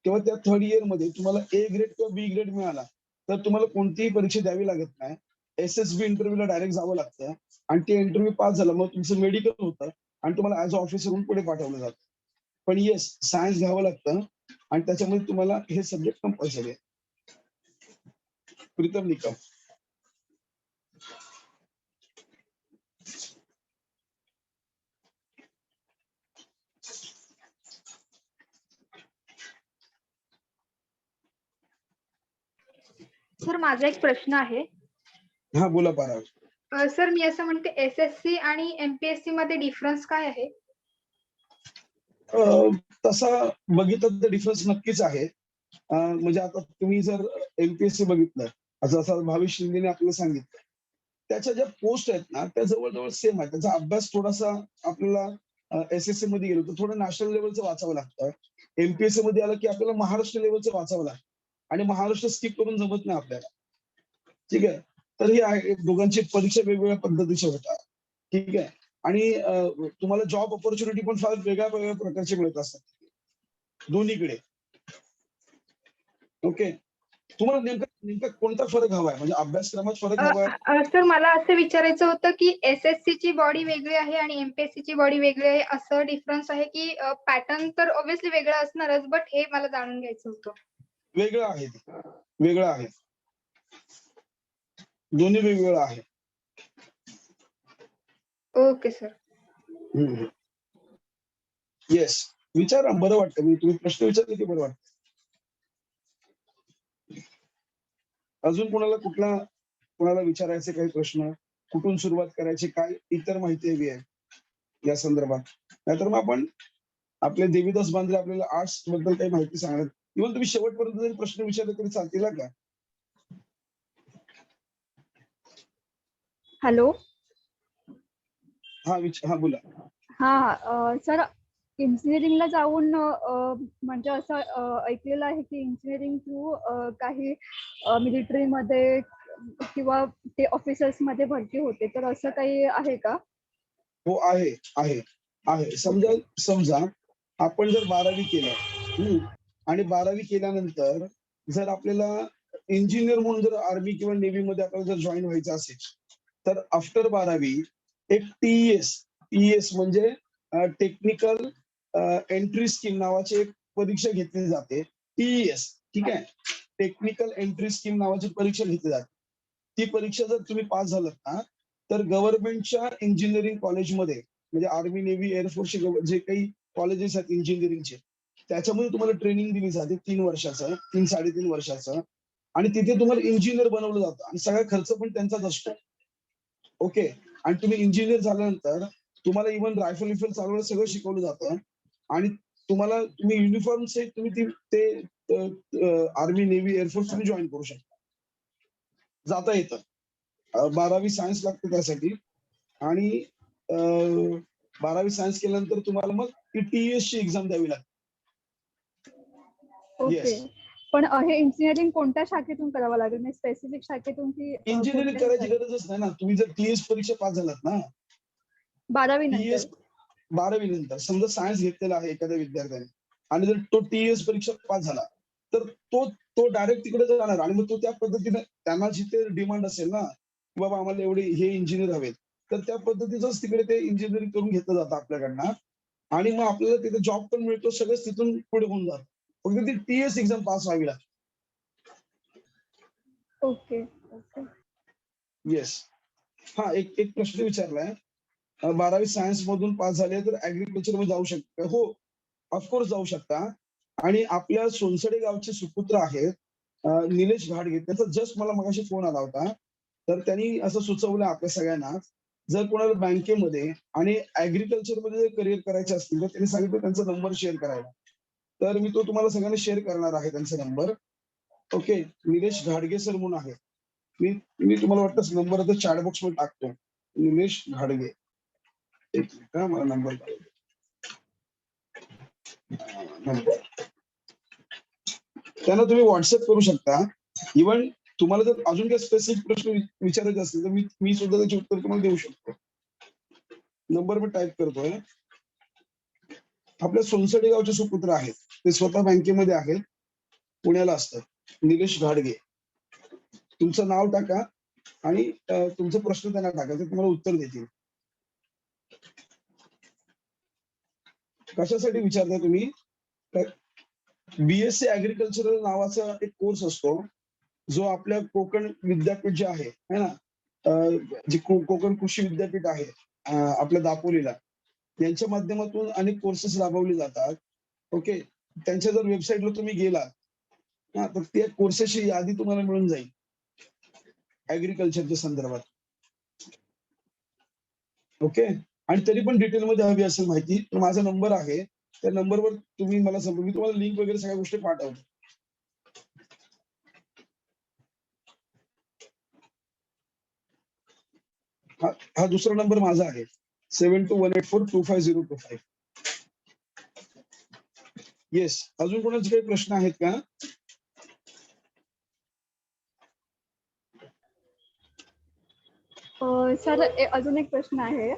तेव्हा त्या 3rd इयर मध्ये तुम्हाला A ग्रेड किंवा B ग्रेड मिळाला तर तुम्हाला कोणतीही परीक्षा द्यावी लागत नाही. SSB इंटरव्ह्यूला डायरेक्ट जावं लागतं. आणि ते इंटरव्ह्यू पास झालं मग तुमचं मेडिकल होतं आणि तुम्हाला ऍज अ ऑफिसर म्हणून पुढे पाठवलं जातं. पण येस, सायन्स घ्यावं लागतं आणि त्याच्यामध्ये तुम्हाला हे सब्जेक्ट कंपल्सरी आहे. प्रीतम निकम. सर माझा एक प्रश्न आहे. हा बोला पाराव. सर मी असं म्हणते SSC आणि MPSC मध्ये डिफरन्स काय आहे? तसा बघितलं तर डिफरन्स नक्कीच आहे. म्हणजे आता तुम्ही जर MPSC बघितलं, जसं भावेश शिंदेने आपल्याला सांगितलं, त्याच्या ज्या पोस्ट आहेत ना त्या जवळजवळ सेम आहेत. त्याचा अभ्यास थोडासा आपल्याला SSC मध्ये गेलो तर थोडं नॅशनल लेवलचं वाचावं लागतं. MPSC मध्ये आलं की आपल्याला महाराष्ट्र लेवलचं वाचावं लागतं. आणि महाराष्ट्र स्किप करून जमत नाही आपल्याला. ठीक आहे. तर ही आहे दोघांची परीक्षा वेगवेगळ्या पद्धतीच्या होतात. ठीक आहे. आणि तुम्हाला जॉब ऑपॉर्च्युनिटी पण फार वेगळ्या वेगळ्या प्रकारचे मिळत असतात दोन्हीकडे. ओके. तुम्हाला नेमका कोणता फरक हवाय? म्हणजे अभ्यासक्रमात फरक हवाय? सर मला असं विचारायचं होतं की SSC ची बॉडी वेगळी आहे आणि MPSC ची बॉडी वेगळी आहे, असं डिफरन्स आहे की पॅटर्न तर ऑब्व्हियसली वेगळा असणारच, बट हे मला जाणून घ्यायचं होतं. वेगळं आहे. वेगळं आहे. दोन्ही वेगवेगळं आहे. Okay sir. येस. विचारा, बरं वाटतं. मी तुम्ही प्रश्न विचारले की बरं वाटतं. अजून कोणाला विचारायचे काही प्रश्न, कुठून सुरुवात करायची, काय इतर माहिती हवी आहे या संदर्भात? नाहीतर मग आपण आपले देवीदास बांद्रे आपल्याला आर्ट्स बद्दल काही माहिती सांगणार. इव्हन तुम्ही शेवटपर्यंत जरी प्रश्न विचारले तरी चालतील का? हॅलो. हा बोला. हां, सर इंजिनिअरिंगला जाऊन म्हणजे असं ऐकलेलं आहे की इंजिनिअरिंग थ्रू काही मिलिटरीमध्ये किंवा ते ऑफिसर्समध्ये भरती होते. तर असं काही आहे का? हो आहे. समजा आपण जर 12वी केलं आणि 12वी केल्यानंतर जर आपल्याला इंजिनियर म्हणून जर आर्मी किंवा नेव्ही मध्ये आपल्याला जर जॉईन व्हायचं असेल तर आफ्टर 12वी एक TES म्हणजे टेक्निकल एंट्री स्कीम नावाची एक परीक्षा घेतली जाते. TES. ठीक आहे. टेक्निकल एंट्री स्कीम नावाची परीक्षा घेतली जाते. ती परीक्षा जर तुम्ही पास झालात ना तर गव्हर्नमेंटच्या इंजिनिअरिंग कॉलेजमध्ये म्हणजे आर्मी नेव्ही एअरफोर्सचे जे काही कॉलेजेस आहेत इंजिनिअरिंगचे त्याच्यामध्ये तुम्हाला ट्रेनिंग दिली जाते 3 वर्षाचं 3-3.5 वर्षाचं. आणि तिथे तुम्हाला इंजिनियर बनवलं जातं आणि सगळा खर्च पण त्यांचाच असतो. ओके. आणि तुम्ही इंजिनियर झाल्यानंतर तुम्हाला इव्हन रायफल विफल चालवणं सगळं शिकवलं जातं. आणि तुम्ही युनिफॉर्म से तुम्ही ते आर्मी नेव्ही एअरफोर्स तुम्ही जॉईन करू शकता. जाता येतं. 12वी सायन्स लागते त्यासाठी. आणि 12वी सायन्स केल्यानंतर तुम्हाला मग TES ची एक्झाम द्यावी लागते. ओके. पण हे इंजिनिअरिंग कोणत्या शाखेतून करावं लागेल? म्हणजे स्पेसिफिक शाखेतून की इंजिनिअरिंग करायची गरजच नाही ना. तुम्ही जर TES परीक्षा पास झालात ना 12वी नंतर. TES 12वी नंतर समजा सायन्स घेतलेला आहे एखाद्या विद्यार्थ्याने आणि जर तो TES परीक्षा पास झाला तर तो डायरेक्ट तिकडे जाणार आणि मग तो त्या पद्धतीने त्यांना जिथे डिमांड असेल ना की बाबा आम्हाला एवढे हे इंजिनियर हवेत, तर त्या पद्धतीचंच तिकडे ते इंजिनिअरिंग करून घेतलं जातं आपल्याकडनं आणि मग आपल्याला तिथे जॉब पण मिळतो, सगळंच तिथून पुढे होऊन जातं. फक्त ती टीएस एक्झाम पास व्हावी लागते. ओके. ओके. येस. हा एक एक प्रश्न विचारलाय. 12वी सायन्स मधून पास झाले तर ऍग्रिकल्चर मध्ये जाऊ शकता? हो, ऑफकोर्स जाऊ शकता. आणि आपल्या सोनसडे गावचे सुपुत्र आहेत निलेश घाडगे, त्याचा जस्ट मला मगाशी फोन आला होता. तर त्यांनी असं सुचवलं आपल्या सगळ्यांना, जर कोणाला बँकेमध्ये आणि ऍग्रिकल्चर मध्ये जर करिअर करायचे असतील तर त्यांनी सांगितलं त्यांचा नंबर शेअर करायला. तर मी तो तुम्हाला सगळ्यांना शेअर करणार आहे त्यांचा नंबर. ओके, निलेश घाडगे सर म्हणून आहे. मी मी तुम्हाला वाटतं नंबर आता चॅट बॉक्स मध्ये टाकतो. निलेश घाडगे. एक मिनिट हा, मला नंबर नंबर त्यांना तुम्ही व्हॉट्सअप करू शकता. इव्हन तुम्हाला जर अजून काही स्पेसिफिक प्रश्न विचारायचे असतील तर मी सुद्धा त्याचे उत्तर तुम्हाला देऊ शकतो. नंबर मी टाईप करतोय. आपल्या सोनसडे गावचे सुपुत्र आहेत, ते स्वतः बँकेमध्ये आहेत, पुण्याला असतात. निलेश घाडगे. तुमचं नाव टाका आणि तुमचा प्रश्न त्यांना टाका, ते तुम्हाला उत्तर देतील. कशासाठी विचारताय तुम्ही? बीएससी ऍग्रिकल्चरल नावाचा एक कोर्स असतो, जो आपल्या कोकण विद्यापीठ जे आहे ना, जे कोकण कृषी विद्यापीठ आहे आपल्या दापोलीला, यांच्या माध्यमातून अनेक कोर्सेस राबवले जातात. ओके, त्यांच्या जर वेबसाईटला तुम्ही गेला ना, तर त्या कोर्सेसची यादी तुम्हाला मिळून जाईल ऍग्रिकल्चरच्या संदर्भात. ओके, आणि तरी पण डिटेलमध्ये हवी असेल माहिती तर माझा नंबर आहे, त्या नंबरवर तुम्ही मला मी तुम्हाला लिंक वगैरे सगळ्या गोष्टी पाठवतो. हा दुसरा नंबर माझा आहे, 7218425025. येस. अजून कोणाचे काही प्रश्न आहेत का? सर अजून एक प्रश्न आहे.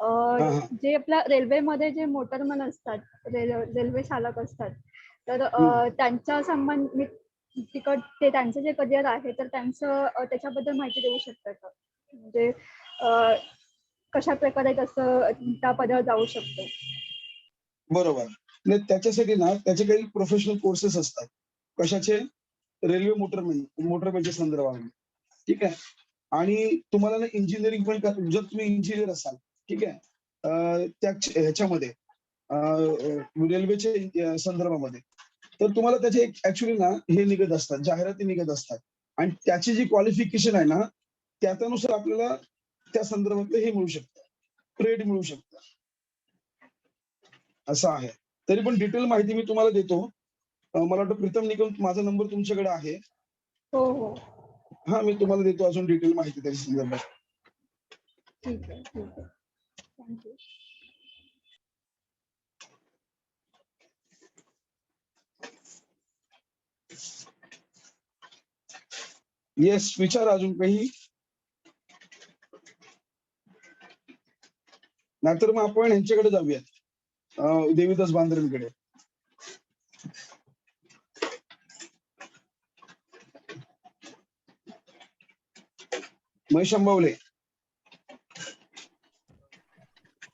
हा. जे आपल्या रेल्वेमध्ये जे मोटरमन असतात, रेल्वे चालक असतात, तर त्यांच्या संबंधित ते त्यांचं जे करिअर आहे तर त्यांचं त्याच्याबद्दल माहिती देऊ शकता का? म्हणजे कशा प्रकारे तसं त्या पदावर जाऊ शकतो? बरोबर. नाही, त्याच्यासाठी ना त्याचे काही प्रोफेशनल कोर्सेस असतात. कशाचे? रेल्वे मोटरमॅनच्या संदर्भामध्ये. ठीक आहे. आणि तुम्हाला ना इंजिनिअरिंग पण जर तुम्ही इंजिनियर असाल, ठीक आहे, त्या ह्याच्यामध्ये रेल्वेच्या संदर्भामध्ये, तर तुम्हाला त्याचे ऍक्च्युली ना हे निघत असतात, जाहिराती निघत असतात. आणि त्याची जी क्वालिफिकेशन आहे ना, त्याच्यानुसार आपल्याला त्या संदर्भातलं हे मिळू शकतं, ट्रेड मिळू शकतं. असं आहे. तरी पण डिटेल माहिती मी तुम्हाला देतो. मला वाटतं प्रीतम निकम माझा नंबर तुमच्याकडे आहे. हो हो. हा, मी तुम्हाला देतो अजून डिटेल माहिती त्याच्या संदर्भात. ठीक आहे. ठीक आहे. थँक्यू. येस, विचार अजून काही. नाहीतर मग आपण यांच्याकडे जाऊयात, देवीदास बांद्रेंकडे. महेश अंबावले.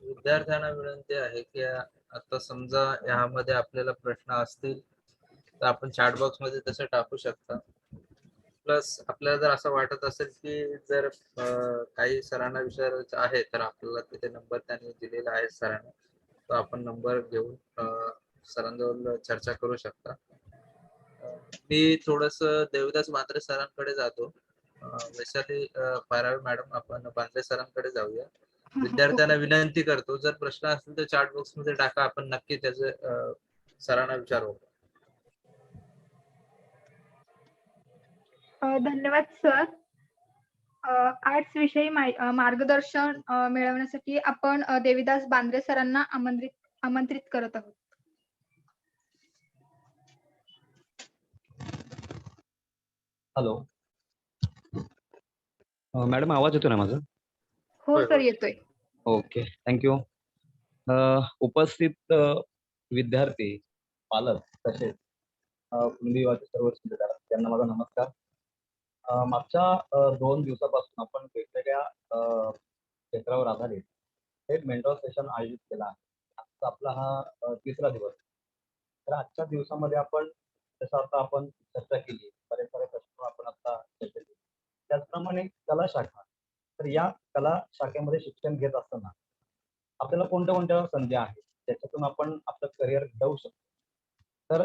विद्यार्थ्यांना विनंती आहे की आता समजा यामध्ये आपल्याला प्रश्न असतील तर आपण चॅट बॉक्स मध्ये तसे टाकू शकता. प्लस आपल्याला जर असं वाटत असेल की जर काही सरांना विचारायचं आहे तर आपल्याला तिथे नंबर त्यांनी दिलेला आहे सरांना, तो आपण नंबर घेऊन सरांजवळ चर्चा करू शकता. मी थोडस देवदास बांद्रे सरांकडे जातो. वैशाली पारावे मॅडम, आपण बांद्रे सरांकडे जाऊया. विद्यार्थ्यांना विनंती करतो, जर प्रश्न असतील तर चॅट बॉक्स मध्ये टाका, आपण नक्की त्याचे सरांना विचारू. धन्यवाद सर. आर्ट्स विषयी मार्गदर्शन मिळवण्यासाठी आपण देवीदास बांद्रे सरांना आमंत्रित करत आहोत. हॅलो. मॅडम, आवाज येतो ना माझा? हो सर, येतोय. Okay, thank you. उपस्थित विद्यार्थी, पालक तसेच कुणबी विवाहाचे सर्व शिलेदार त्यांना माझा नमस्कार. मागच्या 2 दिवसापासून आपण वेगवेगळ्या क्षेत्रावर आधारित एक मेंटॉर सेशन आयोजित केला आहे. आजचा आपला हा 3रा दिवस. तर आजच्या दिवसामध्ये आपण जसं आता आपण चर्चा केली, बरेच सारे प्रश्न आपण आता चर्चा केली. त्याचप्रमाणे कला शाखा. तर या कला शाखेमध्ये शिक्षण घेत असताना आपल्याला कोणत्या संधी आहेत, ज्याच्यातून आपण आपलं करिअर घडवू शकतो. तर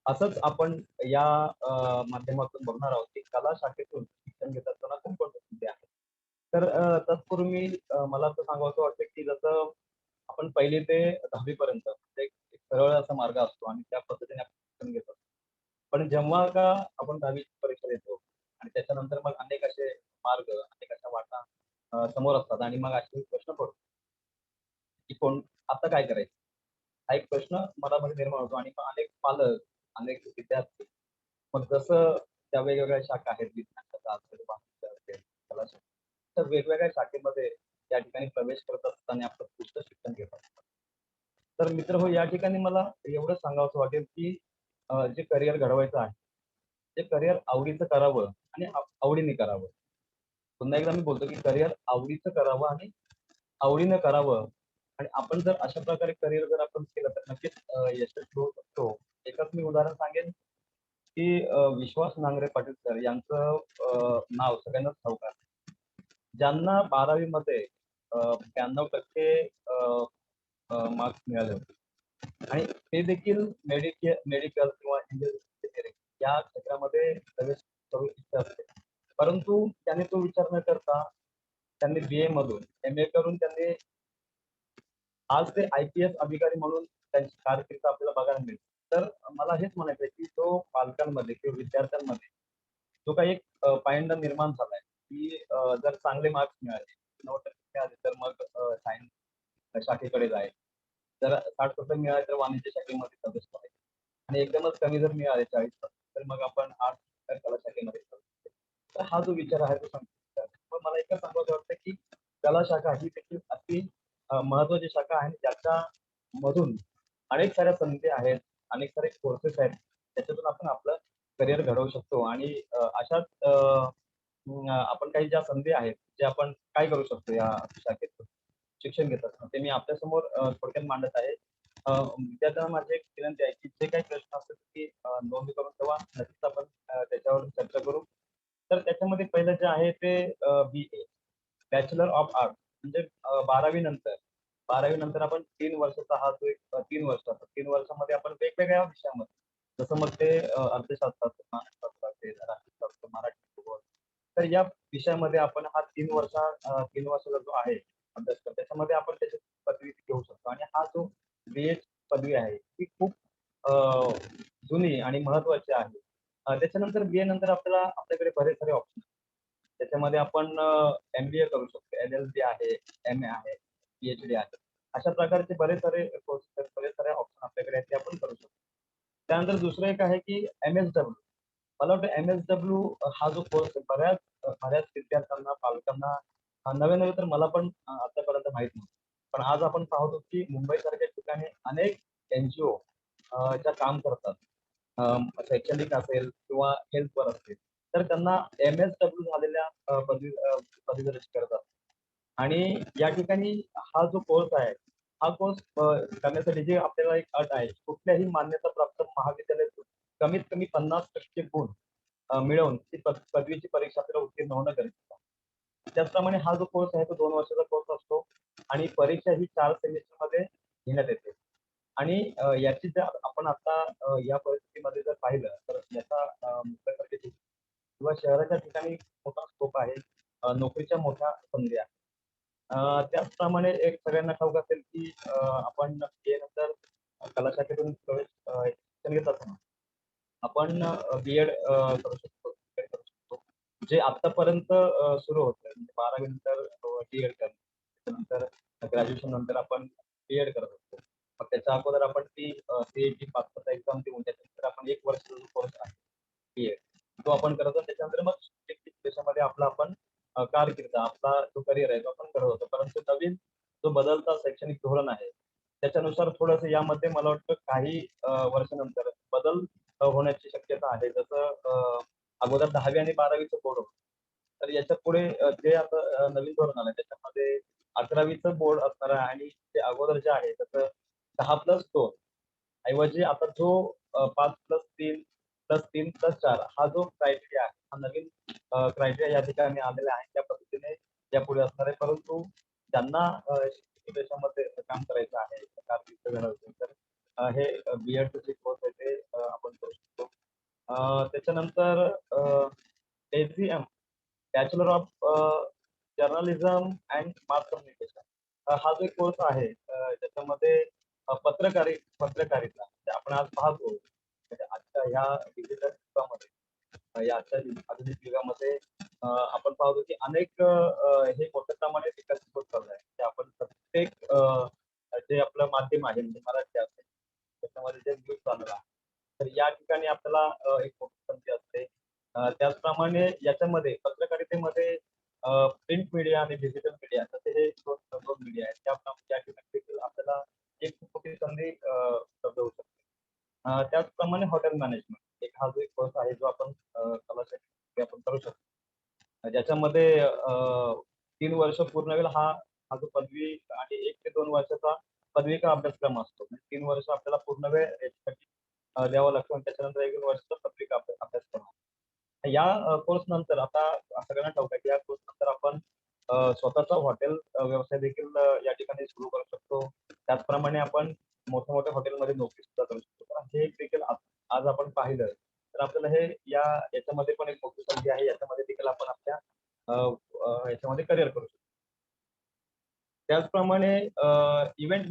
असंच आपण या माध्यमातून बघणार आहोत की कला शाखेतून शिक्षण घेत असताना कोणकोणत्या संधी आहेत. तर तत्पूर्वी मला असं सांगावसं वाटतं की जसं आपण 1ली ते 10वी पर्यंत एक एक सरळ असा मार्ग असतो आणि त्या पद्धतीने आपण शिक्षण घेत असतो. पण जेव्हा का आपण 10वीची परीक्षा देतो आणि त्याच्यानंतर मग अनेक असे मार्ग, अनेक अशा वाटा समोर असतात आणि मग असे प्रश्न पडतो, की कोण आता काय करायचं? हा एक प्रश्न मनामध्ये निर्माण होतो आणि मग अनेक पालक, अनेक विद्यार्थी मग जसं त्या वेगवेगळ्या शाखा आहेत, विज्ञान शाखा असेल, वाणिज्य असेल, कला शाखा, तर वेगवेगळ्या शाखेमध्ये या ठिकाणी प्रवेश करत असताना आपलं पुढचं शिक्षण घेत असतात. तर मित्र हो, या ठिकाणी मला एवढंच सांगावसं वाटेल, की जे करिअर घडवायचं आहे, ते करिअर आवडीचं करावं आणि आवडीने करावं. पुन्हा एकदा मी बोलतो, की करिअर आवडीचं करावं आणि आवडीनं करावं आणि आपण जर अशा प्रकारे करिअर जर आपण केलं तर नक्कीच यशस्वी होऊ शकतो. एकच मी उदाहरण सांगेन, की विश्वास नांगरे पाटील सर यांचं नाव सगळ्यांनाच ठाऊक आहे. ज्यांना 12वी मध्ये 92% मार्क्स मिळाले होते आणि ते देखील मेडिकल किंवा इंजिनिअरिंग या क्षेत्रामध्ये प्रवेश करू इच्छा असते. परंतु त्याने तो विचार न करता त्यांनी BA मधून MA करून त्यांनी आज ते IPS अधिकारी म्हणून त्यांची कारकीर्द आपल्याला बघायला मिळते. तर मला हेच म्हणायचं आहे, की जो पालकांमध्ये किंवा विद्यार्थ्यांमध्ये जो काही एक पायंडा निर्माण झालाय, की जर चांगले मार्क्स मिळाले, 90% मिळाले तर मग सायन्स शाखेकडे जायचं. जर 60% मिळाले तर वाणिज्य शाखेमध्ये प्रवेश करायचा आणि एकदमच कमी जर मिळाले 40% तर मग आपण आर्ट्स कला शाखेमध्ये प्रवेश करायचा. तर हा जो विचार आहे तो सांगतो. पण मला एकच सांगावसं वाटतं, की कला शाखा ही देखील अति महत्त्वाची शाखा आहे आणि त्याच्यामधून अनेक साऱ्या संधी आहेत, अनेक सारे कोर्सेस आहेत. त्याच्यातून आपण आपलं करिअर घडवू शकतो आणि अशाच आपण काही ज्या संधी आहेत, जे आपण काय करू शकतो या शाखेतून शिक्षण घेत असताना, ते मी आपल्यासमोर थोडक्यात मांडत आहे. विद्यार्थ्यांना माझी एक विनंती आहे, की जे काही प्रश्न असतील ती नोंद करून ठेवा. नक्कीच आपण त्याच्यावर चर्चा करू. तर त्याच्यामध्ये पहिलं जे आहे ते BA बॅचलर ऑफ आर्ट म्हणजे 12वी नंतर 12वी नंतर आपण 3 वर्षाचा हा जो एक 3 वर्ष असतात. 3 वर्षामध्ये आपण वेगवेगळ्या विषयामध्ये जसं मग ते अर्थशास्त्र असेल, मानसशास्त्र असेल, राजनीतिशास्त्र, मराठी, भूगोल. तर या विषयामध्ये आपण हा 3 वर्षाचा जो आहे अभ्यासक्रम त्याच्यामध्ये आपण त्याची पदवी घेऊ शकतो आणि हा जो BA पदवी आहे ती खूप अ, जुनी आणि महत्त्वाची आहे. त्याच्यानंतर BA नंतर आपल्याकडे बरेच सारे ऑप्शन त्याच्यामध्ये आपण MBA करू शकतो, LLB आहे, MA आहे, PhD आहे. अशा प्रकारचे बरेच सारे कोर्सेस, बरेच सारे ऑप्शन आपल्याकडे आहेत, ते आपण करू शकतो. त्यानंतर दुसरं एक आहे की MSW. मला वाटतं MSW हा जो कोर्स आहे बऱ्याच विद्यार्थ्यांना, पालकांना नवे-नवे तर मला पण आतापर्यंत माहीत नव्हतं. पण आज आपण पाहतो की मुंबईसारख्या ठिकाणी अनेक NGO ज्या काम करतात. शैक्षणिक असेल किंवा हेल्थवर असेल, तर त्यांना MSW झालेल्या पदवीधर करत असतात. आणि या ठिकाणी हा जो कोर्स आहे, हा कोर्स करण्यासाठी जी आपल्याला एक अट आहे, कुठल्याही मान्यताप्राप्त महाविद्यालयातून कमीत कमी 50% गुण मिळवून ती पदवीची परीक्षा आपल्याला उत्तीर्ण होणं गरजेचं आहे. त्याचप्रमाणे हा जो कोर्स आहे तो 2 वर्षाचा कोर्स असतो आणि परीक्षा ही 4 सेमिस्टरमध्ये घेण्यात येते. आणि याची जर आपण आता या परिस्थितीमध्ये जर पाहिलं तर याचा मुंबईसारख्या ठिकाणी किंवा शहराच्या ठिकाणी मोठा स्कोप आहे. नोकरीच्या मोठ्या संधी आहेत. त्याचप्रमाणे एक सगळ्यांना ठाऊक असेल की आपण BA नंतर कला शाखेतून प्रवेश शिक्षण घेत असताना आपण B.Ed करू शकतो, B.Ed करू शकतो. जे आतापर्यंत सुरू होतं म्हणजे 12वी नंतर D.Ed करणं, त्याच्यानंतर ग्रॅज्युएशन नंतर आपण B.Ed करत असतो. मग त्याच्या अगोदर आपण ती CET पात्रता एक्झाम देऊन त्याच्यानंतर आपण 1 वर्षाचा जो कोर्स आहे B.Ed तो आपण करतो. त्याच्यानंतर मग देशामध्ये आपला आपण कारकीर्द आपला जो करिअर आहे तो आपण करत होतो. परंतु नवीन जो बदलता शैक्षणिक धोरण आहे, त्याच्यानुसार थोडंसं यामध्ये मला वाटतं काही वर्षानंतर बदल होण्याची शक्यता आहे. जसं अगोदर 10वी आणि 12वीचं बोर्ड होतं. तर याच्या पुढे जे आता नवीन धोरण आलंय त्याच्यामध्ये 11वीचं बोर्ड असणार आहे आणि ते अगोदर जे आहे त्याचं 10+2 ऐवजी आता जो 5+3+3+4 हा जो क्रायटेरिया आहे, हा नवीन क्रायटेरिया या ठिकाणी आलेला आहे. त्या पद्धतीने यापुढे असणार आहे. परंतु ज्यांना शिक्षण पेशामध्ये काम करायचं आहे, कारकीर्द घडवायची तर हे बी-एडचं जे कोर्स आहे ते आपण करू शकतो. त्याच्यानंतर ACM bachelor of journalism and mass communication हा जो कोर्स आहे त्याच्यामध्ये पत्रकारिता म्हणजे आपण आज पाहतो म्हणजे आजच्या ह्या डिजिटल युगामध्ये या आजच्या आधुनिक युगामध्ये आपण पाहतो की अनेक हे मोठ्या प्रमाणात विकसित होत चाललं आहे. म्हणजे आपण प्रत्येक जे आपलं माध्यम आहे म्हणजे मराठी असेल त्याच्यामध्ये जे न्यूज चालू आहे तर या ठिकाणी आपल्याला एक मोठी संधी असते. त्याचप्रमाणे याच्यामध्ये पत्रकारितेमध्ये प्रिंट मीडिया आणि डिजिटल मीडिया असे हे दोन मीडिया आहेत. त्या ठिकाणी देखील आपल्याला एक खूप मोठी संधी उपलब्ध होऊ शकते. त्याचप्रमाणे हॉटेल मॅनेजमेंट एक हा जो एक कोर्स आहे जो आपण कलासाठी आपण करू शकतो. ज्याच्यामध्ये 3 वर्ष पूर्ण होईल हा जो पदवी आणि 1 ते 2 वर्षाचा पदविका अभ्यासक्रम असतो. म्हणजे 3 वर्ष आपल्याला पूर्ण वेळ याच्यासाठी द्यावं लागतं आणि त्याच्यानंतर 1-2 वर्षाचा पदविका अभ्यासक्रम. या कोर्स नंतर आता सगळ्यांना ठाऊक आहे की या कोर्स नंतर आपण स्वतःचा हॉटेल व्यवसाय देखील या ठिकाणी सुरू करू शकतो. त्याचप्रमाणे आपण मोठ्या-मोठ्या हॉटेलमध्ये नोकरी सुद्धा करू शकतो. तर हे एक देखील आज आपण पाहिलं तर आपल्याला हे याच्यामध्ये पण एक मोठी संधी आहे. याच्यामध्ये देखील आपण आपल्या याच्यामध्ये करिअर करू शकतो. त्याचप्रमाणे इव्हेंट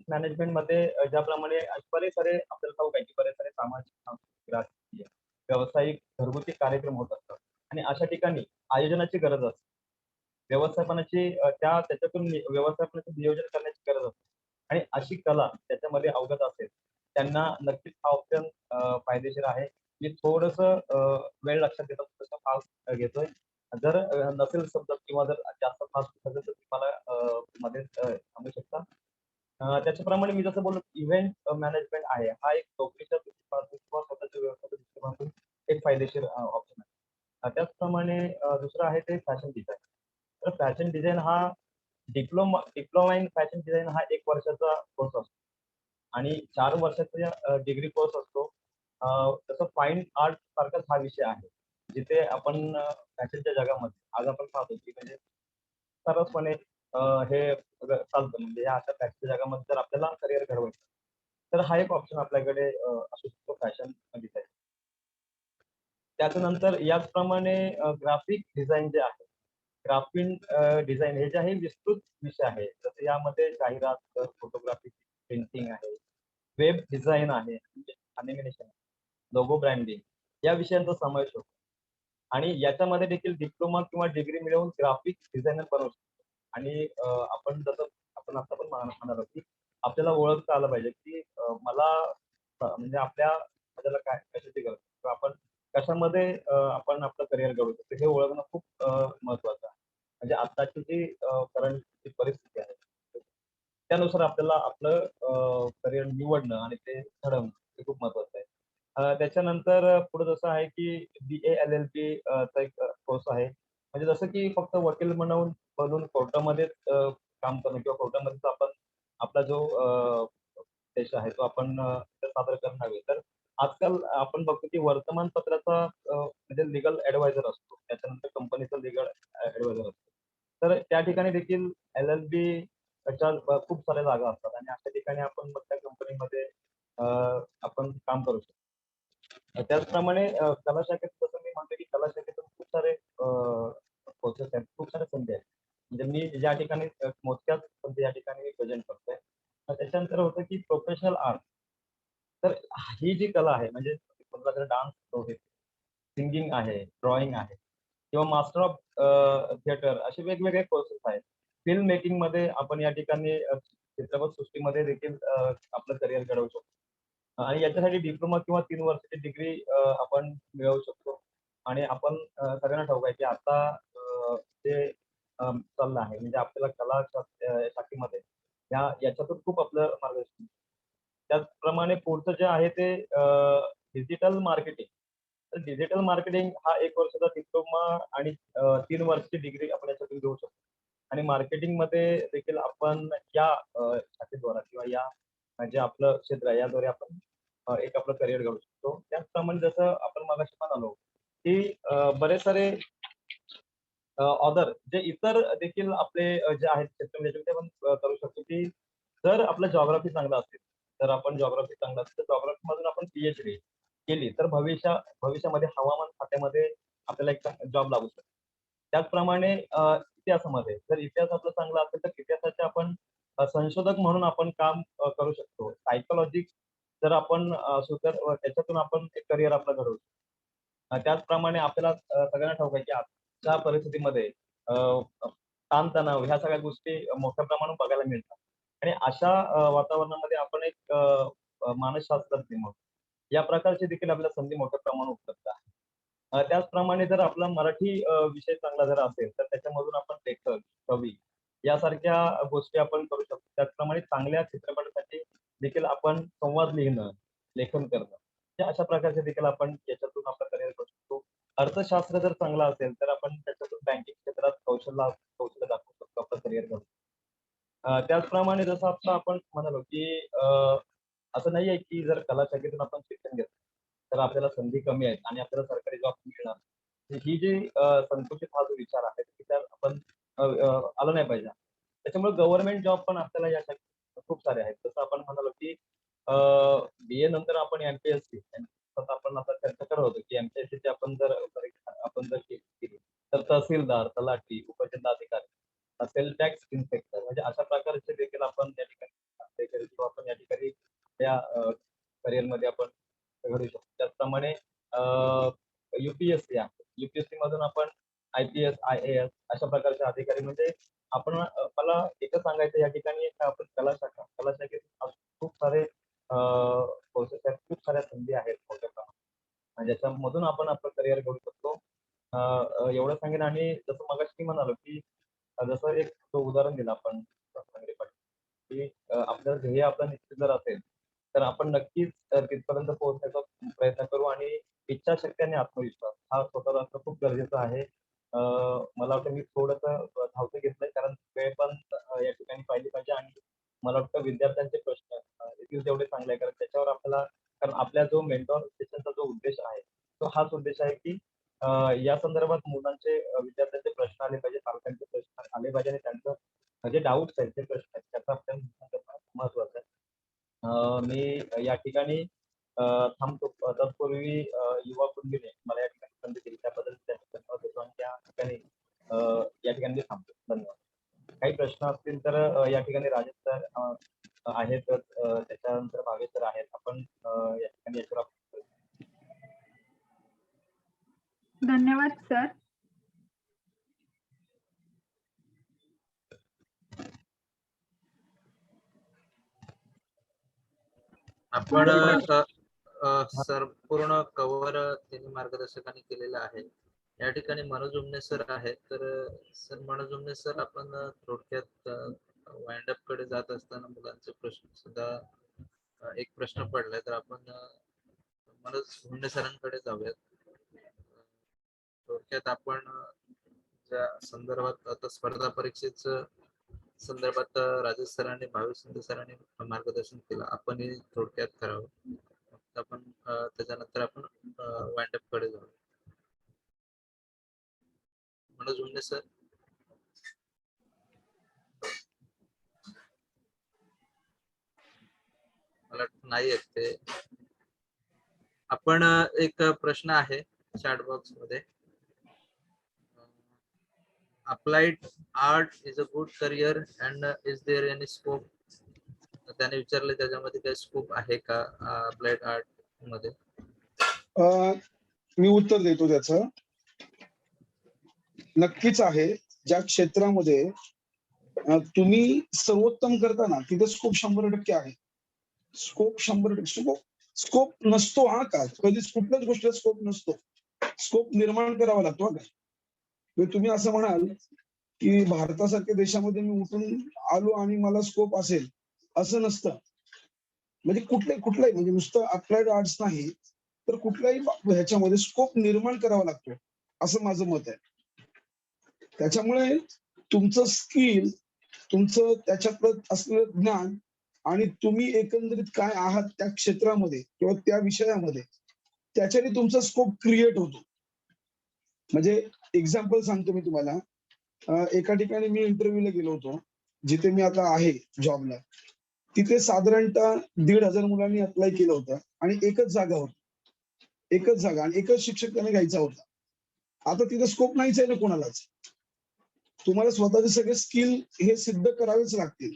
मॅनेजमेंटमध्ये ज्याप्रमाणे बरेच सारे आपल्याला ठाऊक आहे की बरेच सारे सामाजिक, सांस्कृतिक, राजकीय, व्यावसायिक, घरगुती कार्यक्रम होत असतात आणि अशा ठिकाणी आयोजनाची गरज असते. व्यवस्थापनाची त्याच्यातून व्यवस्थापनाचं नियोजन करण्याची गरज असते आणि अशी कला त्याच्यामध्ये अवगत असेल, त्यांना नक्कीच हा ऑप्शन फायदेशीर आहे. मी थोडंसं वेळ लक्षात घेतो तसं फास्ट घेतोय. जर नसेल समजत किंवा जर जास्त फास्ट असेल तर तुम्ही मला मध्येच थांबवू शकता. त्याच्याप्रमाणे मी जसं बोललो इव्हेंट मॅनेजमेंट आहे. हा एक नोकरीच्या दृष्टिकोनातून किंवा स्वतःच्या व्यवसायाच्या दृष्टिकोनातून एक फायदेशीर ऑप्शन आहे. त्याचप्रमाणे दुसरं आहे ते फॅशन डिझाइन. तर फॅशन डिझाइन हा डिप्लोमा इन फॅशन डिझाइन हा 1 वर्षाचा कोर्स असतो आणि 4 वर्षाचा डिग्री कोर्स असतो. तसं फाईन आर्ट सारखाच हा विषय आहे. जिथे आपण फॅशनच्या जगामध्ये आज आपण पाहतो की म्हणजे सर्रासपणे हे सगळं चालतं म्हणजे या अशा फॅशनच्या जगामध्ये जर आपल्याला करिअर घडवायचं तर हा एक ऑप्शन आपल्याकडे असू शकतो फॅशन डिझाइन. त्याच्यानंतर याचप्रमाणे ग्राफिक डिझाइन जे आहे, ग्राफिक डिझाइन हे जे आहे विस्तृत विषय आहे. जसं यामध्ये जाहिरात, फोटोग्राफी, प्रिंटिंग आहे, वेब डिझाइन आहे, अॅनिमेशन, लोगो ब्रँडिंग या विषयांचा समावेश होतो. आणि याच्यामध्ये देखील डिप्लोमा किंवा डिग्री मिळवून ग्राफिक डिझायनर बनवू शकतो. आणि आपण जसं आपण आता पण म्हणालो की आपल्याला ओळखता आलं पाहिजे की मला म्हणजे आपल्याला काय कशाची गरज आहे किंवा आपण कशामध्ये आपण आपलं करिअर घडवू शकतो हे ओळखणं खूप महत्वाचं आहे. म्हणजे आत्ताची जी करंट परिस्थिती आहे त्यानुसार आपल्याला आपलं करिअर निवडणं आणि ते घडवणं हे खूप महत्वाचं आहे. त्याच्यानंतर पुढे जसं आहे की BA LLB चा एक कोर्स आहे. म्हणजे जसं की फक्त वकील बनून कोर्टामध्येच काम करणं किंवा कोर्टामध्येच आपण आपला जो पेशा आहे तो आपण सादर करणार आहे. तर आजकाल आपण बघतो की वर्तमानपत्राचा म्हणजे लीगल ॲडवायझर असतो. त्याच्यानंतर कंपनीचा लीगल ॲडवायझर असतो. तर त्या ठिकाणी देखील LLB च्या खूप साऱ्या जागा असतात आणि अशा ठिकाणी आपण मग त्या कंपनीमध्ये आपण काम करू शकतो. त्याचप्रमाणे कला शाखेत जसं मी म्हणतो की कला शाखेतून खूप सारे कोर्सेस आहेत, खूप साऱ्या संधी आहेत. म्हणजे मी ज्या ठिकाणी मोजक्याच संधी या ठिकाणी मी प्रेझेंट करतोय. त्याच्यानंतर होतं की प्रोफेशनल आर्ट. तर ही जी कला आहे म्हणजे समजा डान्स आहे, सिंगिंग आहे, ड्रॉइंग आहे किंवा मास्टर ऑफ थिएटर असे वेगवेगळे कोर्सेस आहेत. फिल्म मेकिंगमध्ये आपण या ठिकाणी चित्रपट सृष्टीमध्ये देखील आपलं करिअर घडवू शकतो. आणि याच्यासाठी डिप्लोमा किंवा 3 वर्षाची डिग्री आपण मिळवू शकतो. आणि आपण सगळ्यांना ठाऊक आहे की आता जे चाललं आहे म्हणजे आपल्याला कला शाखेमध्ये याच्यातून खूप आपलं मार्गदर्शन त्याचप्रमाणे पुढचं जे आहे ते डिजिटल मार्केटिंग. तर डिजिटल मार्केटिंग हा 1 वर्षाचा डिप्लोमा आणि 3 वर्षाची डिग्री आपण याच्यातून घेऊ शकतो. आणि मार्केटिंगमध्ये देखील आपण या शाखेद्वारा किंवा या जे आपलं क्षेत्र आहे याद्वारे आपण एक आपलं करिअर घडवू शकतो. त्याचप्रमाणे जसं आपण मगाशी म्हणालो, की बरेच सारे ऑदर जे इतर देखील आपले जे आहेत क्षेत्र त्याच्यामध्ये आपण करू शकतो, की जर आपलं जिओग्राफी चांगलं असेल, तर आपण जिओग्राफी चांगलं असेल, तर जिओग्राफी मधून आपण पीएचडी केली, तर भविष्यामध्ये हवामान खात्यामध्ये आपल्याला एक जॉब लागू शकतो. त्याचप्रमाणे इतिहासामध्ये जर इतिहास आपला चांगला असेल, तर इतिहासाचे आपण संशोधक म्हणून आपण काम करू शकतो. सायकॉलॉजी जर आपण असू तर त्याच्यातून आपण एक करिअर आपलं घडवू शकतो. त्याचप्रमाणे आपल्याला सगळ्यांना ठाऊक आहे, की आजच्या परिस्थितीमध्ये ताणतणाव ह्या सगळ्या गोष्टी मोठ्या प्रमाणात बघायला मिळतात. आणि अशा वातावरणामध्ये आपण एक मानसशास्त्रज्ञ म्हणून या प्रकारची देखील आपल्याला संधी मोठ्या प्रमाणात उपलब्ध आहे. त्याचप्रमाणे जर आपला मराठी विषय चांगला जर असेल, तर त्याच्यामधून आपण लेखक, कवी यासारख्या गोष्टी आपण करू शकतो. त्याचप्रमाणे चांगल्या चित्रपटासाठी देखील आपण संवाद लिहिणं, लेखन करणं, या अशा प्रकारचे देखील आपण याच्यातून आपलं करिअर करू शकतो. अर्थशास्त्र जर चांगला असेल, तर आपण त्याच्यातून बँकिंग क्षेत्रात कौशल्य दाखवू शकतो, आपलं करिअर घडवू. त्याचप्रमाणे जसं आता आपण म्हणालो, की असं नाहीये, की जर कला शाखेतून आपण शिक्षण घेतलं, तर आपल्याला संधी कमी आहेत आणि आपल्याला सरकारी जॉब मिळणार. ही जी संकुचित हा जो विचार आहे, की तर आपण आला नाही पाहिजे. त्याच्यामुळे गव्हर्नमेंट जॉब पण आपल्याला या शाखेत खूप सारे आहेत. जसं आपण म्हणालो, की बीए नंतर आपण एमपीएससी आपण आता चर्चा करत होतो, की एमपीएससीची आपण जर केली, तर तहसीलदार, तलाठी, उपजिल्हाधिकारी असेल, टॅक्स इन्स्पेक्टर म्हणजे अशा प्रकारचे देखील आपण त्या ठिकाणी किंवा आपण या ठिकाणी त्या करिअरमध्ये आपण घडू शकतो. त्याचप्रमाणे युपीएससी आहे. युपीएससी मधून आपण आयपीएस, आयएएस अशा प्रकारचे अधिकारी म्हणजे आपण मला एकच सांगायचं या ठिकाणी आपण कला शाखेत खूप सारे कोर्सेस आहेत, खूप साऱ्या संधी आहेत मोठ्या प्रमाणात. ज्याच्यामधून आपण आपलं करिअर घडू शकतो. एवढं सांगेन. आणि जसं मगाशी म्हणालो, की जसं एक तो उदाहरण दिलं आपण रत्नागिरी पाटील, की आपलं ध्येय आपलं निश्चित जर असेल, तर आपण नक्कीच तिथपर्यंत पोहोचण्याचा प्रयत्न करू. आणि इच्छाशक्ती आणि आत्मविश्वास हा स्वतःला असणं खूप गरजेचं आहे. मला वाटतं मी थोडंसं धावतं घेतलंय, कारण वेळ पण या ठिकाणी पाहिली पाहिजे. आणि मला वाटतं विद्यार्थ्यांचे प्रश्न येथील तेवढे चांगले आहे, कारण त्याच्यावर आपल्याला, कारण आपल्या जो मेंटॉर सेशनचा जो उद्देश आहे, तो हाच उद्देश आहे, की या संदर्भात मुलांचे विद्यार्थ्यांचे प्रश्न आले पाहिजे, पालकांचे प्रश्न आले पाहिजे आणि त्यांचं जे डाऊट्स आहेत, जे प्रश्न आहेत, त्याचा आपल्याला महत्वाचं आहे. मी या ठिकाणी थांबतो. तत्पूर्वी युवा कुणबीने मला या ठिकाणी संधी दिली, त्याबद्दल त्यांचे धन्यवाद देतो. आणि त्या ठिकाणी या ठिकाणी मी थांबतो. धन्यवाद. काही प्रश्न असतील तर या ठिकाणी राजेश सर आहेत, त्याच्यानंतर भावेश सर आहेत. आपण या ठिकाणी याच्यावर धन्यवाद सर. आपण हो, सर पूर्ण कव्हर त्यांनी मार्गदर्शकांनी केलेलं आहे. या ठिकाणी मनोज उमने सर आहेत. तर सर मनोज उमने सर, आपण थोडक्यात वाइंड अप कडे जात असताना मुलांचे प्रश्न सुद्धा एक प्रश्न पडलाय, तर आपण मनोज उमने सरांकडे जाऊयात. थोडक्यात आपण ज्या संदर्भात आता स्पर्धा परीक्षेच संदर्भात राजेश सरांनी, भावेश शिंदे सरांनी मार्गदर्शन केलं, आपण हे थोडक्यात करावं. आपण त्याच्यानंतर आपण वाइंड अप कडे जाऊ. मनोज उमने सर. मला नाही येत ते. आपण एक प्रश्न आहे चॅट बॉक्स मध्ये, applied art is a good career and is there any scope. त्याने विचारले त्याच्यामध्ये काही स्कोप आहे का अप्लाइड आर्ट मध्ये. मी उत्तर देतो त्याचं. नक्कीच आहे. ज्या क्षेत्रामध्ये तुम्ही सर्वोत्तम करता ना, तिथे स्कोप 100% आहे. स्कोप 100% स्कोप नसतो हा का, कधीच कुठल्याच गोष्टीला स्कोप नसतो. स्कोप निर्माण करावा लागतो का. तुम्ही असं म्हणाल की भारतासारख्या देशामध्ये मी उठून आलो आणि मला स्कोप असेल, असं नसतं. म्हणजे कुठलाही म्हणजे नुसतं अप्लाइड आर्ट्स नाही तर कुठल्याही ह्याच्यामध्ये स्कोप निर्माण करावा लागतो असं माझं मत आहे. त्याच्यामुळे तुमचं स्किल, तुमचं त्याच्यात असलेलं ज्ञान आणि तुम्ही एकंदरीत काय आहात त्या क्षेत्रामध्ये किंवा त्या विषयामध्ये, त्याच्याने तुमचा स्कोप क्रिएट होतो. म्हणजे एक्झाम्पल सांगतो मी तुम्हाला. एका ठिकाणी मी इंटरव्ह्यूला गेलो होतो, जिथे मी आता आहे जॉबला. तिथे साधारणतः 1,500 मुलांनी अप्लाय केलं होतं आणि एकच जागा होती. एकच जागा आणि एकच शिक्षक त्यांना घ्यायचा होता. आता तिथे स्कोप नाहीच आहे ना कोणालाच. तुम्हाला स्वतःचे सगळे स्किल हे सिद्ध करावेच लागतील,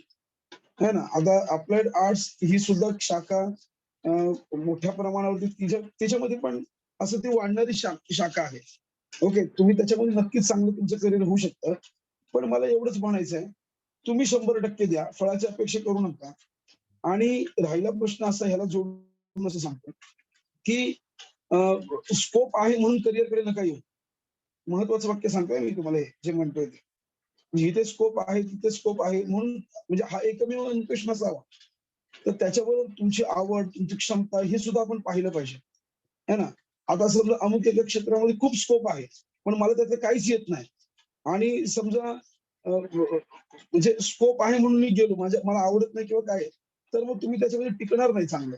है ना. आता अप्लाइड आर्ट्स ही सुद्धा शाखा मोठ्या प्रमाणावरती त्याच्यामध्ये पण असं ती वाढणारी शाखा आहे. ओके, तुम्ही त्याच्यामध्ये नक्कीच चांगलं तुमचं करिअर होऊ शकतं. पण मला एवढंच म्हणायचं आहे, तुम्ही 100% द्या, फळाची अपेक्षा करू नका. आणि राहिला प्रश्न असा, ह्याला जोडून असं सांगतो की स्कोप आहे म्हणून करिअरकडे नका येऊ. महत्वाचं वाक्य सांगतोय मी तुम्हाला, जे म्हणतोय ते. जिथे स्कोप आहे तिथे स्कोप आहे म्हणून, म्हणजे हा एकमेव अंकुश नसावा. तर त्याच्याबरोबर तुमची आवड, तुमची क्षमता हे सुद्धा आपण पाहिलं पाहिजे, है ना. आता समजा अमुक एका क्षेत्रामध्ये खूप स्कोप आहे, पण मला त्याचं काहीच येत नाही. आणि समजा म्हणजे स्कोप आहे म्हणून मी गेलो, मला आवडत नाही किंवा काय, तर मग तुम्ही त्याच्यामध्ये टिकणार नाही चांगलं.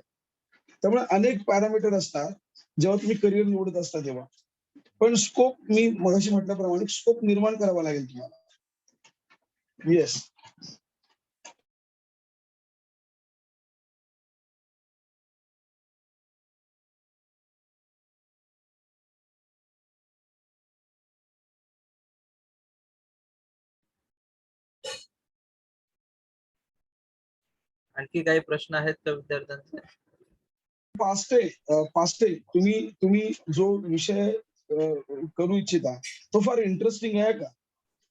त्यामुळे अनेक पॅरामीटर असतात जेव्हा तुम्ही करिअर निवडत असता तेव्हा. पण स्कोप, मी मगाशी म्हटल्याप्रमाणे स्कोप निर्माण करावा लागेल तुम्हाला. येस. आणखी काही प्रश्न आहेत का विद्यार्थ्यांचे? पास्टे तुम्ही जो विषय करू इच्छिता तो फार इंटरेस्टिंग आहे का,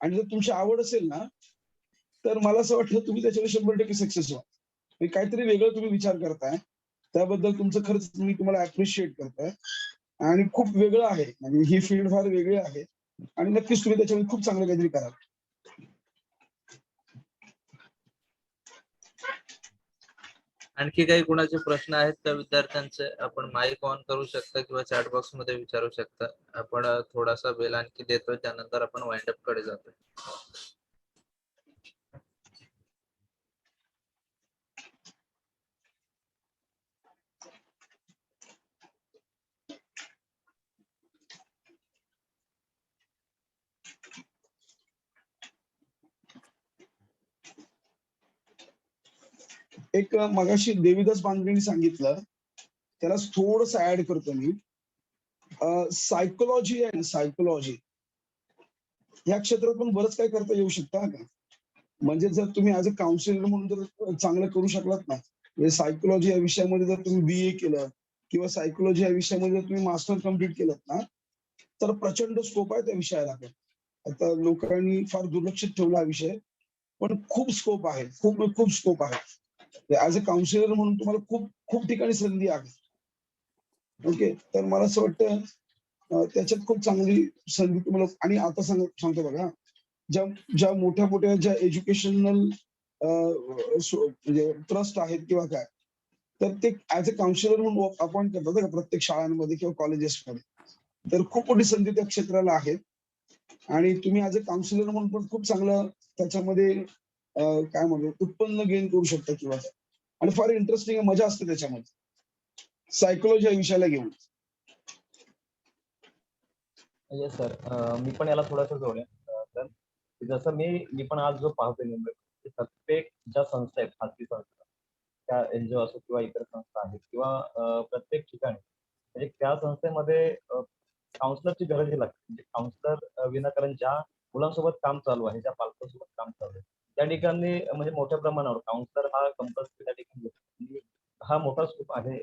आणि जर तुमची आवड असेल ना, तर मला असं वाटतं तुम्ही त्याच्यावर 100% सक्सेस व्हा. काहीतरी वेगळं तुम्ही विचार करताय, त्याबद्दल तुमचं खरंच मी तुम्हाला अप्रिशिएट करतोय. आणि खूप वेगळं आहे, म्हणजे ही फील्ड फार वेगळी आहे आणि नक्कीच तुम्ही त्याच्यामध्ये खूप चांगलं काहीतरी कराल. आणखी काही कुणाचे प्रश्न आहेत का विद्यार्थ्यांचे? आपण माईक ऑन करू शकता किंवा चॅट बॉक्स मध्ये विचारू शकता. आपण थोडासा वेळ आणखी देतोय, त्यानंतर आपण वाइंड अप कडे जातोय. एक मगाशी देविदास बांधलेंनी सांगितलं, त्याला थोडस ऍड करतो मी. सायकोलॉजी आहे ना, सायकोलॉजी या क्षेत्रात पण बरंच काय करता येऊ शकतं का. म्हणजे जर तुम्ही ऍज अ काउन्सिलर म्हणून जर चांगलं करू शकलात ना, म्हणजे सायकोलॉजी या विषयामध्ये जर तुम्ही BA केलं किंवा सायकोलॉजी या विषयामध्ये जर तुम्ही मास्टर कम्प्लीट केलं ना, तर प्रचंड स्कोप आहे त्या विषयाला. आता लोकांनी फार दुर्लक्षित ठेवला हा विषय, पण खूप स्कोप आहे, खूप खूप स्कोप आहे. ऍज अ काउन्सिलर म्हणून तुम्हाला खूप खूप ठिकाणी संधी आहे. ओके, तर मला असं वाटतं त्याच्यात खूप चांगली संधी तुम्हाला. आणि आता सांगतो बघा, ज्या मोठ्या मोठ्या ज्या एज्युकेशनल म्हणजे ट्रस्ट आहेत किंवा काय, तर ते ऍज अ काउन्सिलर म्हणून अपॉइंट करतात का प्रत्येक शाळांमध्ये किंवा कॉलेजेसमध्ये. तर खूप मोठी संधी त्या क्षेत्राला आहे आणि तुम्ही ऍज अ काउन्सिलर म्हणून पण खूप चांगलं त्याच्यामध्ये काय म्हणतो उत्पन्न गेन करू शकता किंवा. आणि फार इंटरेस्टिंग मजा असते त्याच्यामध्ये, सायकोलॉजी या विषयाला घेऊन. येस सर, मी पण याला थोडंसं जोडेन. तर जसं मी पण आज जो पाहतोय मुंबईत, प्रत्येक ज्या संस्था आहेत, खाजगी संस्था, त्या NGO असो किंवा इतर संस्था आहेत किंवा प्रत्येक ठिकाणी, म्हणजे त्या संस्थेमध्ये काउन्सिलरची गरज लागते. म्हणजे काउन्सिलर विनाकारण ज्या मुलांसोबत काम चालू आहे, ज्या पालकांसोबत काम चालू आहे, त्या ठिकाणी म्हणजे मोठ्या प्रमाणावर काउन्सिलर हा कंपल्सरी त्या ठिकाणी होतो. म्हणजे हा मोठा स्कोप आहे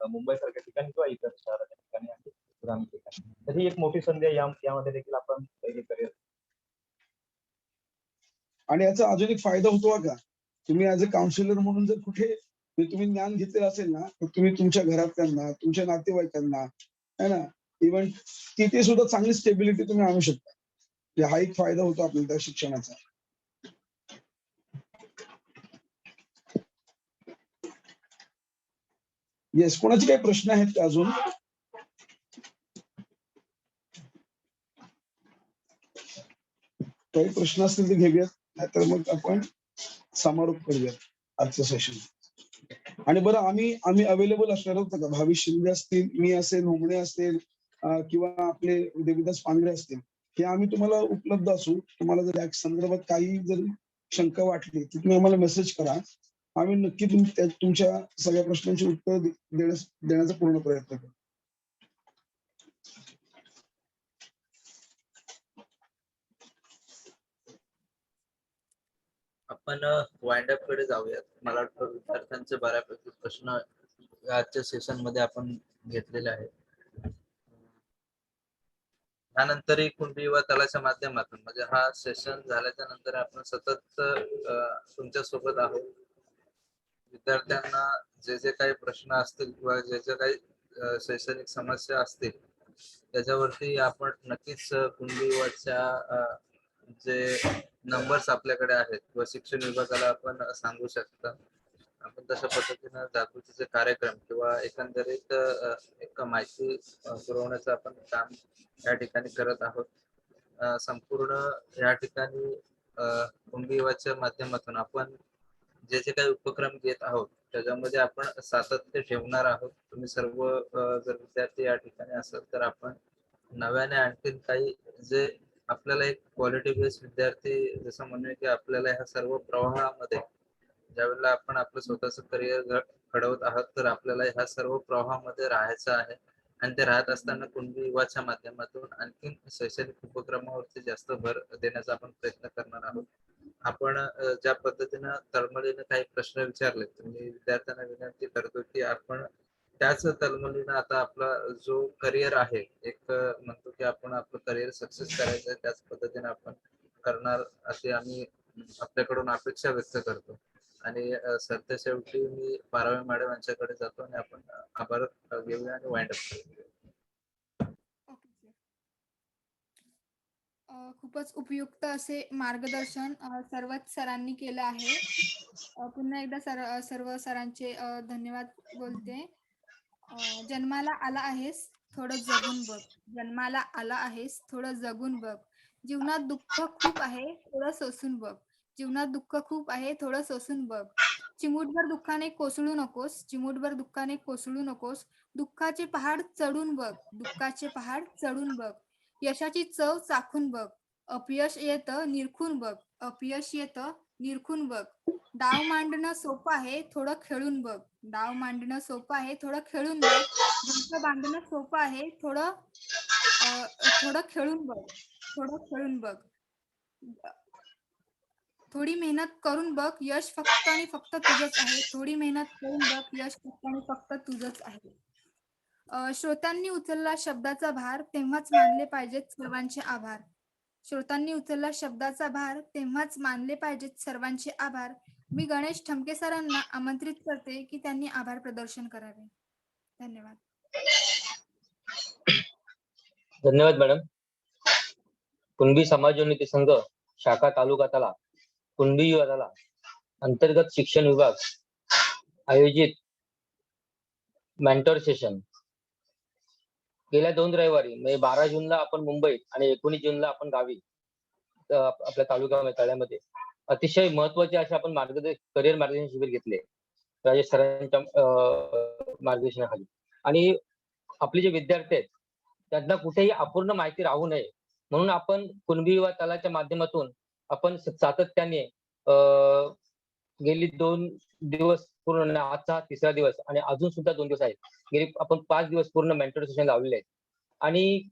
मुंबईसारख्या ठिकाणी किंवा इतर शहराच्या ठिकाणी आहे, ग्रामीण ठिकाणी. तर ही एक मोठी संधी आहे. यामध्ये देखील आपण हे करूया. आणि याचा अजून एक फायदा होतो का, तुम्ही ऍज अ काउन्सिलर म्हणून जर कुठे तुम्ही ज्ञान घेतलेलं असेल ना, तर तुम्ही तुमच्या घरातल्यांना, तुमच्या नातेवाईकांना, है ना, इव्हन तिथे सुद्धा चांगली स्टेबिलिटी तुम्ही आणू शकता. हा एक फायदा होतो आपल्याला त्या शिक्षणाचा. येस, कोणाचे काही प्रश्न आहेत का अजून? काही प्रश्न असतील तर घेऊयात, नाहीतर मग आपण समारोप करूयात आजचं सेशन. आणि बरं, आम्ही अवेलेबल असणार आहोत का? भावी शिंदे असतील, मी असेल, होमणे असेल, किंवा आपले देवीदास पांगरे असतील, हे आम्ही तुम्हाला उपलब्ध असू. तुम्हाला जर या संदर्भात काही जर शंका वाटली तर तुम्ही आम्हाला मेसेज करा. आम्ही नक्की तुमच्या सगळ्या प्रश्नांची उत्तर देण्याचा पूर्ण प्रयत्न करू. आपण वाइंड अप कडे जाऊयात. मला वाटतं विद्यार्थ्यांचे बऱ्यापैकी प्रश्न आजच्या सेशन मध्ये आपण घेतलेले आहेत. त्यानंतरही कुणबी युवा दलाच्या माध्यमातून म्हणजे हा सेशन झाल्याच्या नंतर आपण सतत तुमच्या सोबत आहोत. विद्यार्थ्यांना जे जे काही प्रश्न असतील किंवा जे जे काही शैक्षणिक समस्या असतील त्याच्यावरती आपण नक्कीच कुणबी युवाच्या जे नंबर्स आपल्याकडे आहेत किंवा शिक्षण विभागाला आपण सांगू शकता. आपण तशा पद्धतीनं जागृतीचे कार्यक्रम किंवा एकंदरीत एक माहिती पुरवण्याचं आपण काम या ठिकाणी करत आहोत. संपूर्ण या ठिकाणी कुणबी युवाच्या माध्यमातून आपण जे जे काही उपक्रम घेत आहोत त्याच्यामध्ये आपण सातत्य ठेवणार आहोत. तुम्ही सर्व जर विद्यार्थी या ठिकाणी असाल तर आपण नव्याने आणखीन काही जे आपल्याला एक क्वालिटी बेस्ड विद्यार्थी जसं म्हणूया की आपल्याला ह्या सर्व प्रवाहामध्ये ज्यावेळेला आपण आपलं स्वतःच करिअर घडवत आहात तर आपल्याला ह्या सर्व प्रवाहामध्ये राहायचं आहे. आणि ते राहत असताना कुणबी युवाच्या माध्यमातून आणखीन शैक्षणिक उपक्रमावरती जास्त भर देण्याचा आपण प्रयत्न करणार आहोत. आपण ज्या पद्धतीनं तळमळीने काही प्रश्न विचारले तर मी विद्यार्थ्यांना विनंती करतो की आपण त्याच तळमळीनं आता आपला जो करिअर आहे एक म्हणतो की आपण आपलं करिअर सक्सेस करायचं आहे त्याच पद्धतीने आपण करणार अशी आम्ही आपल्याकडून अपेक्षा व्यक्त करतो. आणि सध्या शेवटी मी पारावे मॅडम यांच्याकडे जातो आणि आपण आभार घेऊया आणि वाइंड अप करूया. Okay sir. खूपच उपयुक्त असे मार्गदर्शन सर्वच सरांनी केलं आहे. पुन्हा एकदा सर्व सरांचे धन्यवाद बोलते. जन्माला आला आहेस थोडं जगून बघ. जन्माला आला आहेस थोडं जगून बघ. जीवनात दुःख खूप आहे थोडं सोसून बघ. जीवनात दुःख खूप आहे थोडं सोसून बघ. चिमूटभर दुःखाने कोसळू नकोस. चिमूटभर दुःखाने कोसळू नकोस. दुःखाचे पहाड चढून बघ. दुःखाचे पहाड चढून बघ. यशाची चव चाखून बघ. अपयश येतं निरखून बघ. अपयश येतं निरखून बघ. डाव मांडणं सोपं आहे थोडं खेळून बघ. डाव मांडणं सोपं आहे थोडं खेळून बघ. घरचं बांधणं सोपं आहे थोडं खेळून बघ. थोडं खेळून बघ. थोडी मेहनत करून बघ. यश फक्त आणि फक्त तुझंच आहे. थोडी मेहनत करून बघ. यश फक्त आणि फक्त तुझंच आहे. श्रोत्यांनी उचलला शब्दाचा भार तेव्हाच मानले पाहिजेत सर्वांचे आभार. श्रोतांनी उचलला शब्दाचा भार तेव्हाच मानले पाहिजेत सर्वांचे आभार. मी गणेश ठमके सरांना आमंत्रित करते की त्यांनी आभार प्रदर्शन करावे. धन्यवाद. धन्यवाद मॅडम. कुणबी समाजोन्नती संघ शाखा तालुका तला कुणबी युवा दला अंतर्गत शिक्षण विभाग आयोजित मेंटॉर सेशन गेल्या 2 रविवारी म्हणजे 12 जूनला आपण मुंबईत आणि 19 जूनला आपण गावी आपल्या तालुक्यामध्ये तळ्यामध्ये अतिशय महत्वाचे असे आपण करिअर मार्गदर्शन शिबिर घेतले राजेश सरांच्या मार्गदर्शनाखाली. आणि आपले जे विद्यार्थी आहेत त्यांना कुठेही अपूर्ण माहिती राहू नये म्हणून आपण कुणबी युवा दलाच्या माध्यमातून आपण सातत्याने गेली 2 दिवस पूर्ण, आजचा 3रा दिवस आणि अजून सुद्धा 2 दिवस आहेत. गेली आपण 5 दिवस पूर्ण मेंटर सेशन लावलेले आहेत. आणि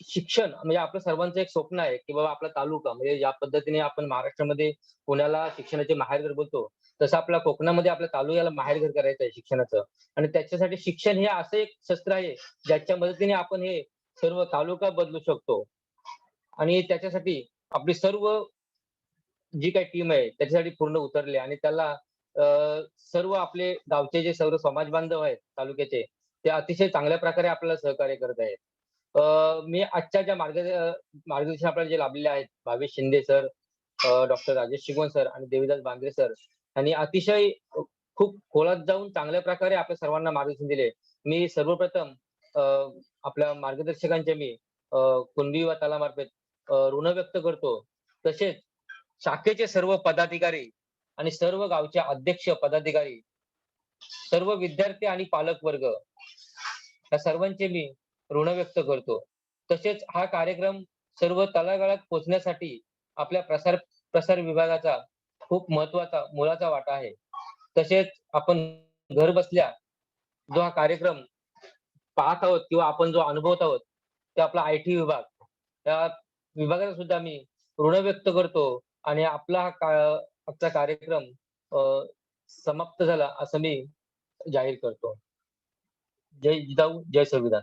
शिक्षण म्हणजे आपलं सर्वांचं एक स्वप्न आहे की बाबा आपला तालुका म्हणजे ज्या पद्धतीने आपण महाराष्ट्रामध्ये पुण्याला शिक्षणाचे माहेरघर बोलतो तसं आपल्या कोकणामध्ये आपल्या तालुक्याला माहेरघर करायचं आहे शिक्षणाचं. आणि त्याच्यासाठी शिक्षण हे असं एक शस्त्र आहे ज्याच्या मदतीने आपण हे सर्व तालुका बदलू शकतो. आणि त्याच्यासाठी आपली सर्व जी काही टीम आहे त्याच्यासाठी पूर्ण उतरले आणि त्याला सर्व आपले गावचे जे सर्व समाज बांधव आहेत तालुक्याचे ते अतिशय चांगल्या प्रकारे आपल्याला सहकार्य करत आहेत. मी आजच्या ज्या मार्गदर्शन आपल्याला जे लाभलेले आहेत Bhavesh Shinde sir, doctor Rajesh Shigwan sir आणि देवीदास बांगरे सर यांनी अतिशय खूप खोलात जाऊन चांगल्या प्रकारे आपल्या सर्वांना मार्गदर्शन दिले. मी सर्वप्रथम आपल्या मार्गदर्शकांचे मी कुणबी व तालामार्फत ऋण व्यक्त करतो. तसेच शाखेचे सर्व पदाधिकारी आणि सर्व गावचे अध्यक्ष पदाधिकारी, सर्व विद्यार्थी आणि पालक वर्ग या सर्वांचे मी ऋण व्यक्त करतो. तसेच हा कार्यक्रम सर्व तळागाळात पोहोचण्यासाठी आपल्या प्रसार विभागाचा खूप महत्वाचा मोलाचा वाटा आहे. तसेच आपण घर बसल्या जो हा कार्यक्रम पाहत आहोत किंवा आपण जो अनुभवत आहोत ते आपला IT विभाग, त्या विभागाला सुद्धा मी ऋण व्यक्त करतो आणि आपला आजचा कार्यक्रम समाप्त झाला असं मी जाहीर करतो. जय जिजाऊ जय संविधान.